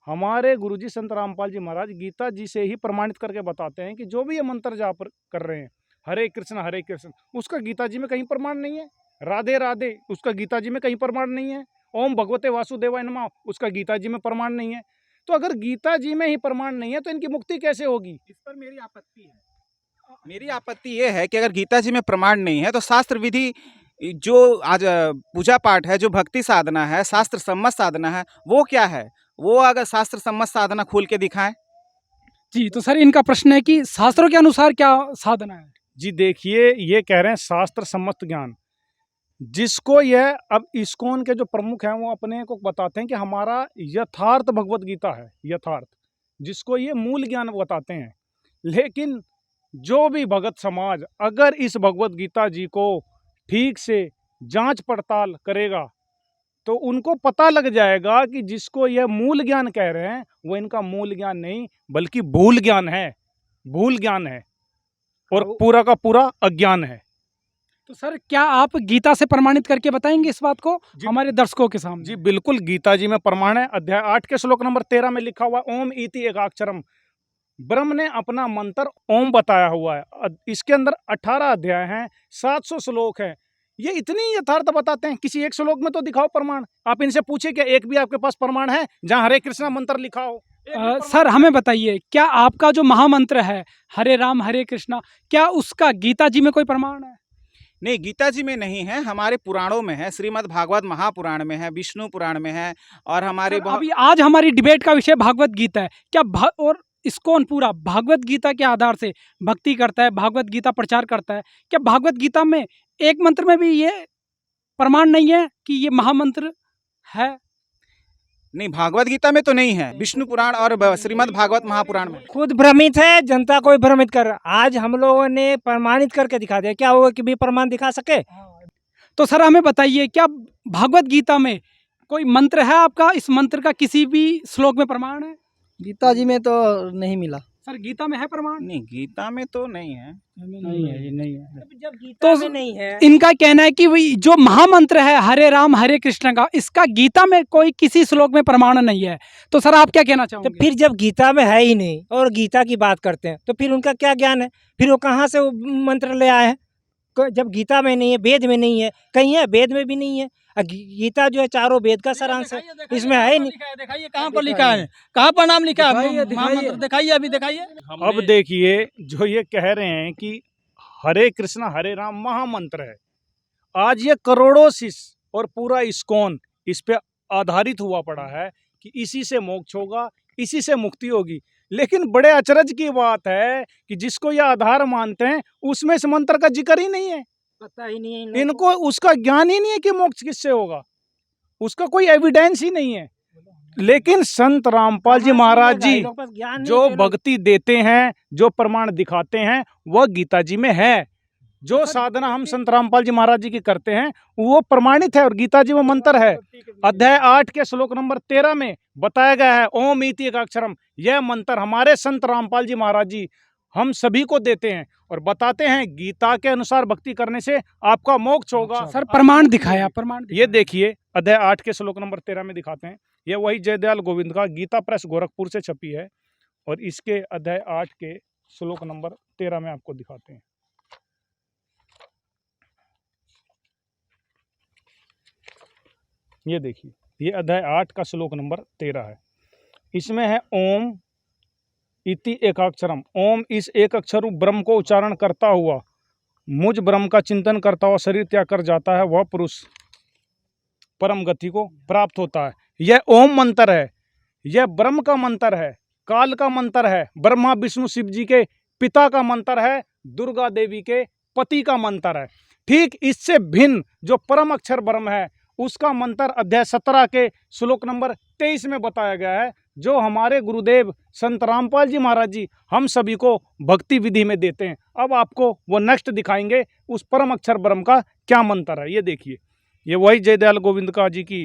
Speaker 4: हमारे गुरुजी संत रामपाल जी महाराज गीता जी से ही प्रमाणित करके बताते हैं कि जो भी ये मंत्र जाप कर रहे हैं, हरे कृष्ण, उसका गीता जी में कहीं प्रमाण नहीं है। राधे राधे उसका गीता जी में कहीं प्रमाण नहीं है। ओम भगवते वासुदेवाय नमः उसका गीता जी में प्रमाण नहीं है। तो अगर गीता जी में ही प्रमाण नहीं है तो इनकी मुक्ति कैसे होगी?
Speaker 3: इस पर मेरी आपत्ति है। मेरी आपत्ति ये है कि अगर गीता जी में प्रमाण नहीं है तो शास्त्र विधि जो आज पूजा पाठ है, जो भक्ति साधना है, शास्त्र सम्मत साधना है, वो क्या है? वो अगर शास्त्र सम्मत साधना खोल के दिखाएं।
Speaker 2: जी, तो सर इनका प्रश्न है कि शास्त्रों के अनुसार क्या साधना है?
Speaker 4: जी देखिए, ये कह रहे हैं शास्त्र सम्मत ज्ञान, जिसको यह अब इस्कॉन के जो प्रमुख हैं वो अपने को बताते हैं कि हमारा यथार्थ भगवत गीता है, यथार्थ, जिसको ये मूल ज्ञान बताते हैं। लेकिन जो भी भगत समाज अगर इस भगवत गीता जी को ठीक से जांच पड़ताल करेगा तो उनको पता लग जाएगा कि जिसको यह मूल ज्ञान कह रहे हैं वो इनका मूल ज्ञान नहीं बल्कि भूल ज्ञान है, भूल ज्ञान है और पूरा का पूरा अज्ञान है।
Speaker 2: तो सर क्या आप गीता से प्रमाणित करके बताएंगे इस बात को हमारे दर्शकों के सामने?
Speaker 4: जी बिल्कुल, गीता जी में प्रमाण है। अध्याय 8 के श्लोक नंबर 13 में लिखा हुआ ओम इति एकाक्षरम, ब्रह्म ने अपना मंत्र ओम बताया हुआ है। इसके अंदर 18 अध्याय हैं, 700 श्लोक हैं। ये इतनी यथार्थ बताते हैं, किसी एक श्लोक में तो दिखाओ प्रमाण। आप इनसे पूछे क्या एक भी आपके पास प्रमाण है जहाँ हरे कृष्णा मंत्र लिखा हो?
Speaker 2: सर हमें बताइए, क्या आपका जो महामंत्र है हरे राम हरे कृष्णा, क्या उसका गीता जी में कोई प्रमाण है?
Speaker 3: नहीं, गीता जी में नहीं है, हमारे पुराणों में है। श्रीमद् भागवत महापुराण में है, विष्णु पुराण में है और हमारे
Speaker 2: अभी आज हमारी डिबेट का विषय भागवत गीता है। क्या और इस्कॉन पूरा भागवत गीता के आधार से भक्ति करता है, भागवत गीता प्रचार करता है। क्या भागवत गीता में एक मंत्र में भी ये प्रमाण नहीं है कि ये महामंत्र है?
Speaker 3: नहीं, भागवत गीता में तो नहीं है, विष्णु पुराण और श्रीमद् भागवत महापुराण में।
Speaker 9: खुद भ्रमित है, जनता को भी भ्रमित कर। आज हम लोगों ने प्रमाणित करके दिखा दिया, क्या होगा कि भी प्रमाण दिखा सके?
Speaker 2: तो सर हमें बताइए, क्या भागवत गीता में कोई मंत्र है आपका, इस मंत्र का किसी भी श्लोक में प्रमाण है?
Speaker 6: गीता जी में तो नहीं मिला।
Speaker 2: सर गीता में है प्रमाण?
Speaker 3: नहीं, गीता में तो नहीं है।
Speaker 4: नहीं है, ये नहीं है।
Speaker 9: जब गीता
Speaker 2: तो
Speaker 9: में नहीं है,
Speaker 2: इनका कहना है कि वही जो महामंत्र है हरे राम हरे कृष्ण का, इसका गीता में कोई किसी श्लोक में प्रमाण नहीं है। तो सर आप क्या कहना
Speaker 9: तो
Speaker 2: चाहोगे?
Speaker 9: फिर जब गीता में है ही नहीं और गीता की बात करते हैं तो फिर उनका क्या ज्ञान है? फिर वो कहाँ से वो मंत्र ले आए हैं? जब गीता में नहीं है, वेद में नहीं है, कहीं है वेद में भी नहीं है। गीता जो है चारों वेद का सारांश है, इसमें है ही नहीं।
Speaker 2: दिखाइए कहाँ पर लिखा है, कहाँ पर नाम लिखा है?
Speaker 9: दिखाइए,
Speaker 2: अभी दिखाइए।
Speaker 4: अब देखिए, जो ये कह रहे हैं कि हरे कृष्णा हरे राम महामंत्र है, आज ये करोड़ों शिष्य और पूरा इस्कॉन इस पे आधारित हुआ पड़ा है कि इसी से मोक्ष होगा, इसी से मुक्ति होगी। लेकिन बड़े अचरज की बात है कि जिसको ये आधार मानते हैं उसमें इस मंत्र का जिक्र ही नहीं है।
Speaker 9: पता ही नहीं है
Speaker 4: इनको उसका ज्ञान ही नहीं है कि मोक्ष किससे होगा, उसका कोई एविडेंस ही नहीं है। लेकिन संत रामपाल जी महाराज जी जो भक्ति देते हैं, जो प्रमाण दिखाते हैं, वह गीता जी में है। जो साधना हम संत रामपाल जी महाराज जी की करते हैं वो प्रमाणित है और गीता जी में मंत्र है। अध्याय 8 के श्लोक नंबर 13 में बताया गया है ओम इति एकाक्षरम। यह मंत्र हमारे संत रामपाल जी महाराज जी हम सभी को देते हैं और बताते हैं गीता के अनुसार भक्ति करने से आपका मोक्ष होगा।
Speaker 2: सर प्रमाण दिखाया, प्रमाण
Speaker 4: ये देखिए, अध्याय 8 के श्लोक नंबर 13 में दिखाते हैं। यह वही जयदयाल गोविंद का गीता प्रेस गोरखपुर से छपी है और इसके अध्याय 8 के श्लोक नंबर 13 में आपको दिखाते हैं। ये देखिए, ये अध्याय 8 का श्लोक नंबर 13 है। इसमें है ओम इति एकाक्षरम। ओम इस एक अक्षर ब्रह्म को उच्चारण करता हुआ मुझ ब्रह्म का चिंतन करता हुआ शरीर त्याग कर जाता है, वह पुरुष परम गति को प्राप्त होता है। यह ओम मंत्र है, यह ब्रह्म का मंत्र है, काल का मंत्र है, ब्रह्मा विष्णु शिव जी के पिता का मंत्र है, दुर्गा देवी के पति का मंत्र है। ठीक इससे भिन्न जो परम अक्षर ब्रह्म है उसका मंत्र अध्याय 17 के श्लोक नंबर 23 में बताया गया है, जो हमारे गुरुदेव संत रामपाल जी महाराज जी हम सभी को भक्ति विधि में देते हैं। अब आपको वो नेक्स्ट दिखाएंगे उस परम अक्षर ब्रह्म का क्या मंत्र है। ये देखिए, ये वही जयदयाल गोविंद का जी की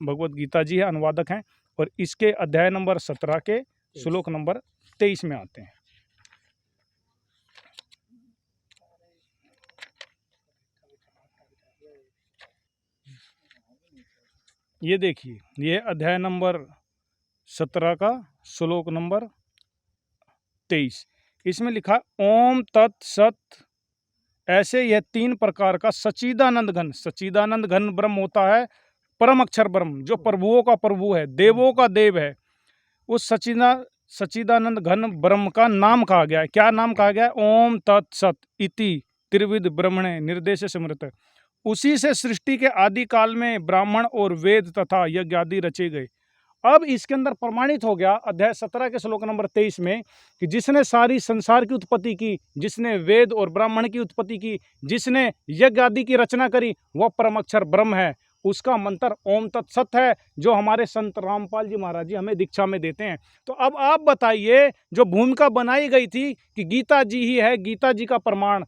Speaker 4: भगवत गीता जी है, अनुवादक हैं और इसके अध्याय नंबर 17 के श्लोक नंबर 23 में आते हैं। ये देखिए, ये अध्याय नंबर 17 का श्लोक नंबर 23, इसमें लिखा ओम तत् सत ऐसे यह 3 प्रकार का सच्चिदानंद घन ब्रह्म होता है, परम अक्षर ब्रह्म जो प्रभुओं का प्रभु है, देवों का देव है। उस सच्चिदानंद घन ब्रह्म का नाम कहा गया है। क्या नाम कहा गया है? ओम तत्सत इति त्रिविध ब्रह्मणे निर्देश स्मृत। उसी से सृष्टि के आदि काल में ब्राह्मण और वेद तथा यज्ञ आदि रचे गए। अब इसके अंदर प्रमाणित हो गया अध्याय 17 के श्लोक नंबर 23 में कि जिसने सारी संसार की उत्पत्ति की, जिसने वेद और ब्राह्मण की उत्पत्ति की, जिसने यज्ञ आदि की रचना करी, वह परम अक्षर ब्रह्म है। उसका मंत्र ओम तत्सत है, जो हमारे संत रामपाल जी महाराज जी हमें दीक्षा में देते हैं। तो अब आप बताइए, जो भूमिका बनाई गई थी कि गीता जी ही है गीता जी का प्रमाण,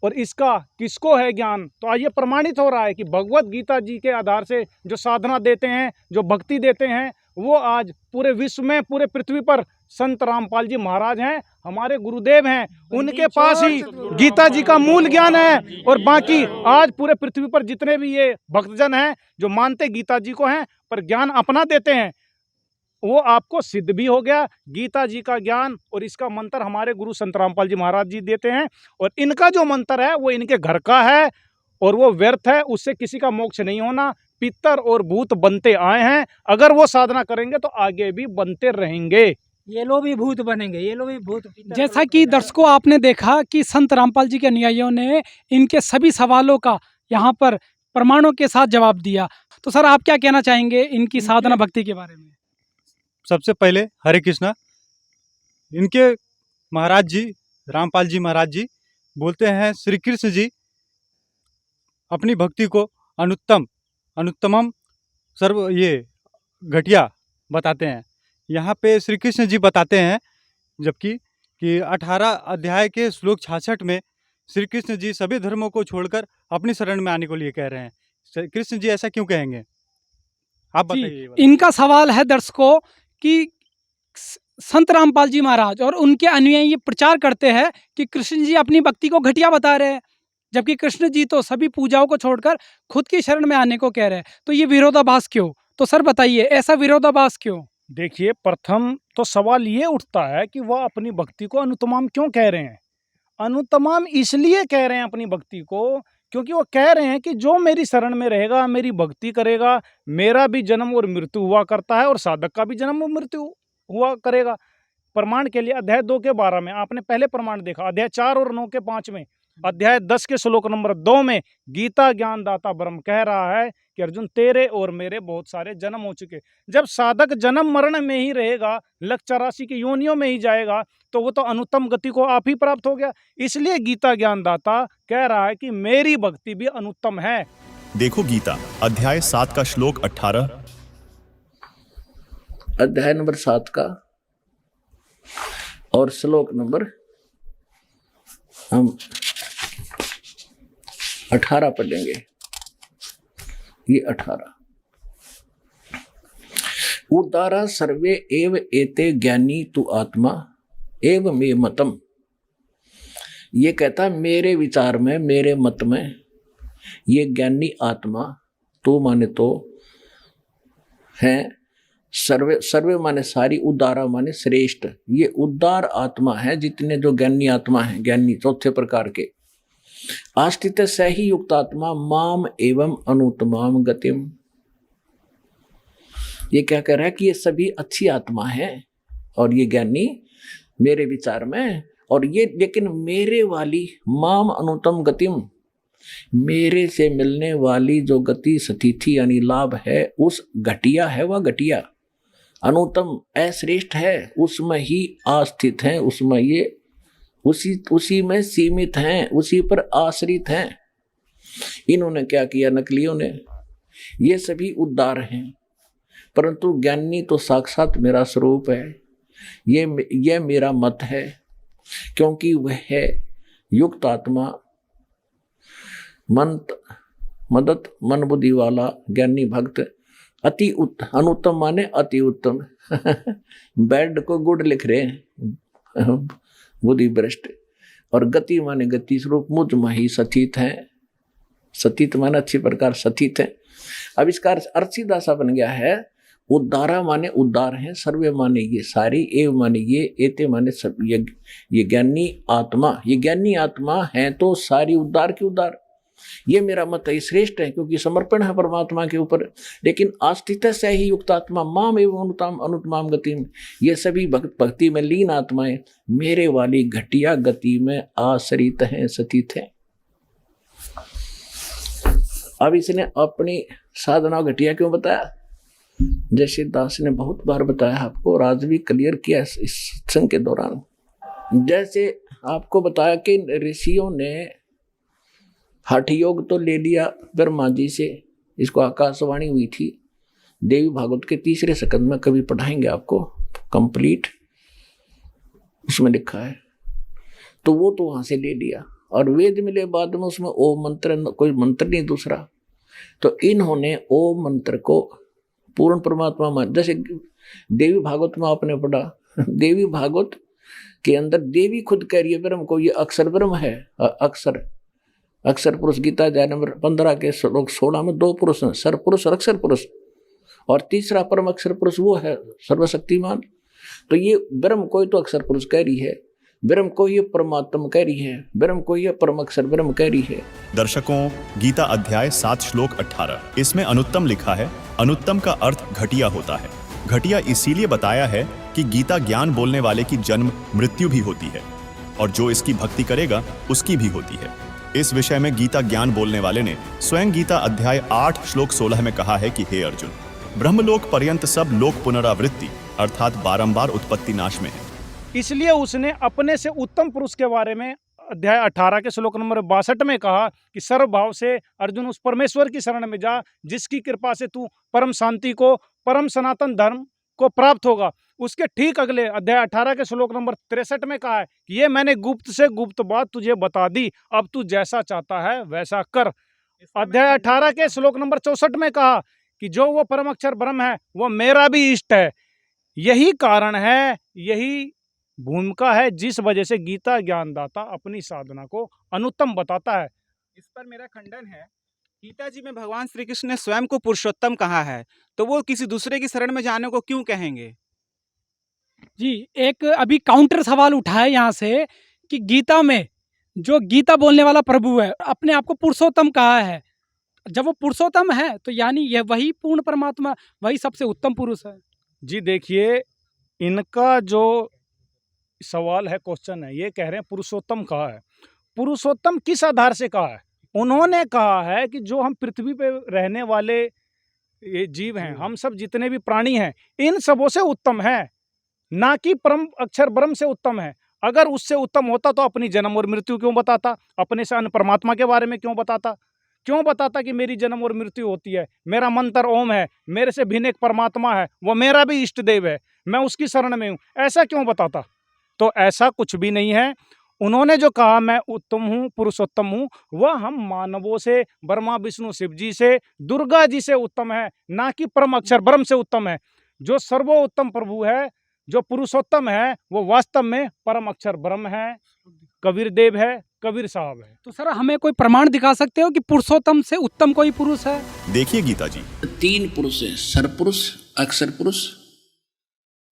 Speaker 4: और इसका किसको है ज्ञान, तो आइए प्रमाणित हो रहा है कि भगवत गीता जी के आधार से जो साधना देते हैं, जो भक्ति देते हैं, वो आज पूरे विश्व में, पूरे पृथ्वी पर संत रामपाल जी महाराज हैं, हमारे गुरुदेव हैं। उनके पास ही गीता जी का मूल ज्ञान है। और बाकी आज पूरे पृथ्वी पर जितने भी ये भक्तजन हैं जो मानते गीता जी को हैं पर ज्ञान अपना देते हैं, वो आपको सिद्ध भी हो गया। गीता जी का ज्ञान और इसका मंत्र हमारे गुरु संत रामपाल जी महाराज जी देते हैं, और इनका जो मंत्र है वो इनके घर का है और वो व्यर्थ है, उससे किसी का मोक्ष नहीं होना। पितर और भूत बनते आए हैं, अगर वो साधना करेंगे तो आगे भी बनते रहेंगे।
Speaker 9: ये लोग भी भूत बनेंगे, ये लोग भी भूत।
Speaker 2: जैसा कि दर्शकों आपने देखा कि संत रामपाल जी के अनुयायियों ने इनके सभी सवालों का यहाँ पर प्रमाणों के साथ जवाब दिया। तो सर आप क्या कहना चाहेंगे इनकी साधना भक्ति के बारे में?
Speaker 10: सबसे पहले हरे कृष्णा। इनके महाराज जी रामपाल जी महाराज जी बोलते हैं श्री कृष्ण जी अपनी भक्ति को अनुत्तमम सर्व ये घटिया बताते हैं। यहाँ पे श्री कृष्ण जी बताते हैं, जबकि कि 18 अध्याय के श्लोक 66 में श्री कृष्ण जी सभी धर्मों को छोड़कर अपनी शरण में आने को लिए कह रहे हैं। श्री कृष्ण जी ऐसा क्यों कहेंगे, आप बताइए।
Speaker 2: इनका सवाल है दर्शकों कि संत रामपाल जी महाराज और उनके अनुयायी ये प्रचार करते हैं कि कृष्ण जी अपनी भक्ति को घटिया बता रहे हैं, जबकि कृष्ण जी तो सभी पूजाओं को छोड़कर खुद की शरण में आने को कह रहे हैं। तो ये विरोधाभास क्यों? तो सर बताइए, ऐसा विरोधाभास क्यों?
Speaker 4: देखिए, प्रथम तो सवाल ये उठता है कि वह अपनी भक्ति को अनुत्तम क्यों कह रहे हैं। अनुत्तम इसलिए कह रहे हैं अपनी भक्ति को क्योंकि वो कह रहे हैं कि जो मेरी शरण में रहेगा, मेरी भक्ति करेगा, मेरा भी जन्म और मृत्यु हुआ करता है और साधक का भी जन्म और मृत्यु हुआ करेगा। प्रमाण के लिए अध्याय 2 के 12 में आपने पहले प्रमाण देखा, अध्याय 4 और 9 के 5 में, अध्याय 10 के श्लोक नंबर 2 में गीता ज्ञानदाता ब्रह्म कह रहा है कि अर्जुन तेरे और मेरे बहुत सारे जन्म हो चुके। जब साधक जन्म मरण में ही रहेगा, लक्ष्य 84 की योनियों में ही जाएगा, तो वो तो अनुत्तम गति को आप ही प्राप्त हो गया। इसलिए गीता ज्ञानदाता कह रहा है कि मेरी भक्ति भी अनुत्तम है।
Speaker 1: देखो गीता अध्याय 7 का श्लोक 18,
Speaker 11: अध्याय नंबर 7 का और श्लोक नंबर हम 18 पढ़ेंगे। ये 18 उदारा सर्वे एव एते ज्ञानी तु आत्मा एव मे मतम। ये कहता मेरे विचार में, मेरे मत में ये ज्ञानी आत्मा, तो माने तो है, सर्वे सर्वे माने सारी, उदारा माने श्रेष्ठ, ये उदार आत्मा है जितने जो ज्ञानी आत्मा है, ज्ञानी चौथे प्रकार के। आस्थित सही युक्त आत्मा माम एवं अनुत्तमाम गतिम। ये क्या कह रहा है कि ये सभी अच्छी आत्मा है और ये ज्ञानी मेरे विचार में, और ये लेकिन मेरे वाली माम अनुत्तम गतिम, मेरे से मिलने वाली जो गति स्थिति यानी लाभ है उस घटिया है, वह घटिया अनुत्तम अश्रेष्ठ है, उसमें ही आस्थित हैं, उसमें ये उसी में सीमित हैं, उसी पर आश्रित हैं। इन्होंने क्या किया, नकलियों ने, ये सभी उद्धार हैं, परंतु ज्ञानी तो साक्षात मेरा स्वरूप है। ये मेरा मत है, क्योंकि वह है युक्त आत्मा, मदत मन बुद्धि वाला ज्ञानी भक्त, अति अनुत्तम माने अति उत्तम। बेड को गुड लिख रहे हैं, बुद्धि भ्रष्ट, और गति माने गति स्वरूप मुझ में ही सथित है। सथित माने अच्छी प्रकार सथित है। अब इसका अर्थ सीधा सा बन गया है, उद्धारा माने उद्धार है, सर्वे माने ये सारी, एव माने ये, एते माने सब। ये ज्ञानी आत्मा, ये ज्ञानी आत्मा है तो सारी उद्धार की उद्धार। ये मेरा मत है, श्रेष्ठ है, क्योंकि समर्पण है परमात्मा के ऊपर। लेकिन आस्थित से ही युक्त आत्मा माम एवं अनुत्तमाम गति में, ये सभी भक्ति में लीन आत्माएं मेरे वाली घटिया गति में आश्रित हैं, स्थित हैं। अब इसने अपनी साधना घटिया क्यों बताया? जैसे दास ने बहुत बार बताया आपको, और आज भी क्लियर किया इस सत्संग के दौरान। जैसे आपको बताया कि ऋषियों ने हठ योग तो ले लिया ब्रह्मा जी से, इसको आकाशवाणी हुई थी देवी भागवत के 3रे स्कंद में, कभी पढ़ाएंगे आपको कंप्लीट, उसमें लिखा है। तो वो तो वहां से ले लिया, और वेद मिले बाद में उसमें ओम मंत्र, कोई मंत्र नहीं दूसरा। तो इन्होंने ओम मंत्र को पूर्ण परमात्मा मान। जैसे देवी भागवत में आपने पढ़ा, देवी भागवत के अंदर देवी खुद कह रही है ब्रह्म को, ये अक्षर ब्रह्म है। अक्षर पुरुष, गीता अध्याय नंबर 15 के श्लोक 16 में 2 पुरुष हैं, सर पुरुष और अक्षर पुरुष, और तीसरा परम अक्षर पुरुष वो है सर्वशक्तिमान। तो ये ब्रह्म को ही तो अक्षर पुरुष कह रही है, ब्रह्म को ये परमात्मा कह रही है, ब्रह्म को ये परम अक्षर ब्रह्म कह रही है।
Speaker 1: दर्शकों, गीता अध्याय 7 श्लोक 18, इसमें अनुत्तम लिखा है। अनुत्तम का अर्थ घटिया होता है। घटिया इसीलिए बताया है कि गीता ज्ञान बोलने वाले की जन्म मृत्यु भी होती है, और जो इसकी भक्ति करेगा उसकी भी होती है। इस विषय में गीता ज्ञान बोलने वाले ने स्वयं गीता अध्याय 8 श्लोक 16 में कहा है कि हे अर्जुन, ब्रह्मलोक पर्यंत सब लोक पुनरावृत्ति अर्थात बारंबार उत्पत्ति नाश में है।
Speaker 4: इसलिए उसने अपने से उत्तम पुरुष के बारे में अध्याय 18 के श्लोक नंबर 62 में कहा कि सर्वभाव से अर्जुन उस परमेश्वर की शरण में जा, जिसकी कृपा से तू परम शांति को, परम सनातन धर्म को प्राप्त होगा। उसके ठीक अगले अध्याय 18 के श्लोक नंबर 63 में कहा है कि ये मैंने गुप्त से गुप्त बात तुझे बता दी, अब तू जैसा चाहता है वैसा कर। अध्याय 18 के श्लोक नंबर 64 में कहा कि जो वो परम अक्षर ब्रह्म है वो मेरा भी इष्ट है। यही कारण है, यही भूमिका है जिस वजह से गीता ज्ञानदाता अपनी साधना को अनुत्तम बताता है।
Speaker 3: इस पर मेरा खंडन है। गीता जी में भगवान श्री कृष्ण ने स्वयं को पुरुषोत्तम कहा है, तो वो किसी दूसरे की शरण में जाने को क्यों कहेंगे?
Speaker 2: जी, एक अभी काउंटर सवाल उठाया यहाँ से कि गीता में जो गीता बोलने वाला प्रभु है अपने आप को पुरुषोत्तम कहा है। जब वो पुरुषोत्तम है तो यानी यह वही पूर्ण परमात्मा, वही सबसे उत्तम पुरुष है।
Speaker 4: जी देखिए, इनका जो सवाल है, क्वेश्चन है, ये कह रहे हैं पुरुषोत्तम कहा है। पुरुषोत्तम किस आधार से कहा है? उन्होंने कहा है कि जो हम पृथ्वी पे रहने वाले ये जीव हैं, हम सब जितने भी प्राणी हैं, इन सबों से उत्तम है, ना कि परम अक्षर ब्रह्म से उत्तम है। अगर उससे उत्तम होता तो अपनी जन्म और मृत्यु क्यों बताता? अपने से अन्य परमात्मा के बारे में क्यों बताता? क्यों बताता कि मेरी जन्म और मृत्यु होती है, मेरा मंत्र ओम है, मेरे से भिन्न एक परमात्मा है, वो मेरा भी इष्ट देव है, मैं उसकी शरण में हूँ, ऐसा क्यों बताता? तो ऐसा कुछ भी नहीं है। उन्होंने जो कहा मैं उत्तम हूँ, पुरुषोत्तम हूँ, वह हम मानवों से, ब्रह्मा विष्णु शिव जी से, दुर्गा जी से उत्तम है, ना कि परम अक्षर ब्रह्म से उत्तम है। जो सर्वोत्तम प्रभु है, जो पुरुषोत्तम है, वो वास्तव में परम अक्षर ब्रह्म है, कबीर देव है, कबीर साहब है।
Speaker 2: तो सर हमें कोई प्रमाण दिखा सकते हो कि पुरुषोत्तम से उत्तम कोई पुरुष है?
Speaker 1: देखिए गीता जी,
Speaker 11: 3 पुरुष है, सरपुरुष, अक्षर पुरुष,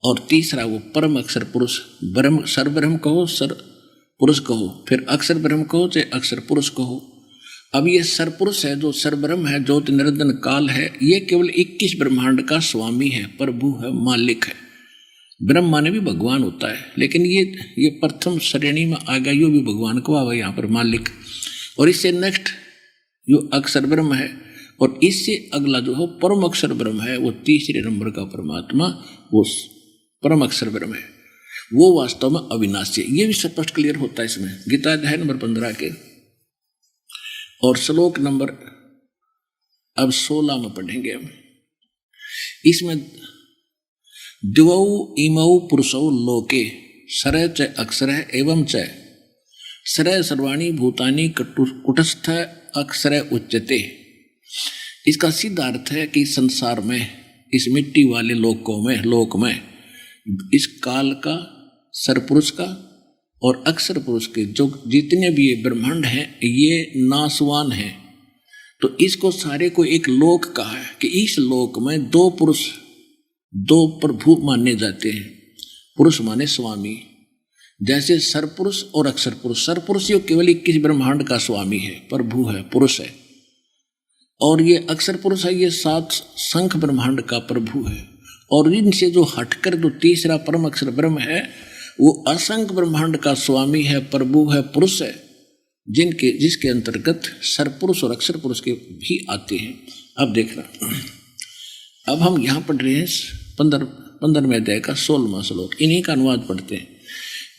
Speaker 11: और तीसरा वो परम अक्षर पुरुष। ब्रह्म, सर ब्रह्म कहो, सर पुरुष कहो, फिर अक्षर ब्रह्म कहो चाहे अक्षर पुरुष कहो। अब ये सर पुरुष है, जो सर ब्रह्म है, ज्योति निरंजन काल है, ये केवल 21 ब्रह्मांड का स्वामी है, प्रभु है, मालिक है। ब्रह्म माने भी भगवान होता है, लेकिन ये प्रथम श्रेणी में आ गया, यो भी भगवान को आवा यहाँ पर मालिक। और इससे नेक्स्ट जो अक्षर ब्रह्म है, और इससे अगला जो हो परम अक्षर ब्रह्म है, वो तीसरे नंबर का परमात्मा, वो परम अक्षर ब्रह्म है, वो वास्तव में अविनाशी है। ये भी स्पष्ट क्लियर होता है इसमें गीता अध्याय नंबर 15 के और श्लोक नंबर अब 16 में पढ़ेंगे हम। इसमें द्वौ इमौ पुरुषौ लोके सरय च अक्षर एवं च सरय सर्वाणी भूतानि कुटस्थ अक्षर उच्यते। इसका सीधा अर्थ है कि संसार में, इस मिट्टी वाले लोक में इस काल का, सरपुरुष का और अक्षर पुरुष के जो जितने भी ये ब्रह्मांड हैं, ये नासवान हैं। तो इसको सारे को एक लोक कहा है कि इस लोक में 2 पुरुष दो प्रभु माने जाते हैं। पुरुष माने स्वामी, जैसे सरपुरुष और अक्षर पुरुष। सरपुरुष ये केवल 21 ब्रह्मांड का स्वामी है, प्रभु है, पुरुष है। और ये अक्षर पुरुष है, ये 7 संख ब्रह्मांड का प्रभु है। और इनसे जो हटकर जो तीसरा परम अक्षर ब्रह्म है, वो असंख्य ब्रह्मांड का स्वामी है, प्रभु है, पुरुष है, जिसके अंतर्गत सरपुरुष और अक्षर पुरुष के भी आते हैं। अब देखना, अब हम यहाँ पढ़ रहे हैं 15वें अध्याय का 16वां श्लोक, इन्हीं का अनुवाद पढ़ते हैं।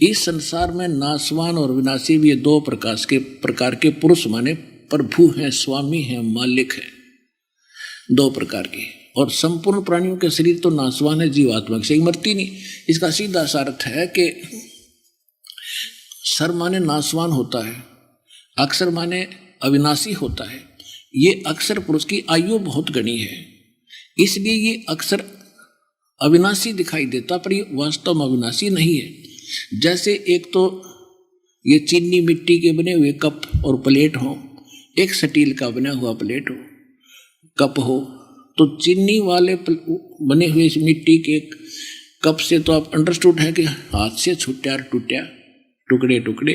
Speaker 11: इस संसार में नाशवान और विनाशी भी ये 2 प्रकार के पुरुष माने प्रभु हैं, स्वामी हैं, मालिक हैं, 2 प्रकार के। और संपूर्ण प्राणियों के शरीर तो नाशवान है, जीवात्मा से मरती नहीं। इसका सीधा सा अर्थ है कि सर माने नाशवान होता है, अक्षर माने अविनाशी होता है। ये अक्षर पुरुष की आयु बहुत घनी है, इसलिए ये अक्षर अविनाशी दिखाई देता, पर ये वास्तव में अविनाशी नहीं है। जैसे एक तो ये चीनी मिट्टी के बने हुए कप और प्लेट हो, एक स्टील का बना हुआ प्लेट हो, कप हो, तो चीनी वाले बने हुए इस मिट्टी के कप से तो आप अंडरस्टूड है कि हाथ से छूटा टूटा, टुकड़े टुकड़े।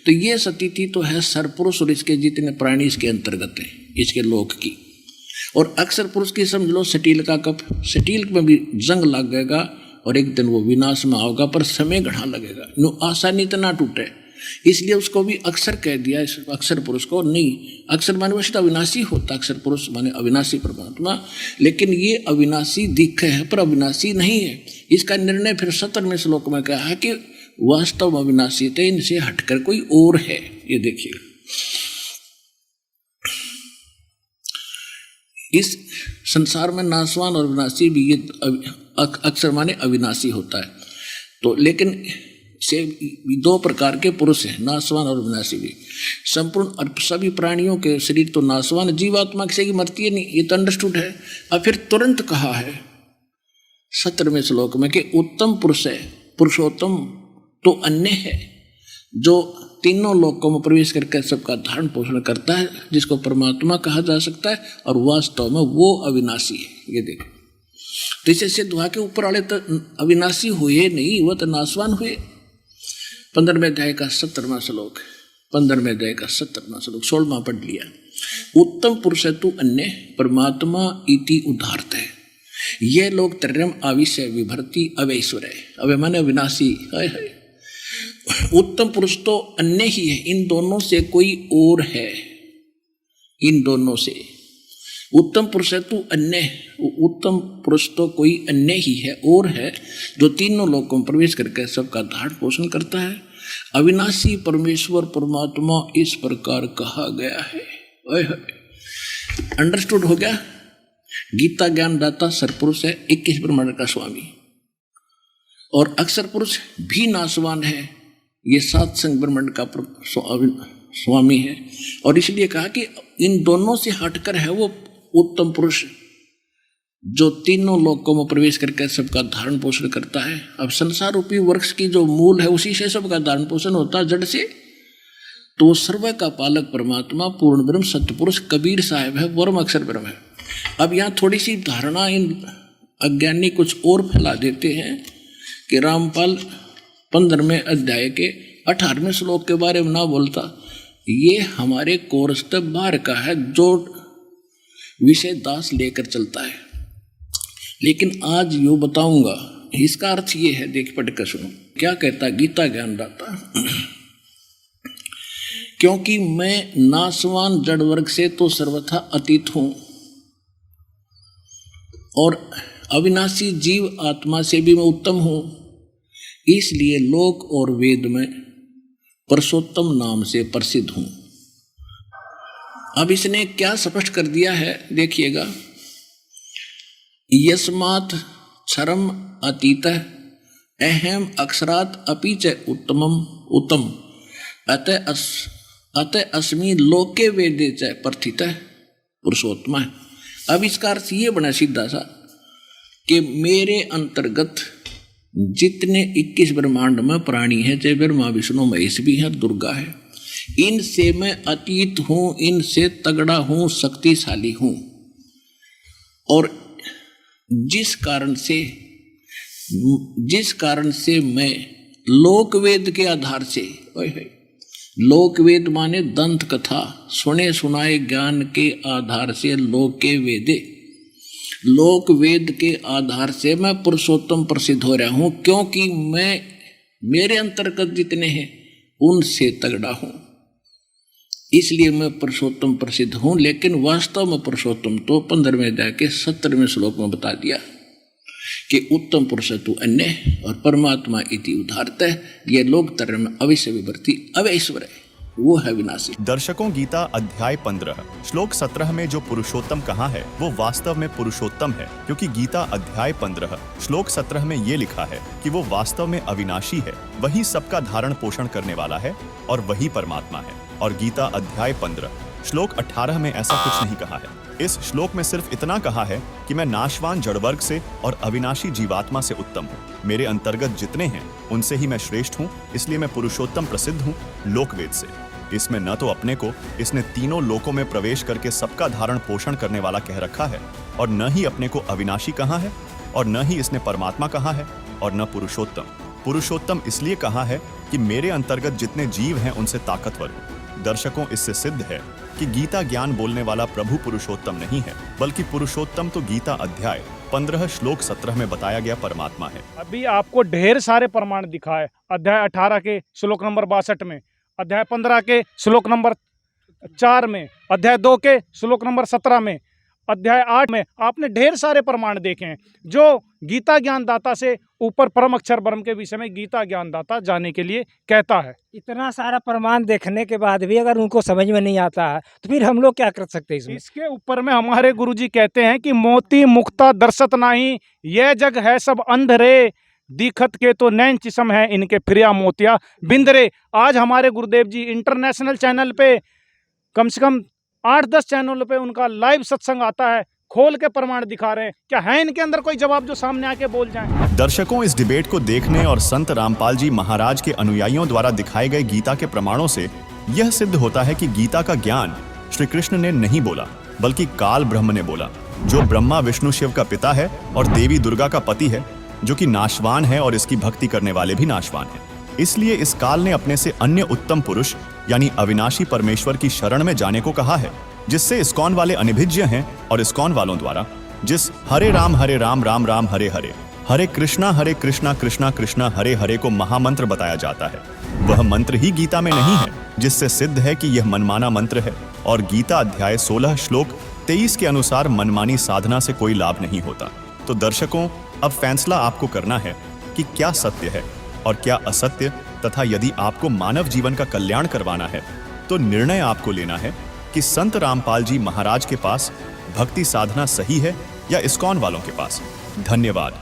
Speaker 11: तो ये स्थिति तो है सरपुरुष और इसके जितने प्राणी इसके अंतर्गत है, इसके लोक की। और अक्षर पुरुष की समझ लो स्टील का कप, स्टील में भी जंग लग गएगा और एक दिन वो विनाश में आओगा, पर समय घना लगेगा, नो आसानी तो ना टूटे। इसलिए उसको भी अक्षर कह दिया, इस अक्षर पुरुष को। नहीं, अक्षर माने वैसे तो अविनाशी होता, अक्षर पुरुष माने अविनाशी परमात्मा, लेकिन ये अविनाशी दिखे है पर अविनाशी नहीं है। इसका निर्णय फिर 17वें श्लोक में कहा है कि वास्तव में अविनाशी थे, इनसे हटकर कोई और है। ये देखिए, इस संसार में नाशवान और विनाशी भी ये अक्षर माने अविनाशी होता है। तो लेकिन से 2 प्रकार के पुरुष हैं, नाशवान और विनाशी भी। संपूर्ण सभी प्राणियों के शरीर तो नाशवान, जीवात्मा से ही मरती है नहीं, ये तो अंडरस्टूड है। अब फिर तुरंत कहा है 17वें श्लोक में कि उत्तम पुरुष है, पुरुषोत्तम तो अन्य है, जो तीनों लोकों में प्रवेश करके सबका धारण पोषण करता है, जिसको परमात्मा कहा जा सकता है, और वास्तव में वो अविनाशी है। ये देखो, तो इसे सिद्ध हुआ के ऊपर वाले तो अविनाशी हुए नहीं, वो तो नाशवान हुए। 15वें अध्याय का 17वां श्लोक, 15वें अध्याय का 17वां श्लोक, 16वां पढ़ लिया। उत्तम पुरुष तु अन्य परमात्मा इति उदाहरत है। ये लोग त्रयम आविष्य विभर्ति अवैश्वर्य, अवे माने विनाशी है। उत्तम पुरुष तो अन्य ही है, इन दोनों से कोई और है, इन दोनों से। उत्तम पुरुष है तू अन्य, उत्तम पुरुष तो कोई अन्य ही है, और है, जो तीनों लोकों में प्रवेश करके सबका धारण पोषण करता है। अविनाशी परमेश्वर परमात्मा इस प्रकार कहा गया है। अंडरस्टूड हो गया? गीता ज्ञान दाता सरपुरुष है, 21 ब्रह्मांड का स्वामी, और अक्षर पुरुष भी नाशवान है, ये 7 संग ब्रह्मांड का स्वामी है। और इसलिए कहा कि इन दोनों से हटकर है वो उत्तम पुरुष, जो तीनों लोकों में प्रवेश करके सबका धारण पोषण करता है। अब संसार रूपी वृक्ष की जो मूल है, उसी से सबका धारण पोषण होता है, जड़ से। तो सर्व का पालक परमात्मा पूर्ण ब्रह्म सत्पुरुष कबीर साहब है, परम अक्षर ब्रह्म है। अब यहाँ थोड़ी सी धारणा इन अज्ञानी कुछ और फैला देते हैं कि रामपाल 15वें अध्याय के 18वें श्लोक के बारे में ना बोलता, ये हमारे कोर्स से बाहर का है, जो विषय दास लेकर चलता है। लेकिन आज यो बताऊंगा, इसका अर्थ ये है, देख पढ़ कर सुनो क्या कहता गीता ज्ञान दाता। क्योंकि मैं नाशवान जड़ वर्ग से तो सर्वथा अतीत हूं, और अविनाशी जीव आत्मा से भी मैं उत्तम हूं, इसलिए लोक और वेद में पुरुषोत्तम नाम से प्रसिद्ध हूं। अब इसने क्या स्पष्ट कर दिया है, देखिएगा। यस्मात् क्षरम अतीत अहम अक्षरात अपि च उत्तमम उत्तम अतः अस्मि लोके वेदे च प्रथित पुरुषोत्तम। अब इसका अर्थ ये बना सीधा सा कि मेरे अंतर्गत जितने 21 ब्रह्मांड में प्राणी हैं, चाहे ब्रह्मा विष्णु महेश भी हैं, दुर्गा है, इनसे मैं अतीत हूं, इनसे तगड़ा हूं, शक्तिशाली हूं। और जिस कारण से जिस कारण से मैं लोकवेद के आधार से, लोकवेद माने दंत कथा, सुने सुनाए ज्ञान के आधार से लोके वेदे, लोक वेद के आधार से मैं पुरुषोत्तम प्रसिद्ध हो रहा हूं, क्योंकि मैं मेरे अंतर्गत जितने हैं उनसे तगड़ा हूं, इसलिए मैं पुरुषोत्तम प्रसिद्ध हूं। लेकिन वास्तव में पुरुषोत्तम तो 15वें अध्याय के 17वें श्लोक में बता दिया कि उत्तम पुरुष तु अन्य और परमात्मा इति उदारतः, ये लोक तरह में अवश्य विवर्ती अवैश्वर है, वो है विनाशी।
Speaker 1: दर्शकों, गीता अध्याय 15 श्लोक 17 में जो पुरुषोत्तम कहा है वो वास्तव में पुरुषोत्तम है, क्योंकि गीता अध्याय 15 श्लोक 17 में ये लिखा है कि वो वास्तव में अविनाशी है, वही सबका धारण पोषण करने वाला है और वही परमात्मा है। और गीता अध्याय 15 श्लोक 18 में ऐसा कुछ नहीं कहा है। इस श्लोक में सिर्फ इतना कहा है कि मैं नाशवान जड़वर्ग से और अविनाशी जीवात्मा से उत्तम हूँ, मेरे अंतर्गत जितने हैं उनसे ही मैं श्रेष्ठ हूँ, इसलिए मैं पुरुषोत्तम प्रसिद्ध हूँ लोकवेद से। इसमें न तो अपने को इसने तीनों लोकों में प्रवेश करके सबका धारण पोषण करने वाला कह रखा है, और न ही अपने को अविनाशी कहा है, और न ही इसने परमात्मा कहा है, और न पुरुषोत्तम। पुरुषोत्तम इसलिए कहा है कि मेरे अंतर्गत जितने जीव हैं उनसे ताकतवर हूँ। दर्शकों, इससे सिद्ध है कि गीता ज्ञान बोलने वाला प्रभु पुरुषोत्तम नहीं है, बल्कि पुरुषोत्तम तो गीता अध्याय 15 श्लोक 17 में बताया गया परमात्मा है।
Speaker 4: अभी आपको ढेर सारे प्रमाण दिखाए, अध्याय 18 के श्लोक नंबर 62 में, अध्याय 15 के श्लोक नंबर 4 में, अध्याय 2 के श्लोक नंबर 17 में, अध्याय 8 में आपने ढेर सारे प्रमाण देखे हैं जो गीता ज्ञानदाता से ऊपर परम अक्षर ब्रह्म के विषय में गीता ज्ञानदाता जाने के लिए कहता है।
Speaker 12: इतना सारा प्रमाण देखने के बाद भी अगर उनको समझ में नहीं आता है तो फिर हम लोग क्या कर सकते हैं इसमें?
Speaker 4: इसके ऊपर में हमारे गुरुजी कहते हैं कि मोती मुक्ता दर्शत नाही, यह जग है सब अंधरे, दिखत के तो नैन चिसम है इनके फिरिया मोतिया बिंदरे। आज हमारे गुरुदेव जी इंटरनेशनल चैनल पे कम से कम 8-10 चैनलों पे उनका लाइव सत्संग आता है, खोल के प्रमाण दिखा रहे हैं। क्या है इनके अंदर कोई जवाब जो सामने आके बोल जाएं?
Speaker 1: दर्शकों, इस डिबेट को देखने और संत रामपाल जी महाराज के अनुयायियों द्वारा दिखाए गए गीता के प्रमाणों से यह सिद्ध होता है कि गीता का ज्ञान श्री कृष्ण ने नहीं बोला, बल्कि काल ब्रह्म ने बोला, जो ब्रह्मा विष्णु शिव का पिता है और देवी दुर्गा का पति है, जो कि नाशवान है और इसकी भक्ति करने वाले भी नाशवान हैं। इसलिए इस काल ने अपने से अन्य उत्तम पुरुष यानी अविनाशी परमेश्वर की शरण में जाने को कहा है, जिससे इस्कॉन वाले अनिभिज्य हैं, और इस्कॉन वालों द्वारा जिस हरे राम राम राम हरे हरे, हरे कृष्णा कृष्णा कृष्णा हरे हरे को महामंत्र बताया जाता है, वह मंत्र ही गीता में नहीं है, जिससे सिद्ध है कि यह मनमाना मंत्र है। और गीता अध्याय 16 श्लोक 23 के अनुसार मनमानी साधना से कोई लाभ नहीं होता। तो दर्शकों, अब फैसला आपको करना है कि क्या सत्य है और क्या असत्य, तथा यदि आपको मानव जीवन का कल्याण करवाना है तो निर्णय आपको लेना है कि संत रामपाल जी महाराज के पास भक्ति साधना सही है या इस्कॉन वालों के पास। धन्यवाद।